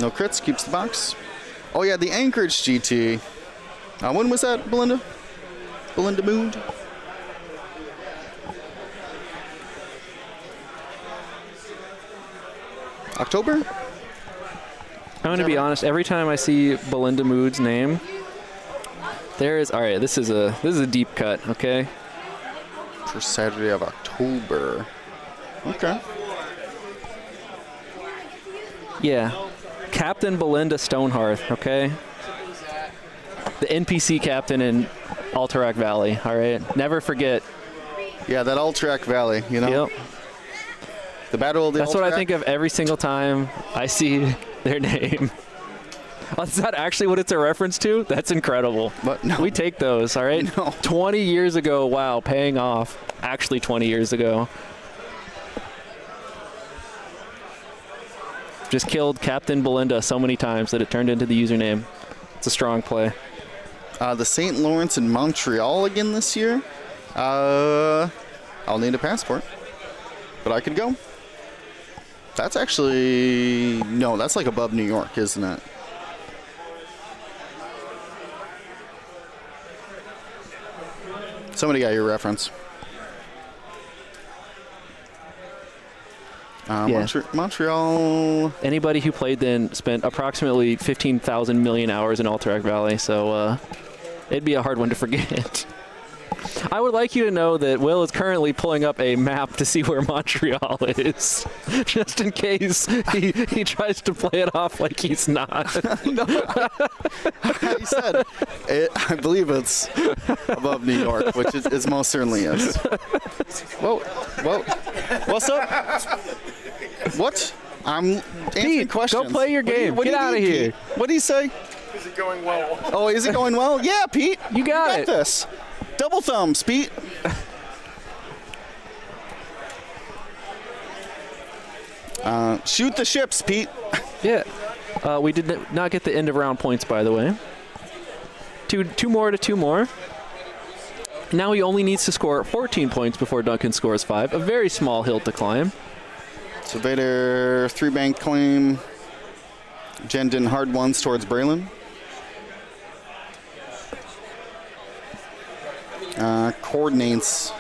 No crits, keeps the box. Oh yeah, the Anchorage GT. When was that, Belinda? Belinda Moon? October? I'm going to be honest. Every time I see Belinda Mood's name, there is. All right, this is a deep cut. Okay. First Saturday of October. Okay. Yeah, Captain Belinda Stonehearth. Okay. The NPC captain in Alterac Valley. All right. Never forget. Yeah, that Alterac Valley. You know. Yep. The Battle of the That's Alterac. what I think of every single time I see their name. Is that actually what it's a reference to? That's incredible. But no. We take those, all right? No. 20 years ago, wow, paying off. Actually 20 years ago. Just killed Captain Belinda so many times that it turned into the username. It's a strong play. The St. Lawrence and Montreal again this year. I'll need a passport, but I could go. That's actually no. That's like above New York, isn't it? Somebody got your reference. Yeah. Montreal. Anybody who played then spent approximately 15,000 million hours in Alterac Valley, so it'd be a hard one to forget. I would like you to know that Will is currently pulling up a map to see where Montreal is, just in case he tries to play it off like he's not. No, he said, I believe it's above New York, which it most certainly is. Whoa, what's up? What? I'm answering Pete, questions. go play your game. What do Get you out of need, here. Pete? What did he say? Is it going well? Oh, is it going well? Yeah, Pete. You got it. This. Double thumbs, Pete. Shoot the ships, Pete. Yeah. We did not get the end of round points, by the way. Two more to two more. Now he only needs to score 14 points before Duncan scores 5. A very small hill to climb. So Vader, 3-bank claim. Jen didn't hard ones towards Braylon. Coordinates.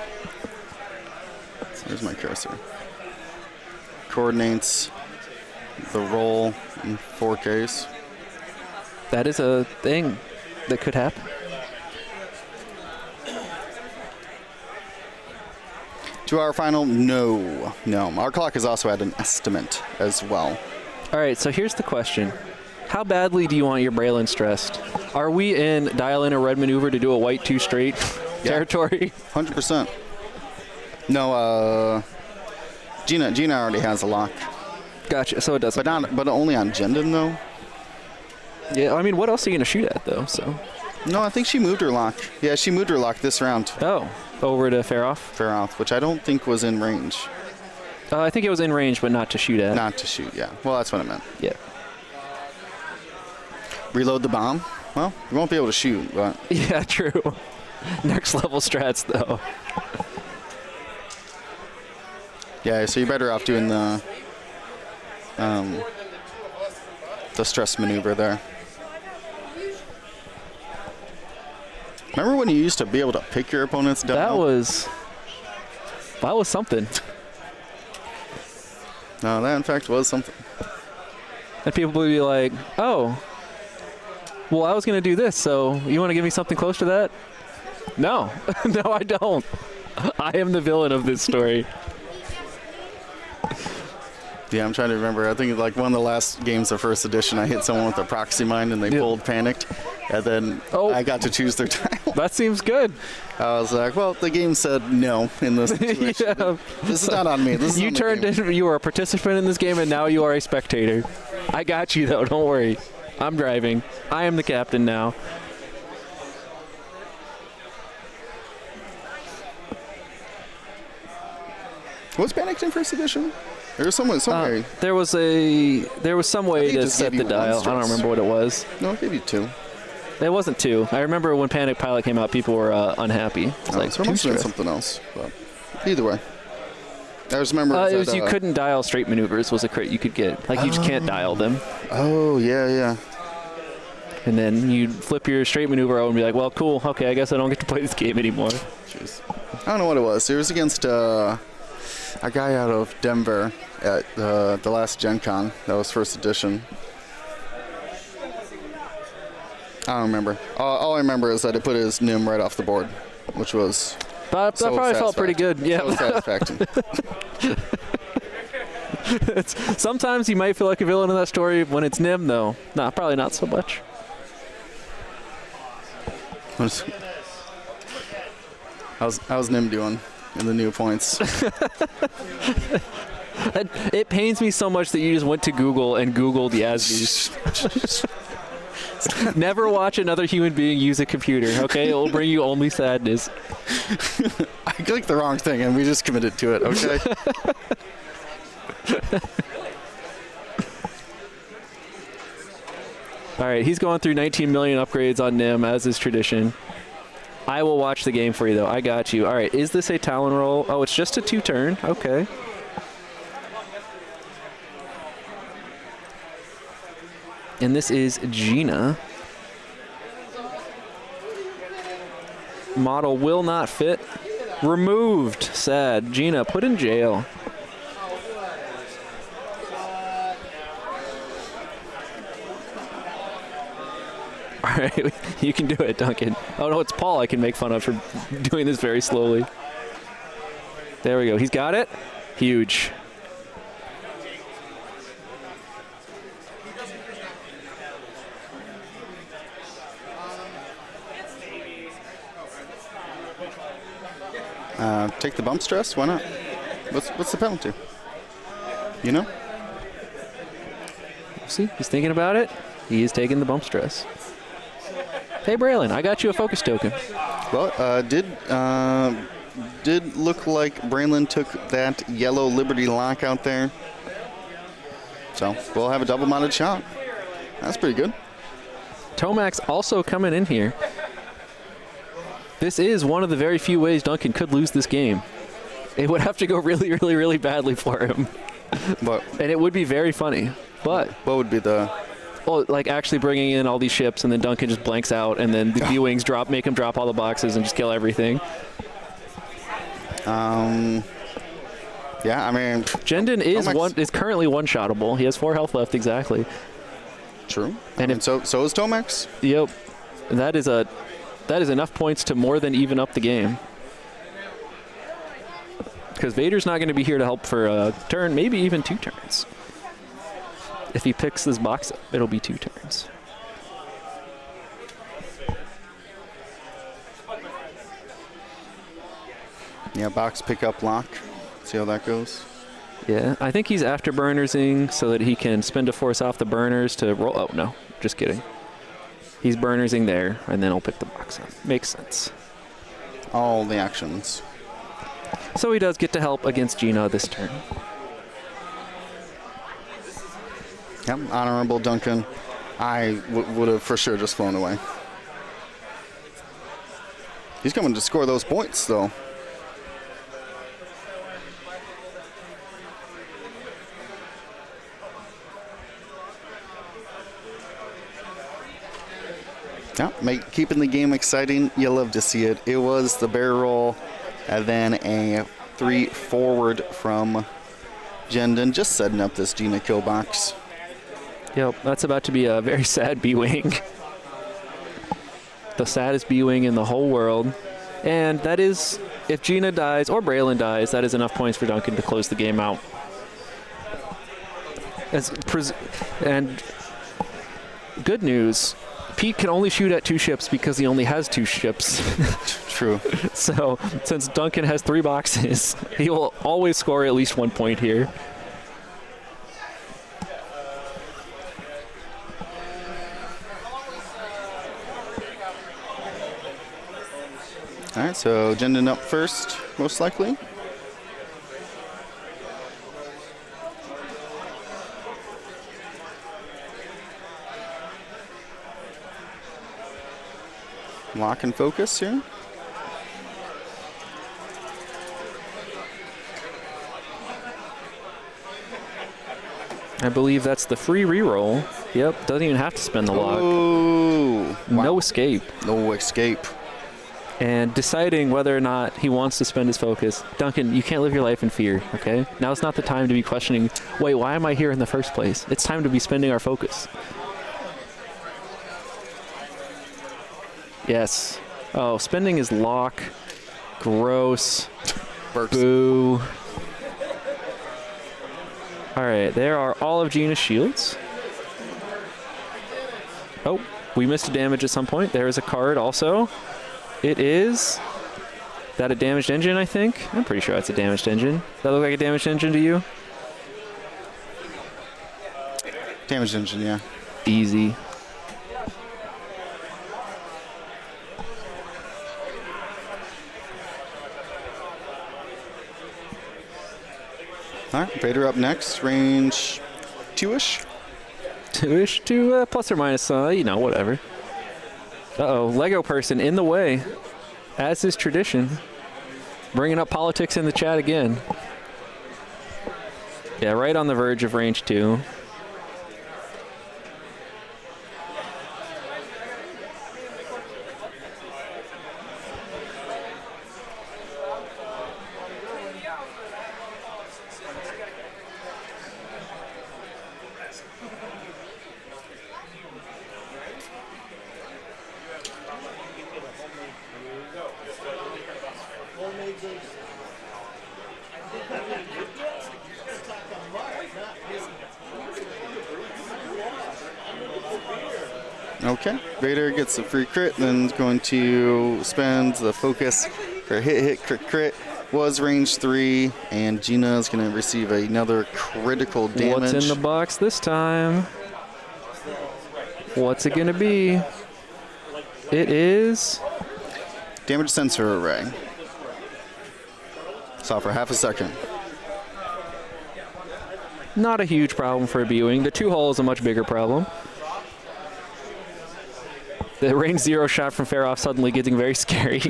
Where's my cursor? Coordinates the roll in 4Ks. That is a thing that could happen. Two-hour final? No. Our clock is also at an estimate as well. All right, so here's the question. How badly do you want your Braylon stressed? Are we in dial in a red maneuver to do a white 2 straight territory? 100%. No, Gina already has a lock. Gotcha, so it doesn't. But only on Jendon, though? Yeah, I mean, what else are you going to shoot at, though? So. No, I think she moved her lock. Yeah, she moved her lock this round. Oh, over to Fair-Off? Fair-Off, which I don't think was in range. I think it was in range, but not to shoot at. Not to shoot, yeah. Well, that's what I meant. Yeah. Reload the bomb? Well, you won't be able to shoot, but... Yeah, true. Next level strats, though. Yeah, so you're better off doing the stress maneuver there. Remember when you used to be able to pick your opponent's demo? That was something. No, that in fact was something. And people would be like, oh, well, I was going to do this, so you want to give me something close to that? No. No, I don't. I am the villain of this story. Yeah, I'm trying to remember. I think like one of the last games of first edition, I hit someone with a proxy mine and they pulled panicked. And then I got to choose their tile. That seems good. I was like, well, the game said no in this situation. Yeah. This is not on me. This is You on the turned game. in, you were a participant in this game, and now you are a spectator. I got you, though. Don't worry. I'm driving. I am the captain now. Was panicked in first edition? There was some way. There was some way think it to just set gave the you one dial. I don't stress. remember what it was. No, it gave you 2. It wasn't 2. I remember when Panic Pilot came out, people were unhappy. It's like so it 2 must have been stress. something else. But either way. I just remember It was you couldn't dial straight maneuvers was a crit you could get. Like you just can't dial them. Oh, yeah. And then you flip your straight maneuver over and be like, well, cool. Okay, I guess I don't get to play this game anymore. Jeez. I don't know what it was. It was against a guy out of Denver at the last Gen Con. That was first edition. I don't remember. All I remember is that it put his Nim right off the board, which was That so probably felt pretty good. Yeah. So satisfactory. Sometimes you might feel like a villain in that story. When it's Nim, though, nah, probably not so much. How's Nim doing in the new points? It pains me so much that you just went to Google and Googled Yasby. Never watch another human being use a computer, okay? It will bring you only sadness. I clicked the wrong thing and we just committed to it, okay? All right, he's going through 19 million upgrades on Nim, as is tradition. I will watch the game for you, though. I got you. All right, is this a Talon roll? Oh, it's just a 2-turn. Okay. And this is Gina. Model will not fit. Removed. Sad. Gina, put in jail. All right, you can do it, Duncan. Oh, no, it's Paul I can make fun of for doing this very slowly. There we go. He's got it. Huge. Take the bump stress? Why not? What's the penalty? You know? See, he's thinking about it. He is taking the bump stress. Hey, Braylon, I got you a focus token. Well, did look like Braylon took that yellow Liberty lock out there. So we'll have a double-mounted shot. That's pretty good. Tomax also coming in here. This is one of the very few ways Duncan could lose this game. It would have to go really, really, really badly for him. But And it would be very funny. But, what would be the... well, like actually bringing in all these ships and then Duncan just blanks out and then the B-Wings make him drop all the boxes and just kill everything. Yeah, I mean... Jendon is currently one-shottable. He has 4 health left exactly. True. And so is Tomax. Yep. That is enough points to more than even up the game. Because Vader's not going to be here to help for a turn, maybe even 2 turns. If he picks this box up, it'll be 2 turns. Yeah, box pick up lock. See how that goes. Yeah, I think he's afterburnersing so that he can spend a force off the burners to roll. Oh, no, just kidding. He's burnersing there, and then he'll pick the box up. Makes sense. All the actions. So he does get to help against Gina this turn. Yep, honorable Duncan. I would have for sure just flown away. He's coming to score those points, though. Yeah, keeping the game exciting. You love to see it. It was the barrel roll, and then a 3 forward from Jendon, just setting up this Gina kill box. Yep, that's about to be a very sad B-Wing. The saddest B-Wing in the whole world. And that is, if Gina dies or Braylon dies, that is enough points for Duncan to close the game out. And good news, Pete can only shoot at 2 ships because he only has 2 ships. True. So since Duncan has 3 boxes, he will always score at least 1 point here. All right, so Jendon up first, most likely. Lock and focus here. I believe that's the free reroll. Yep, doesn't even have to spend the lock. Oh, wow. No escape. No escape. And deciding whether or not he wants to spend his focus. Duncan, you can't live your life in fear, okay? Now's not the time to be questioning, wait, why am I here in the first place? It's time to be spending our focus. Yes. Oh, spending his lock. Gross. Burks. Boo. All right, there are all of Gina's shields. Oh, we missed a damage at some point. There is a card also. It is that a damaged engine, I think? I'm pretty sure that's a damaged engine. Does that look like a damaged engine to you? Damaged engine, yeah. Easy. All right, Vader up next, range 2-ish. 2-ish to plus or minus, whatever. Uh-oh, Lego person in the way, as is tradition. Bringing up politics in the chat again. Yeah, right on the verge of range 2. Okay, Vader gets a free crit, then is going to spend the focus for hit, crit. Was range 3, and Gina is going to receive another critical damage. What's in the box this time? What's it going to be? It is... Damage sensor array. Saw for half a second. Not a huge problem for a B-Wing. The 2-hull is a much bigger problem. The range 0 shot from Faroff suddenly getting very scary.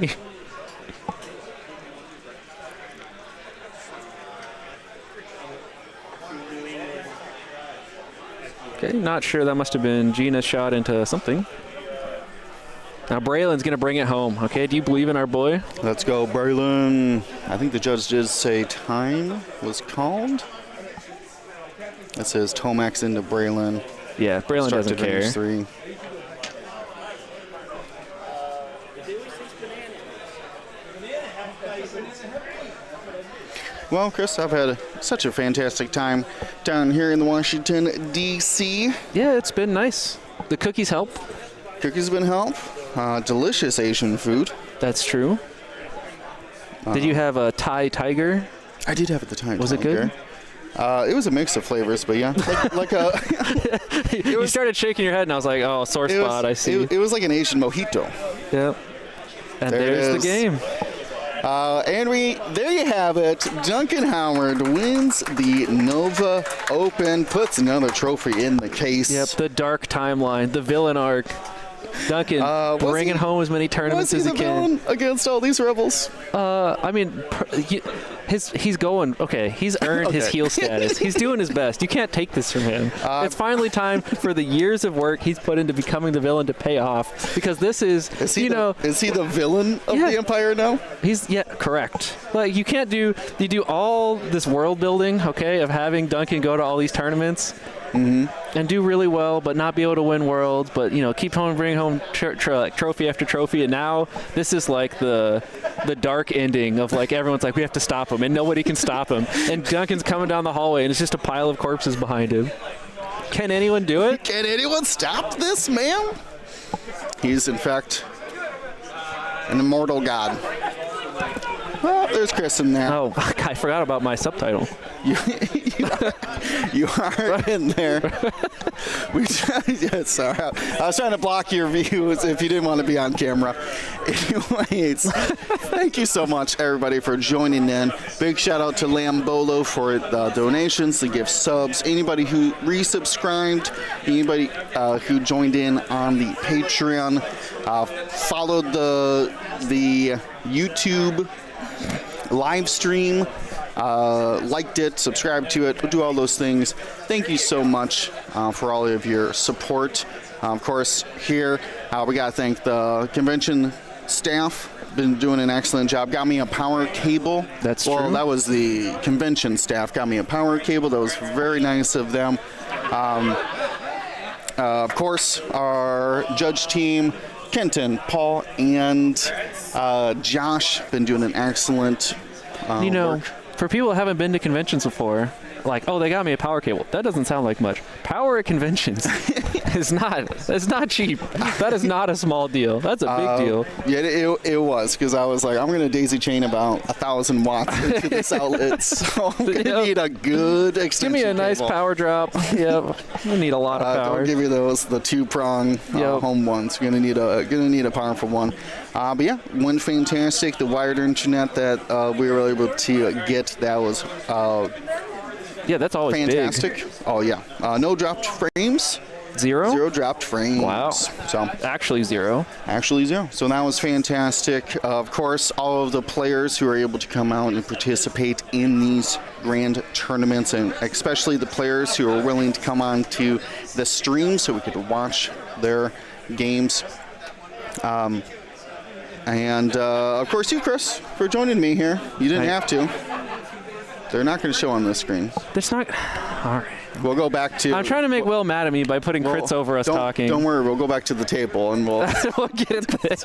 Okay, not sure. That must have been Gina's shot into something. Now Braylon's going to bring it home. Okay, do you believe in our boy? Let's go, Braylon. I think the judge did say time was called. It says Tomax into Braylon. Yeah, Braylon doesn't care. 3. Well, Chris, I've had such a fantastic time down here in the Washington, D.C. Yeah, it's been nice. The cookies help. Cookies have been help. Delicious Asian food. That's true. Did you have a Thai tiger? I did have it at the time. Was it good? It was a mix of flavors, but yeah, like a. You started shaking your head, and I was like, "Oh, sore spot. I see." It was like an Asian mojito. Yep. And there's the game. And there you have it. Duncan Howard wins the Nova Open, puts another trophy in the case. Yep, the dark timeline, the villain arc. Duncan bringing home as many tournaments as he can. Was he the villain against all these rebels? I mean, he's going. Okay, he's earned his heel status. He's doing his best. You can't take this from him. It's finally time for the years of work he's put into becoming the villain to pay off. Because this is he the villain of the Empire now? Correct. Like you can't do. You do all this world building, okay, of having Duncan go to all these tournaments. Mm-hmm. And do really well, but not be able to win worlds, but keep bringing home trophy after trophy. And now this is like the dark ending of like everyone's like we have to stop him, and nobody can stop him. And Duncan's coming down the hallway, and it's just a pile of corpses behind him. Can anyone do it? Can anyone stop this man? He's in fact an immortal god. Well, there's Chris in there. Oh, I forgot about my subtitle. You are in there. Sorry. I was trying to block your views if you didn't want to be on camera. Anyways, thank you so much, everybody, for joining in. Big shout out to Lambolo for the donations, the gift subs, anybody who resubscribed, anybody who joined in on the Patreon, followed the YouTube live stream. liked it, subscribed to it, do all those things. Thank you so much for all of your support. Of course, here we got to thank the convention staff. Been doing an excellent job. Got me a power cable. That's well, true. That was the convention staff. Got me a power cable. That was very nice of them. Of course, our judge team, Kenton, Paul, and Josh, been doing an excellent work. For people who haven't been to conventions before, like, oh, they got me a power cable. That doesn't sound like much. Power at conventions is not cheap. That is not a small deal. That's a big deal. Yeah, it was, because I was like, I'm going to daisy chain about 1,000 watts into this outlet, so I'm going to need a good extension Give me a nice cable. power drop. Yep. I need a lot of power. Don't give you the two-prong home ones. You're gonna need a powerful one. But yeah, went fantastic. The wired internet that we were able to get, that was yeah, that's always fantastic. big. Oh yeah, no dropped frames. Zero Dropped frames. Wow. So actually zero. Actually zero. So that was fantastic. Of course, all of the players who are able to come out and participate in these grand tournaments, and especially the players who are willing to come on to the stream so we could watch their games. And of course you, Chris, for joining me here. You didn't have to. They're not going to show on this screen. There's not. All right. We'll go back to. I'm trying to make Will mad at me by putting crits over us talking. Don't worry. We'll go back to the table and we'll We'll get into this.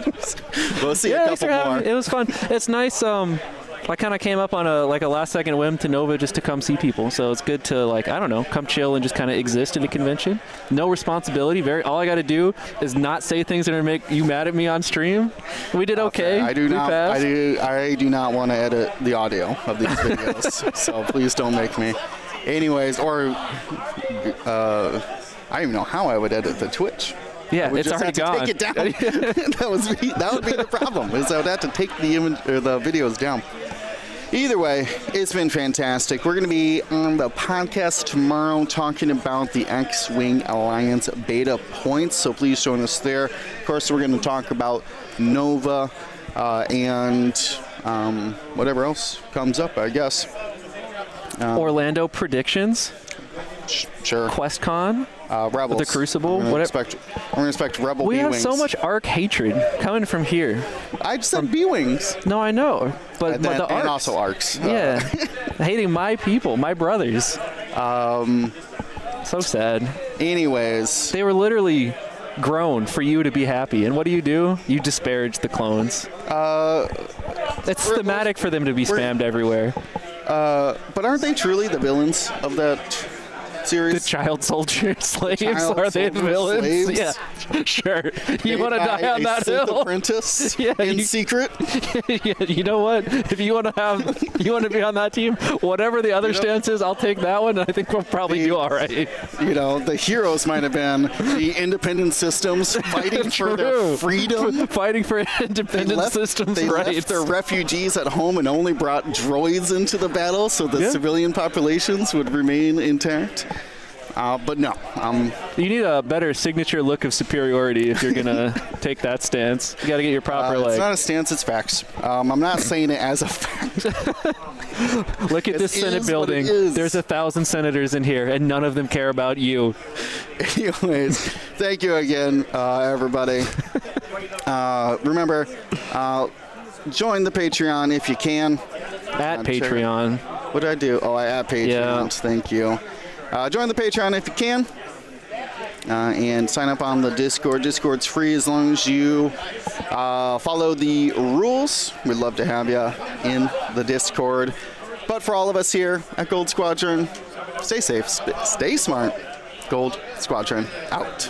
we'll see a Thanks couple for having more. me. It was fun. It's nice. I kind of came up on a last second whim to Nova just to come see people. So it's good to come chill and just kind of exist at a convention. No responsibility. All I got to do is not say things that are make you mad at me on stream. We did okay. I do We not. passed. I do not want to edit the audio of these videos. So please don't make me. Anyways, or I don't even know how I would edit the Twitch. Yeah, We it's just already had gone. to take it down. that would be the problem. Is I would have to take the image or the videos down. Either way, it's been fantastic. We're going to be on the podcast tomorrow talking about the X-Wing Alliance beta points, so please join us there. Of course, we're going to talk about Nova and whatever else comes up, I guess. Orlando predictions. Sure. QuestCon. Rebels. The Crucible. We're going to expect Rebel We have B-Wings. so much ARC hatred coming from here. I just said B-Wings. No, I know, but And, the and ARCs. also ARCs. Yeah, hating my people, my brothers. So sad. Anyways. They were literally grown for you to be happy, and what do? You disparage the clones. It's thematic for them to be spammed everywhere. But aren't they truly the villains of that series? The child soldier slaves, child are they the soldier villains? slaves? Yeah, sure. You want to die on that Sith hill? apprentice Yeah, in you- secret. Yeah, you know what? If you want to be on that team, whatever the other stance is, I'll take that one, and I think we'll probably do all right. You know, the heroes might have been the independent systems fighting for their True. freedom. Fighting for independent systems they rights. left their refugees at home and only brought droids into the battle so the Yeah. civilian populations would remain intact. But no, You need a better signature look of superiority if you're gonna take that stance. You got to get your proper it's not a stance, it's facts. I'm not saying it as a fact. Look at this It Senate is what building. it is. There's 1,000 senators in here, and none of them care about you. Anyways, thank you again, everybody. Remember, join the Patreon if you can. At I'm sure. Patreon. What did I do? Oh, I at Patreon. Yeah. Thank you. Join the Patreon if you can. And sign up on the Discord. Discord's free as long as you follow the rules. We'd love to have you in the Discord. But for all of us here at Gold Squadron, stay safe, stay smart. Gold Squadron out.